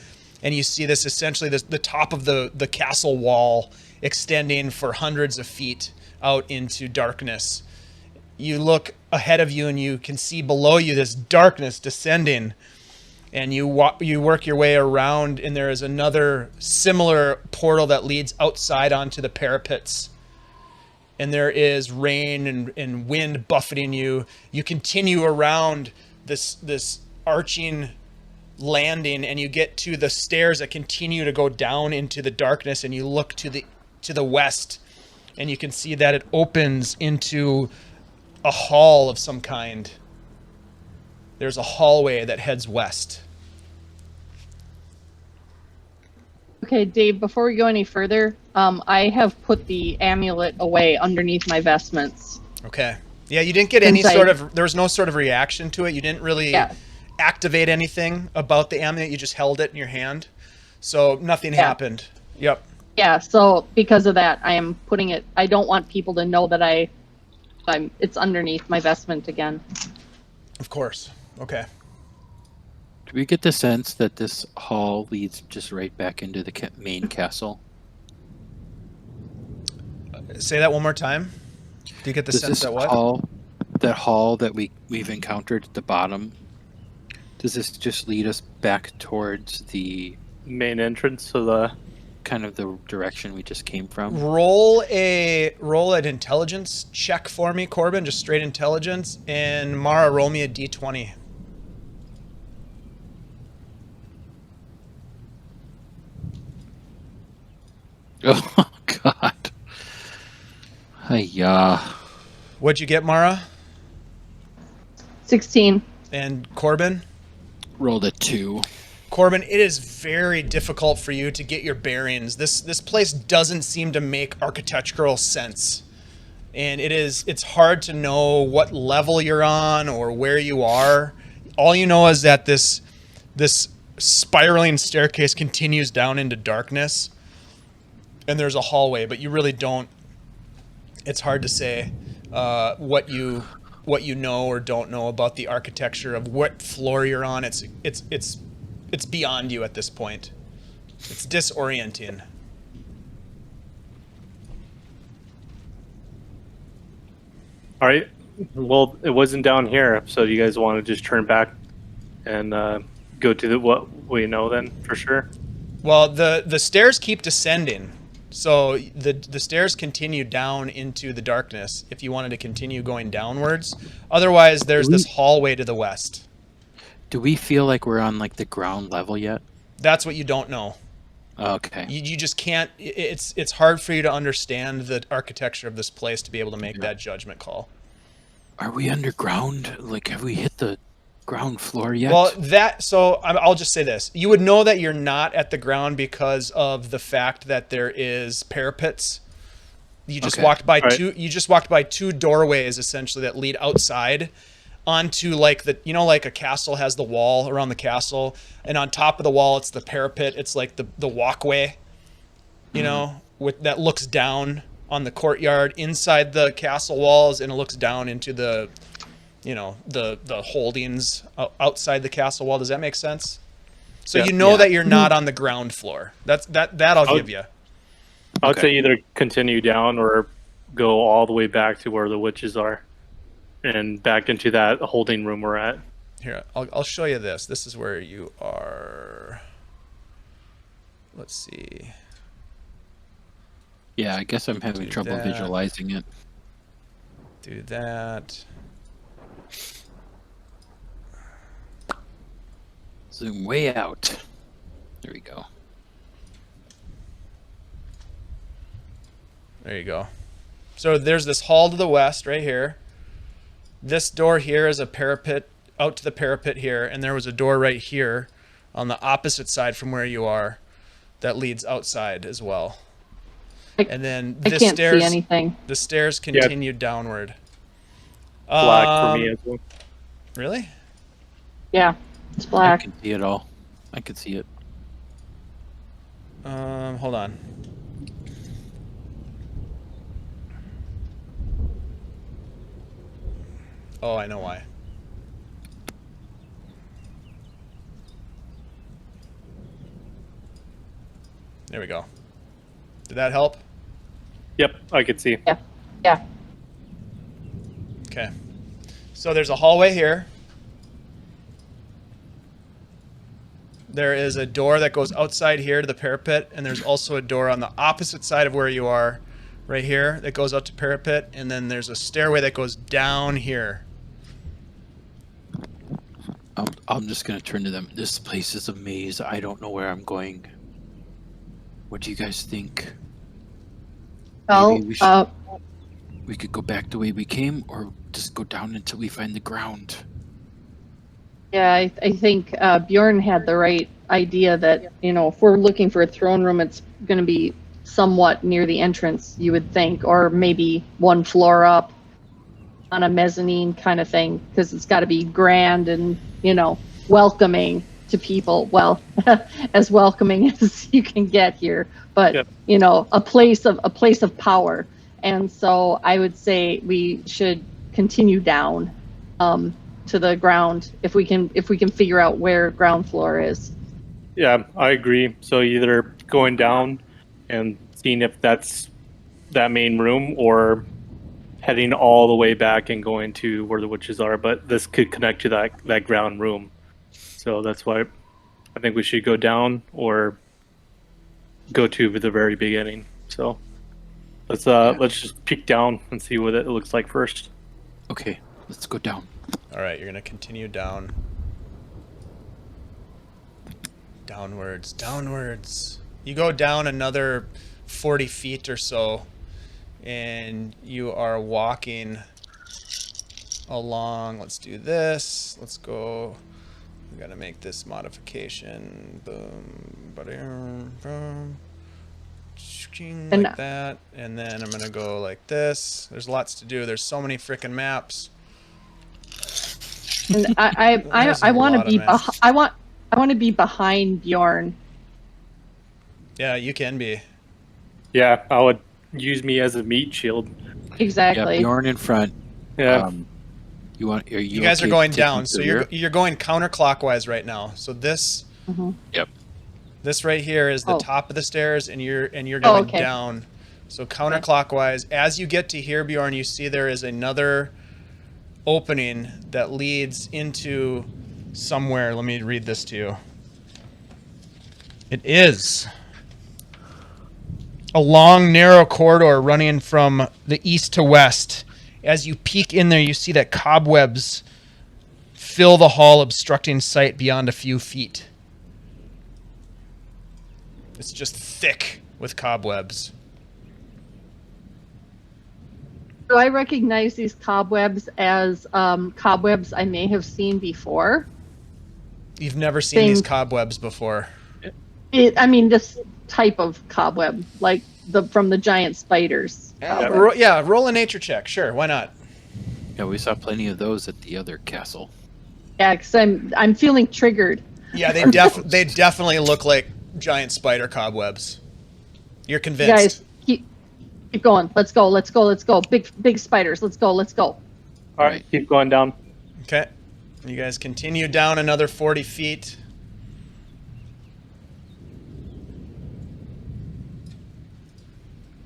and you see this essentially the top of the castle wall extending for hundreds of feet out into darkness. You look ahead of you and you can see below you this darkness descending, and you work your way around, and there is another similar portal that leads outside onto the parapets. And there is rain and wind buffeting you. You continue around this arching landing, and you get to the stairs that continue to go down into the darkness, and you look to the west, and you can see that it opens into a hall of some kind. There's a hallway that heads west. Okay, Dave, before we go any further, I have put the amulet away underneath my vestments. Okay. Yeah, you didn't get any Since there was no sort of reaction to it. You didn't really activate anything about the amulet. You just held it in your hand. So nothing happened. Yep. Yeah, so because of that, I am putting it, I don't want people to know that it's underneath my vestment again. Of course. Okay. Do we get the sense that this hall leads just right back into the main castle? Say that one more time. Do you get the Does sense this that what? hall that we've encountered at the bottom, does this just lead us back towards the Main entrance to the... kind of the direction we just came from? Roll an intelligence check for me, Corben, just straight intelligence, and Mara, roll me a d20. Oh, God. Hiya. What'd you get, Mara? 16. And Corben? Rolled a 2. Corben, it is very difficult for you to get your bearings. This place doesn't seem to make architectural sense. And it's hard to know what level you're on or where you are. All you know is that this spiraling staircase continues down into darkness. And there's a hallway, but you really don't. It's hard to say what you know or don't know about the architecture of what floor you're on. It's beyond you at this point. It's disorienting. All right. Well, it wasn't down here, so you guys want to just turn back and go to what we know then for sure. Well, the stairs keep descending, so the stairs continue down into the darkness. If you wanted to continue going downwards, otherwise there's this hallway to the west. Do we feel like we're on like the ground level yet? That's what you don't know. Okay. You just can't. It's hard for you to understand the architecture of this place to be able to make that judgment call. Are we underground? Like, have we hit the ground floor yet? Well, I'll just say this: you would know that you're not at the ground because of the fact that there is parapets. You just walked by two. You just walked by two doorways essentially that lead outside onto like like a castle has the wall around the castle, and on top of the wall it's the parapet. It's like the walkway, that looks down on the courtyard inside the castle walls, and it looks down into the holdings outside the castle wall. Does that make sense? So that you're not on the ground floor. That I'll give you. I would say either continue down or go all the way back to where the witches are, and back into that holding room we're at. Here, I'll show you this. This is where you are. Let's see. Yeah, I guess I'm having trouble visualizing it. Do that. Zoom way out. There we go. There you go. So there's this hall to the west right here. This door here is a parapet out to the parapet here, and there was a door right here on the opposite side from where you are that leads outside as well. And then I can't see anything. The stairs continue downward. Black for me as well. Really? Yeah, it's black. I can see it all. I can see it. Hold on. Oh, I know why. There we go. Did that help? Yep, I could see. Yeah. Okay. So there's a hallway here. There is a door that goes outside here to the parapet, and there's also a door on the opposite side of where you are, right here, that goes out to parapet, and then there's a stairway that goes down here. I'm just gonna turn to them. This place is a maze. I don't know where I'm going. What do you guys think? Well, we could go back the way we came, or just go down until we find the ground. yeah, I think Bjorn had the right idea that, if we're looking for a throne room, it's going to be somewhat near the entrance, you would think, or maybe one floor up on a mezzanine kind of thing, because it's got to be grand and, welcoming to people. Well, as welcoming as you can get here, but a place of power. And so I would say we should continue down to the ground if we can figure out where ground floor is. Yeah, I agree. So either going down and seeing if that's that main room, or heading all the way back and going to where the witches are. But this could connect to that ground room. So that's why I think we should go down or go to the very beginning. So let's just peek down and see what it looks like first. Okay, let's go down. All right, you're going to continue down. Downwards. You go down another 40 feet or so, and you are walking along. Let's do this. Let's go. We gotta make this modification. Boom, boom, like that, and then I'm gonna go like this. There's lots to do. There's so many freaking maps. And I want to be I want to be behind Bjorn. Yeah, you can be. Yeah, I would use me as a meat shield. Exactly. Yeah, Bjorn in front. Yeah. You guys are going down, so you're going counterclockwise right now. So this. Mm-hmm. Yep. This right here is the top of the stairs, and you're going down. So counterclockwise. As you get to here, Bjorn, you see there is another opening that leads into somewhere. Let me read this to you. It is a long, narrow corridor running from the east to west. As you peek in there, you see that cobwebs fill the hall, obstructing sight beyond a few feet. It's just thick with cobwebs. Do I recognize these cobwebs as cobwebs I may have seen before? You've never seen these cobwebs before. This type of cobweb, like from the giant spiders. Roll a nature check. Sure, why not? Yeah, we saw plenty of those at the other castle. Yeah, because I'm feeling triggered. Yeah, they definitely look like giant spider cobwebs. You're convinced. Guys, keep going. Let's go. Big spiders. Let's go. All right, keep going down. Okay. You guys continue down another 40 feet.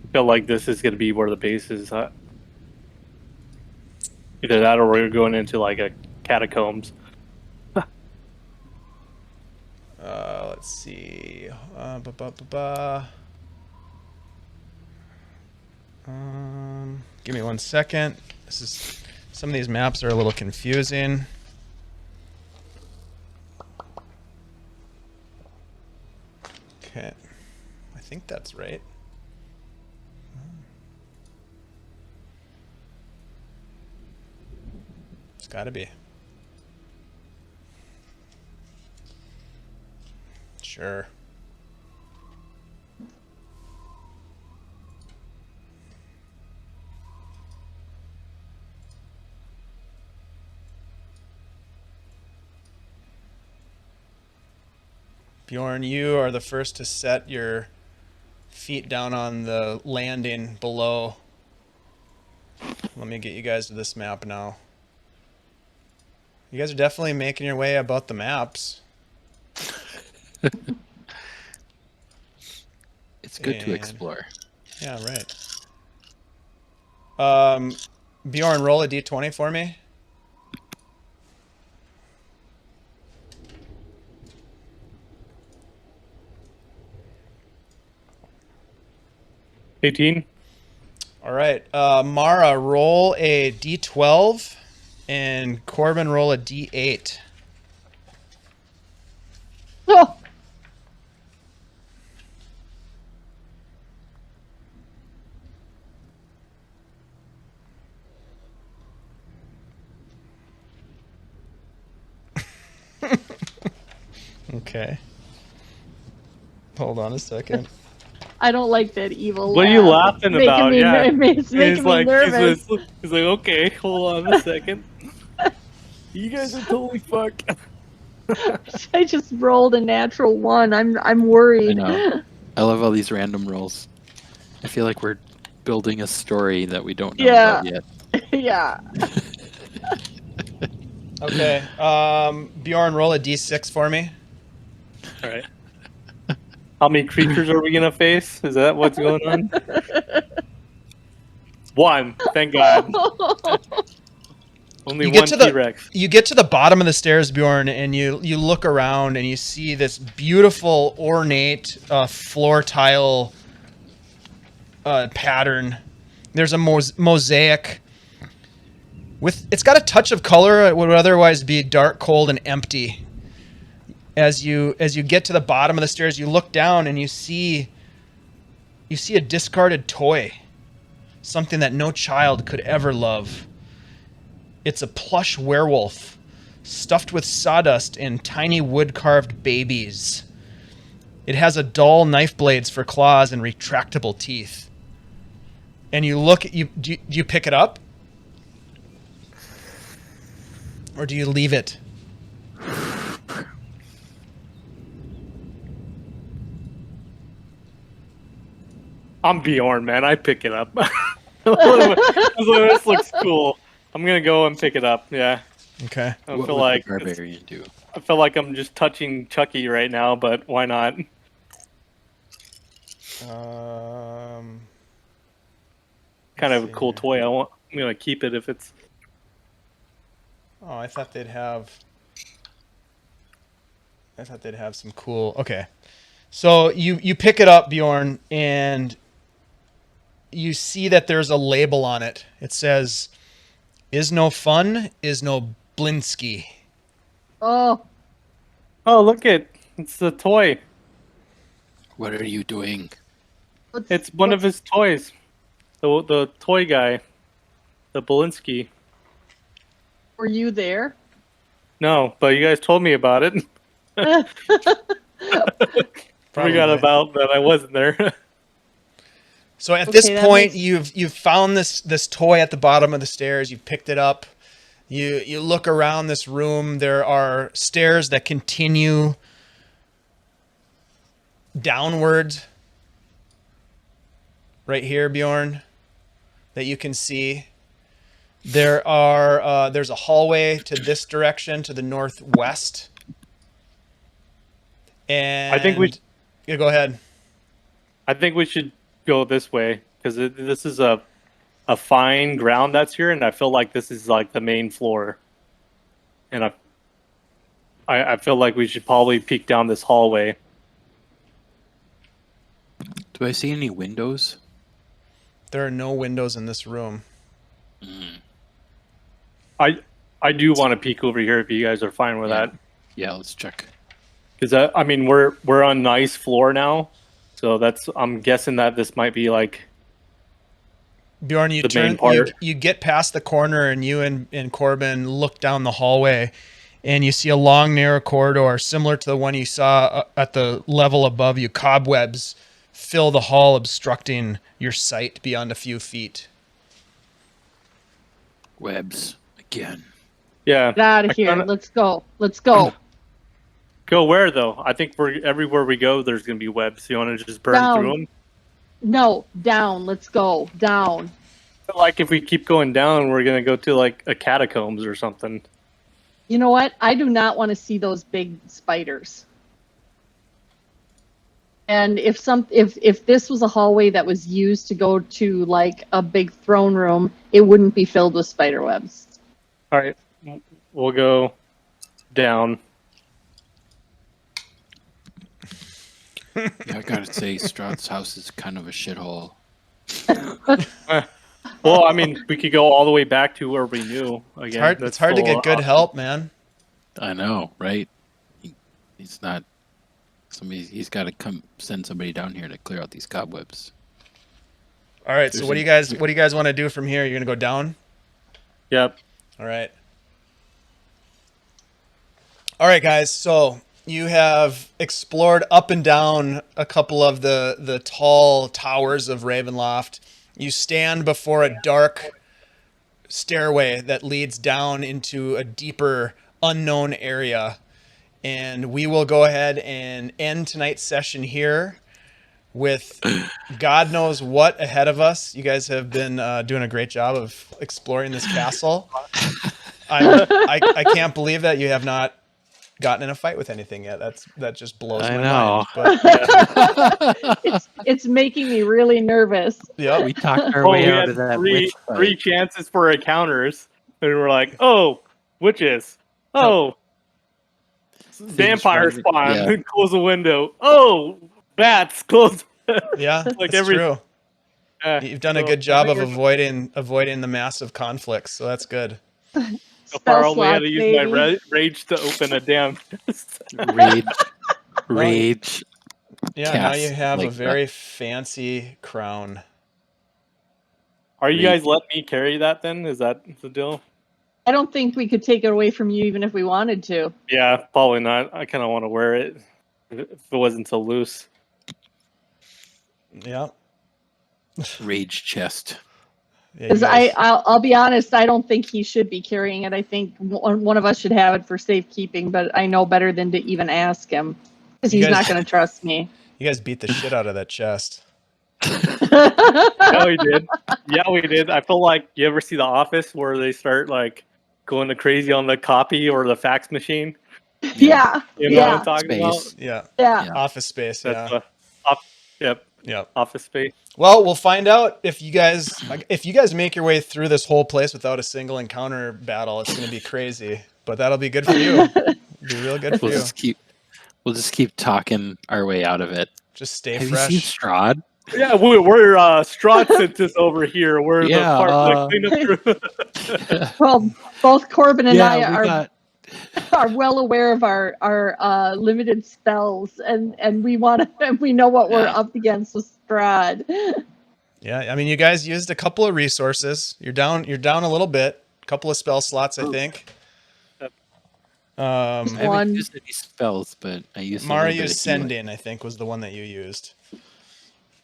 I feel like this is going to be where the base is. Either that or we're going into like a catacombs. Let's see. Give me 1 second. Some of these maps are a little confusing. Okay, I think that's right. It's got to be. Sure. Bjorn, you are the first to set your feet down on the landing below. Let me get you guys to this map now. You guys are definitely making your way about the maps. It's good to explore. Yeah, right. Bjorn, roll a d20 for me. $18. All right. Mara, roll a d12, and Corben, roll a d8. Oh. Okay. Hold on a second. I don't like that evil. What are you laughing about? Yeah, It's making me nervous. He's like, okay, hold on a second. You guys are totally fucked. I just rolled a natural 1. I'm worried. I know. I love all these random rolls. I feel like we're building a story that we don't know about yet. Yeah. Okay. Bjorn, roll a d6 for me. All right. How many creatures are we gonna face? Is that what's going on? 1. Thank God. Only one T-Rex. You get to the bottom of the stairs, Bjorn, and you look around and you see this beautiful, ornate floor tile pattern. There's a mosaic. It's got a touch of color. It would otherwise be dark, cold, and empty. As you get to the bottom of the stairs, you look down and you see You see a discarded toy. Something that no child could ever love. It's a plush werewolf, stuffed with sawdust and tiny wood-carved babies. It has a dull knife blades for claws and retractable teeth. And you look, do you pick it up? Or do you leave it? I'm Bjorn, man. I pick it up. This looks cool. I'm gonna go and pick it up. Yeah. Okay. I What feel would like the Barbarian do? I feel like I'm just touching Chucky right now, but why not? Kind of a cool toy. I'm gonna keep it if it's. Oh, I thought they'd have some cool. Okay. So you pick it up, Bjorn, and you see that there's a label on it. It says, "Is no fun, is no Blinsky." Oh, Oh, look it's the toy. What are you doing? It's one of his toys. The toy guy, the Belinsky. were you there? No, but you guys told me about it. I forgot about that. I wasn't there. So at this Okay, that point, makes- you've found this toy at the bottom of the stairs. You've picked it up. You look around this room. There are stairs that continue downward. Right here, Bjorn, that you can see. There's a hallway to this direction, to the northwest. And I think we. Yeah, go ahead. I think we should go this way because this is a fine ground that's here, and I feel like this is like the main floor. And I feel like we should probably peek down this hallway. Do I see any windows? There are no windows in this room. I do want to peek over here if you guys are fine with that. Yeah, let's check. Because I mean we're on nice floor now, so I'm guessing that this might be like Bjorn, you the main turn, part. you get past the corner, and you and Corben look down the hallway, and you see a long, narrow corridor similar to the one you saw at the level above you. Cobwebs fill the hall, obstructing your sight beyond a few feet. Webs again. Yeah. Get out of I here. kinda- Let's go. Let's go. Go where though? I think everywhere we go, there's gonna be webs. You want to just burn Down. through them? No, down. Let's go. Down. Like if we keep going down, we're gonna go to like a catacombs or something. You know what? I do not want to see those big spiders. And if this was a hallway that was used to go to like a big throne room, it wouldn't be filled with spider webs. All right, we'll go down. Yeah, I gotta say, Strahd's house is kind of a shithole. Well, I mean, we could go all the way back to where we knew. Again, It's hard to get good help, man. I know, right? He's not. He's got to come send somebody down here to clear out these cobwebs. All right, so what do you guys want to do from here? You're gonna go down? Yep. All right. All right, guys. So you have explored up and down a couple of the tall towers of Ravenloft. You stand before a dark stairway that leads down into a deeper, unknown area. And we will go ahead and end tonight's session here with God knows what ahead of us. You guys have been doing a great job of exploring this castle. I can't believe that you have not gotten in a fight with anything yet. That just blows my mind. But, It's making me really nervous. yep. We talked our Oh, way we out had of that three witch fight. chances for encounters, and we're like, oh, witches. Oh, vampire spawn. Yeah. Close the window. Oh, bats. Close. Yeah, Like that's every- true. Yeah, You've done a so good job I of think avoiding the massive conflicts, so that's good. so far, Spell only had to slots, use my baby. rage to open a damn. Rage. Yeah, now you cast, have a like, very fancy crown. Are you Great. guys letting me carry that then? Is that the deal? I don't think we could take it away from you even if we wanted to. Yeah, probably not. I kind of want to wear it if it wasn't so loose. Yeah. rage chest. Yeah, you Because guys- I'll be honest, I don't think he should be carrying it. I think one of us should have it for safekeeping, but I know better than to even ask him because You he's guys- not going to trust me. you guys beat the shit out of that chest. Yeah, we did. Yeah, we did. I feel like you ever see The Office where they start like going to crazy on the copy or the fax machine? Yeah, You know what yeah, I'm talking Space. Yeah. yeah. Yeah. Office space. about? Yeah. Yep, Yeah. Office Space. Well, we'll find out if you guys make your way through this whole place without a single encounter battle. It's going to be crazy, but that'll be good for you. It'll be real good for We'll you. just keep talking our way out of it. Just stay Have fresh. you seen Strahd? Yeah, we're Strahd sent us over here. We're Yeah, the part that clean up. Well, both Corben and I we are got are well aware of our limited spells, and we know what we're Yeah. up against with Strahd. Yeah, I mean, you guys used a couple of resources. You're down a little bit. A couple of spell slots, I think. I haven't One. used any spells, but I used a Mara little bit used of send healing. in, I think, was the one that you used.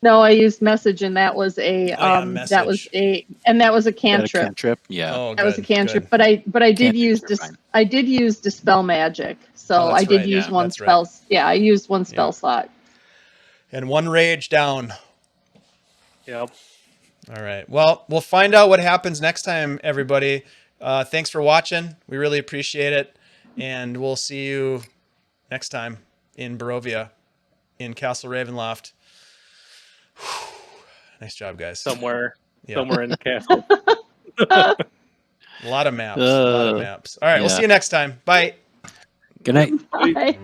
No, I used message, and that was a that was message. a Is that a cantrip. cantrip? Yeah. Oh, That was a good, cantrip, good. but I did Cantrips are fine. I did use dispel magic, so Oh, that's I did right, use yeah, one that's right. spell. Yeah, I used one spell slot. And one rage down. Yep. All right. Well, we'll find out what happens next time, everybody. Thanks for watching. We really appreciate it. And we'll see you next time in Barovia, in Castle Ravenloft. Nice job, guys. Somewhere Yeah. in the castle. A lot of maps. A lot of maps. All right. We'll yeah. see you next time. Bye. Good night. Bye.